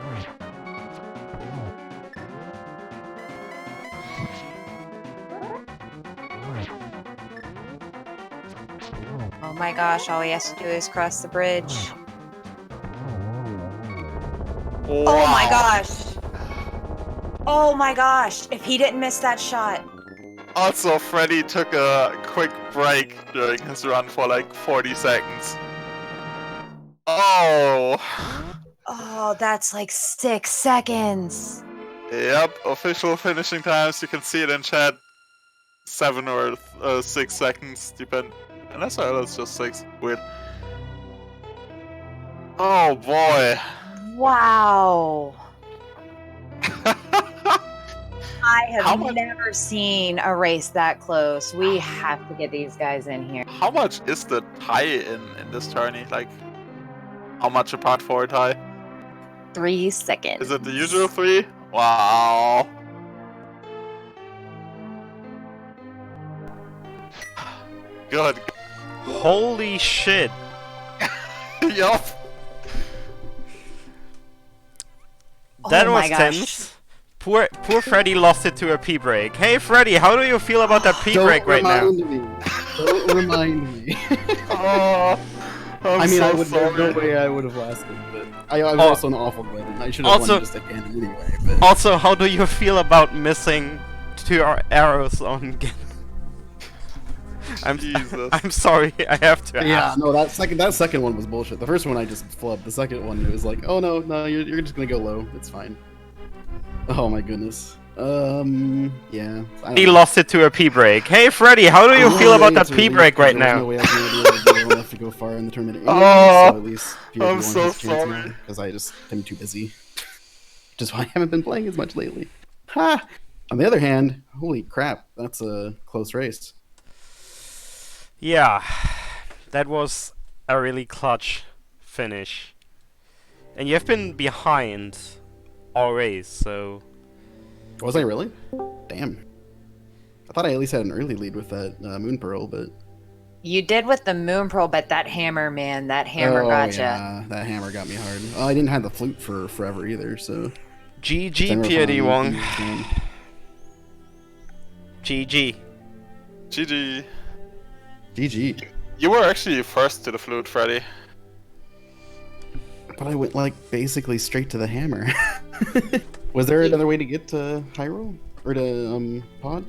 Oh my gosh, all he has to do is cross the bridge. Wow. Oh my gosh. Oh my gosh, if he didn't miss that shot. Also, Freddeh took a quick break during his run for like 40 seconds. Oh! Oh, that's like 6 seconds. Yep, official finishing times, you can see it in chat. 7 or 6 seconds, depend. Unless it's just 6. Weird. Oh boy! Wow. I How have much- never seen a race that close. We have to get these guys in here. How much is the tie in this tourney? Like, how much apart for a tie? 3 seconds. Is it the usual 3? Wow! Good. Holy shit. Yup. That Oh was my gosh. tense. Poor Freddeh lost it to a P break. Hey Freddeh, how do you feel about that P break right now? Don't remind me. Oh, I mean, so there's sorry. no way I would have lasted, but I was Oh. also an awful good, and I should have Also- won just again anyway. But Also, how do you feel about missing 2 arrows on? Jesus. I'm sorry, I have to yeah, ask. no, that second one was bullshit. The first one I just flubbed. The second one it was like, oh no, you're just gonna go low. It's fine. Oh my goodness. Yeah. I don't He know. lost it to a P break. Hey Freddeh, how do you Yeah, feel about yeah, that it's P really- break right there was now? No way I was gonna be able to go enough to go far in the tournament. Oh, So at least I'm so sorry. because I just been too busy. Which is why I haven't been playing as much lately. Ha! On the other hand, holy crap, that's a close race. Yeah, that was a really clutch finish. And you have been behind all race, so... Was I really? Damn. I thought I at least had an early lead with that Moon Pearl, but You did with the Moon Pearl, but that hammer, man, that hammer oh, gotcha. yeah, that hammer got me hard. Oh, I didn't have the flute for forever either, so GG, prdwong. GG. GG. GG. You were actually first to the flute, Freddeh. But I went like basically straight to the hammer. Was there another way to get to Hyrule or to Pod?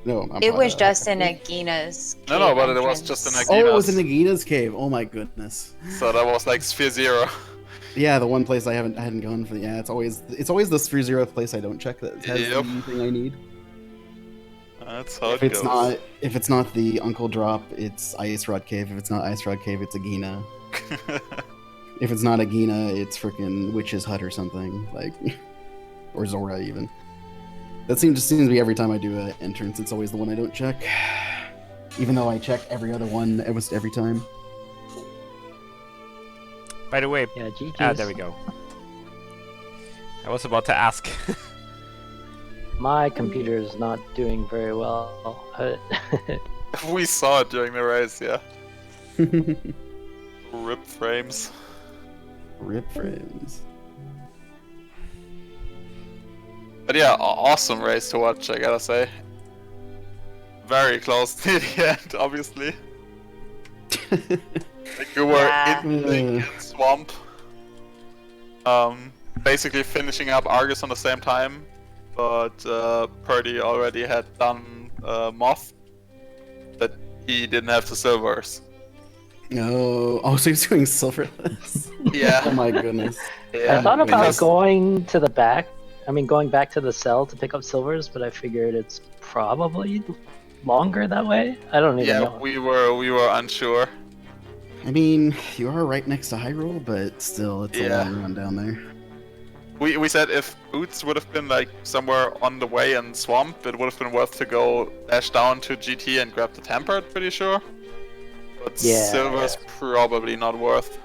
No, It Pod, was just in Agina's No, cave but it was entrance. just in Oh, it was Agina's. in Nagina's cave. Oh my goodness. So that was like Sphere 0. Yeah, the one place I hadn't gone for. Yeah, it's always the Sphere Zero place I don't check that has Yep. anything I need. That's how If it it's goes. if it's not the Uncle Drop, it's Ice Rod Cave. If it's not Ice Rod Cave, it's Agina. If it's not Agina, it's freaking Witch's Hut or something like, or Zora even. That seems to be every time I do an entrance. It's always the one I don't check, even though I check every other one almost every time. By the way, Yeah, GG. there we go. I was about to ask. My computer is not doing very well. We saw it during the race, yeah. Rip frames. Rip frames. But yeah, awesome race to watch, I gotta say. Very close to the end, obviously. Like you were Yeah. in the swamp. Basically finishing up Argus on the same time. But Purdy already had done Moth. That he didn't have the silvers. No. Oh, so he's doing silverless. Yeah. Oh my goodness. Yeah. I thought about because- going to the back. I mean, going back to the cell to pick up silvers, but I figured it's probably longer that way. I don't even Yeah, know. we were unsure. I mean, you are right next to Hyrule, but still, it's a Yeah. long run down there. We said if Boots would have been like somewhere on the way in Swamp, it would have been worth to go dash down to GT and grab the Tempered, pretty sure. But Yeah, Silver's probably not worth.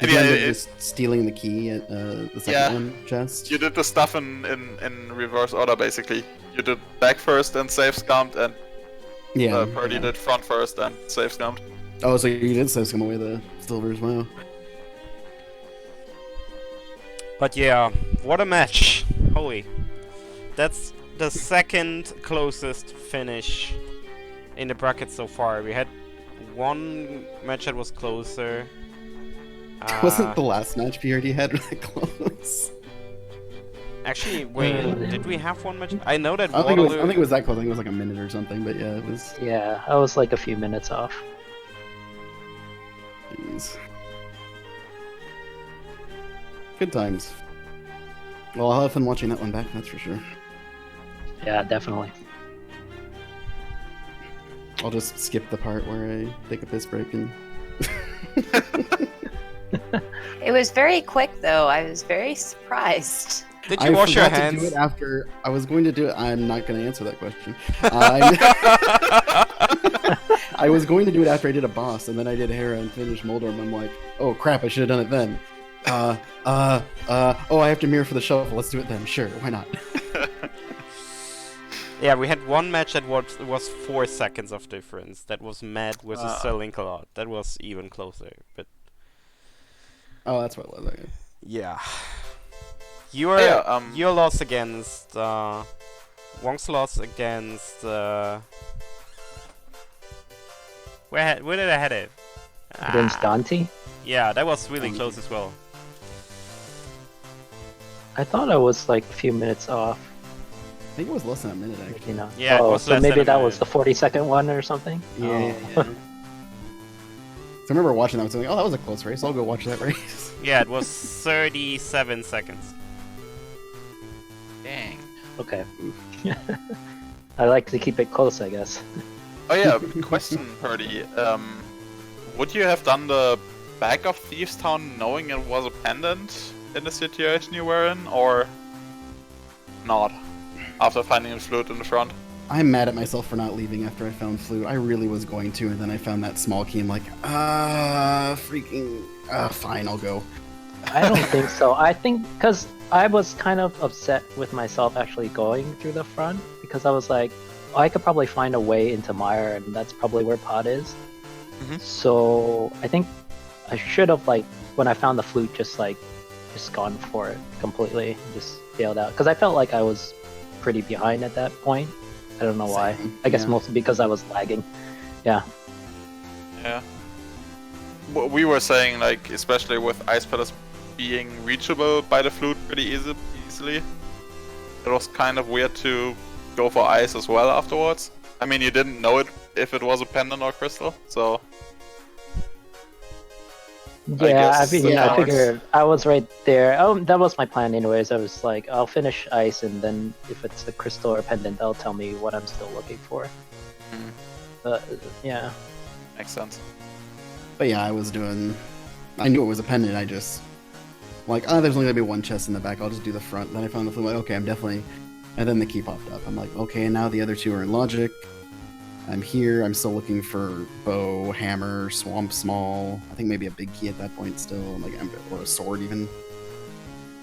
Did And you yeah, end up it- just stealing the key at the second Yeah. one chest? You did the stuff in reverse order, basically. You did back first and save scummed, and Yeah. Purdy yeah. did front first and save scummed. Oh, so you did save some away the silvers, wow. But yeah, what a match! Holy. That's the second closest finish in the bracket so far. We had one match that was closer. Wasn't the last match PRD had really close? Actually, wait, did we have one match? I know that I don't think Waterloo... it was that close. I think it was like a minute or something. But yeah, it was. Yeah, I was like a few minutes off. Jeez. Good times. Well, I'll have fun watching that one back. That's for sure. Yeah, definitely. I'll just skip the part where I take a piss break and. It was very quick, though. I was very surprised. Did you wash your forgot to hands? do it after I was going to do it. I'm not going to answer that question. I was going to do it after I did a boss, and then I did Hera and finished Moldorm. I'm like, oh crap, I should have done it then. Oh, I have to mirror for the shuffle. Let's do it then. Sure, why not? Yeah, we had one match that was 4 seconds of difference. That was Mad versus Sir Link-a-Lot. That was even closer, but Oh, that's what it was. Okay. yeah. Your Yeah, your loss against Wong's loss against where did I head it? Against Dante? Yeah, that was really close as well. I thought I was like a few minutes off. I think it was less than a minute, actually. You know. Yeah, it Oh, was so less maybe than a that was minute. the 40-second one or something. Yeah, Oh. yeah. So I remember watching that and thinking, oh, that was a close race. I'll go watch that race. Yeah, it was 37 seconds. Dang. Okay. I like to keep it close, I guess. Oh yeah, question, Purdy. Would you have done the back of Thieves Town knowing it was a pendant in the situation you were in, or not? After finding a flute in the front? I'm mad at myself for not leaving after I found Flute. I really was going to, and then I found that small key. I'm like, fine, I'll go. I don't think so. I think because I was kind of upset with myself actually going through the front because I was like, oh, I could probably find a way into Mire, and that's probably where Pod is. Mhm. So I think I should have like when I found the flute, just gone for it completely, just bailed out because I felt like I was pretty behind at that point. I don't know why. Same, I guess yeah. mostly because I was lagging. Yeah. Yeah. We were saying, like, especially with Ice Palace being reachable by the flute pretty easily, it was kind of weird to go for ice as well afterwards. I mean, you didn't know it if it was a pendant or crystal, so Yeah, I guess mean, the I powers- figured I was right there. Oh, that was my plan anyways. I was like, I'll finish ice, and then if it's a crystal or pendant, they'll tell me what I'm still looking for. Mm. But yeah, makes sense. But yeah, I knew it was a pendant. I just, like, there's only gonna be one chest in the back. I'll just do the front. Then I found the flute. Like, okay, I'm definitely. And then the key popped up. I'm like, okay, now the other two are in logic. I'm here. I'm still looking for bow, hammer, swamp small. I think maybe a big key at that point still, like, or a sword even.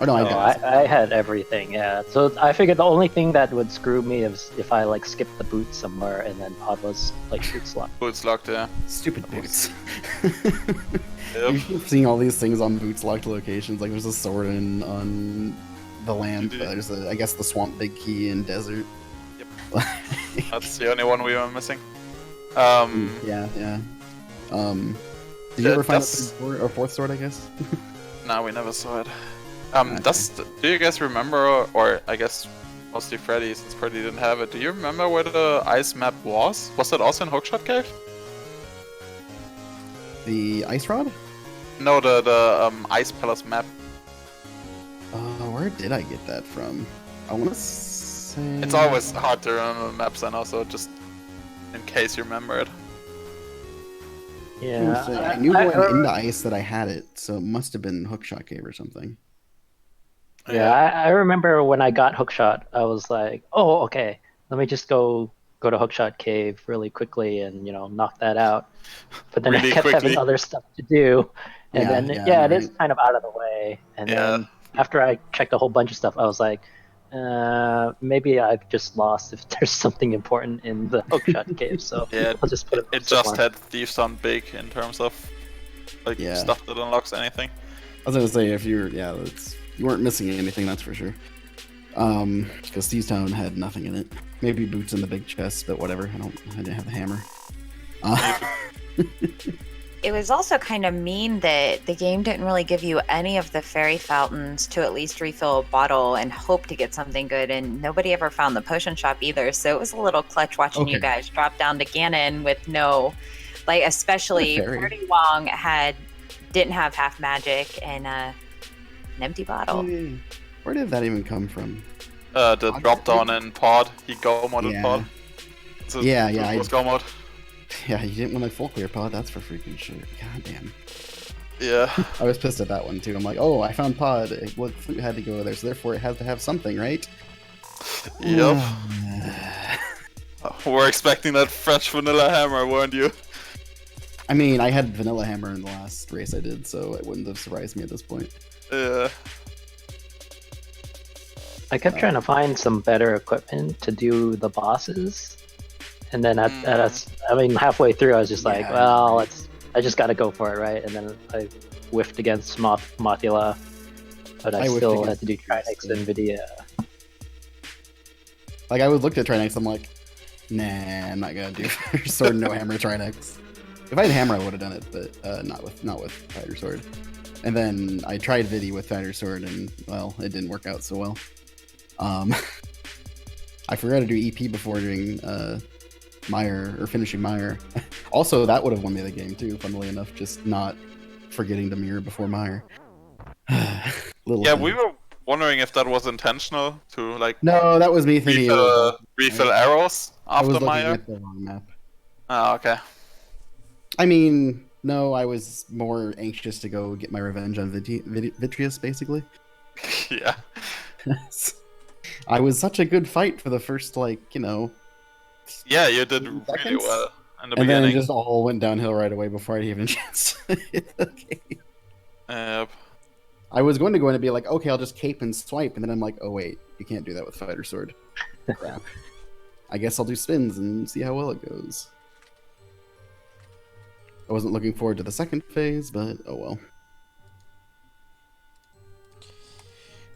Oh no, I had everything. Yeah, so I figured the only thing that would screw me is if I like skipped the boot somewhere and then Pod was like boots locked. Boots locked, yeah. Stupid boots. Yep. You keep seeing all these things on boots locked locations. Like there's a sword on the lamp. There's I guess the swamp big key in desert. Yep. That's the only one we were missing. Yeah. Did you ever find a that's- third sword or fourth sword? I guess. No, we never saw it. Okay. Do you guys remember, or I guess mostly Freddy, since Freddy didn't have it, do you remember where the ice map was? Was it also in Hookshot Cave? The ice rod. No, the Ice Palace map. Where did I get that from? I want to say. It's always hard to remember maps, and also just in case you remember it. Yeah, I knew going into ice that I had it, so it must have been Hookshot Cave or something. Yeah, I remember when I got Hookshot, I was like, "Oh, okay, let me just go to Hookshot Cave really quickly and knock that out." But then I Really kept having quickly. other stuff to do, and Yeah, then yeah, I know, it is right? kind of out of the way. And Yeah. then after I checked a whole bunch of stuff, I was like, maybe I've just lost if there's something important in the Hookshot Cave, so Yeah, I'll just put it it some just more. had Thieves on big in terms of like Yeah. stuff that unlocks anything. I was gonna say if you weren't missing anything, that's for sure. Because Steve's Town had nothing in it. Maybe boots in the big chest, but whatever. I didn't have the hammer. It was also kind of mean that the game didn't really give you any of the fairy fountains to at least refill a bottle and hope to get something good, and nobody ever found the potion shop either. So it was a little clutch watching you Okay. guys drop down to Ganon with no, like, especially Fairy. prdwong didn't have half magic and an empty bottle. Where did that even come from? The drop down in pod, he go modded Yeah. pod. So Yeah, it was go mod. Yeah, you didn't want a full clear pod, that's for freaking sure. God damn. Yeah. I was pissed at that one too. I'm like, oh, I found pod. Well, flute had to go there, so therefore it has to have something, right? Yep. We're expecting that fresh vanilla hammer, weren't you? I mean, I had vanilla hammer in the last race I did, so it wouldn't have surprised me at this point. Yeah. I kept trying to find some better equipment to do the bosses, and then halfway through, I was just like, Yeah. well, I just got to go for it, right? And then I whiffed against Mothula, but I I whiffed still had against to do Trinex and Nvidia. Like, I would look at Trinex, I'm like, nah, I'm not gonna do sword no hammer Trinex. If I had hammer, I would have done it, but not with fighter sword. And then I tried Vidi with fighter sword, and well, it didn't work out so well. I forgot to do EP before doing Meyer or finishing Meyer. Also, that would have won me the game too, funnily enough, just not forgetting to mirror before Meyer. Little Yeah, thing. we were wondering if that was intentional to like No, that was me thinking it was refill arrows I was after looking Maya. at the wrong map. Oh, okay. I mean, no, I was more anxious to go get my revenge on Vitreous, basically. Yeah. I was such a good fight for the first, Yeah, you did 30 really seconds? well in the and then beginning. it just all went downhill right away before I had even a chance to hit the game. Yep. I was going to go in and be like, okay, I'll just cape and swipe, and then I'm like, oh wait, you can't do that with fighter sword. Crap. I guess I'll do spins and see how well it goes. I wasn't looking forward to the second phase, but oh well.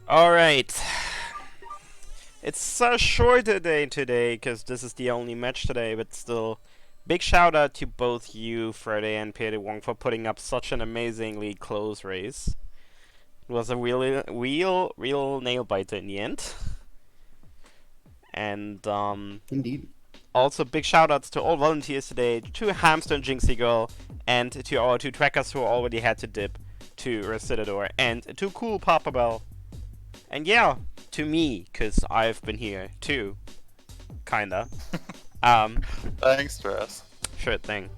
Alright. It's a shorter day today, because this is the only match today, but still. Big shout out to both you, Freddeh and prdwong, for putting up such an amazingly close race. It was a real nail biter in the end. And Indeed. also big shout outs to all volunteers today, to Hamster and Jinxie Girl, and to our two trackers who already had to dip, to Recidador, and to Cool Papa Bell. And yeah, to me, because I've been here too. Kinda. Thanks, Stress. Sure thing.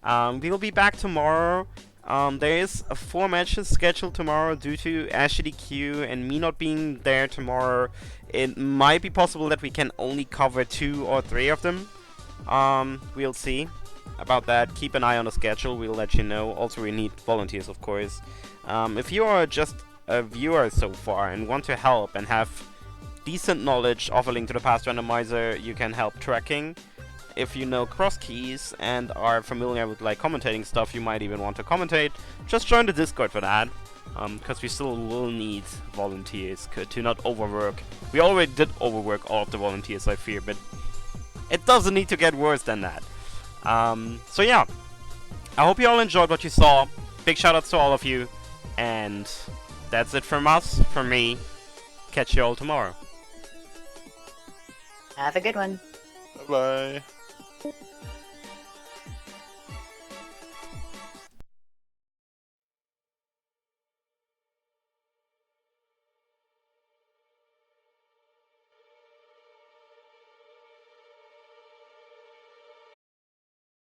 We'll be back tomorrow. There is 4 matches scheduled tomorrow due to Ashley Q and me not being there tomorrow. It might be possible that we can only cover 2 or 3 of them. We'll see about that. Keep an eye on the schedule. We'll let you know. Also, we need volunteers, of course. If you are just a viewer so far and want to help and have decent knowledge of A Link to the Past randomizer, you can help tracking. If you know cross keys and are familiar with commentating stuff, you might even want to commentate. Just join the Discord for that, because we still will need volunteers to not overwork. We already did overwork all of the volunteers, I fear, but it doesn't need to get worse than that. So yeah, I hope you all enjoyed what you saw. Big shout outs to all of you, and that's it from us, from me. Catch you all tomorrow. Have a good one. Bye bye.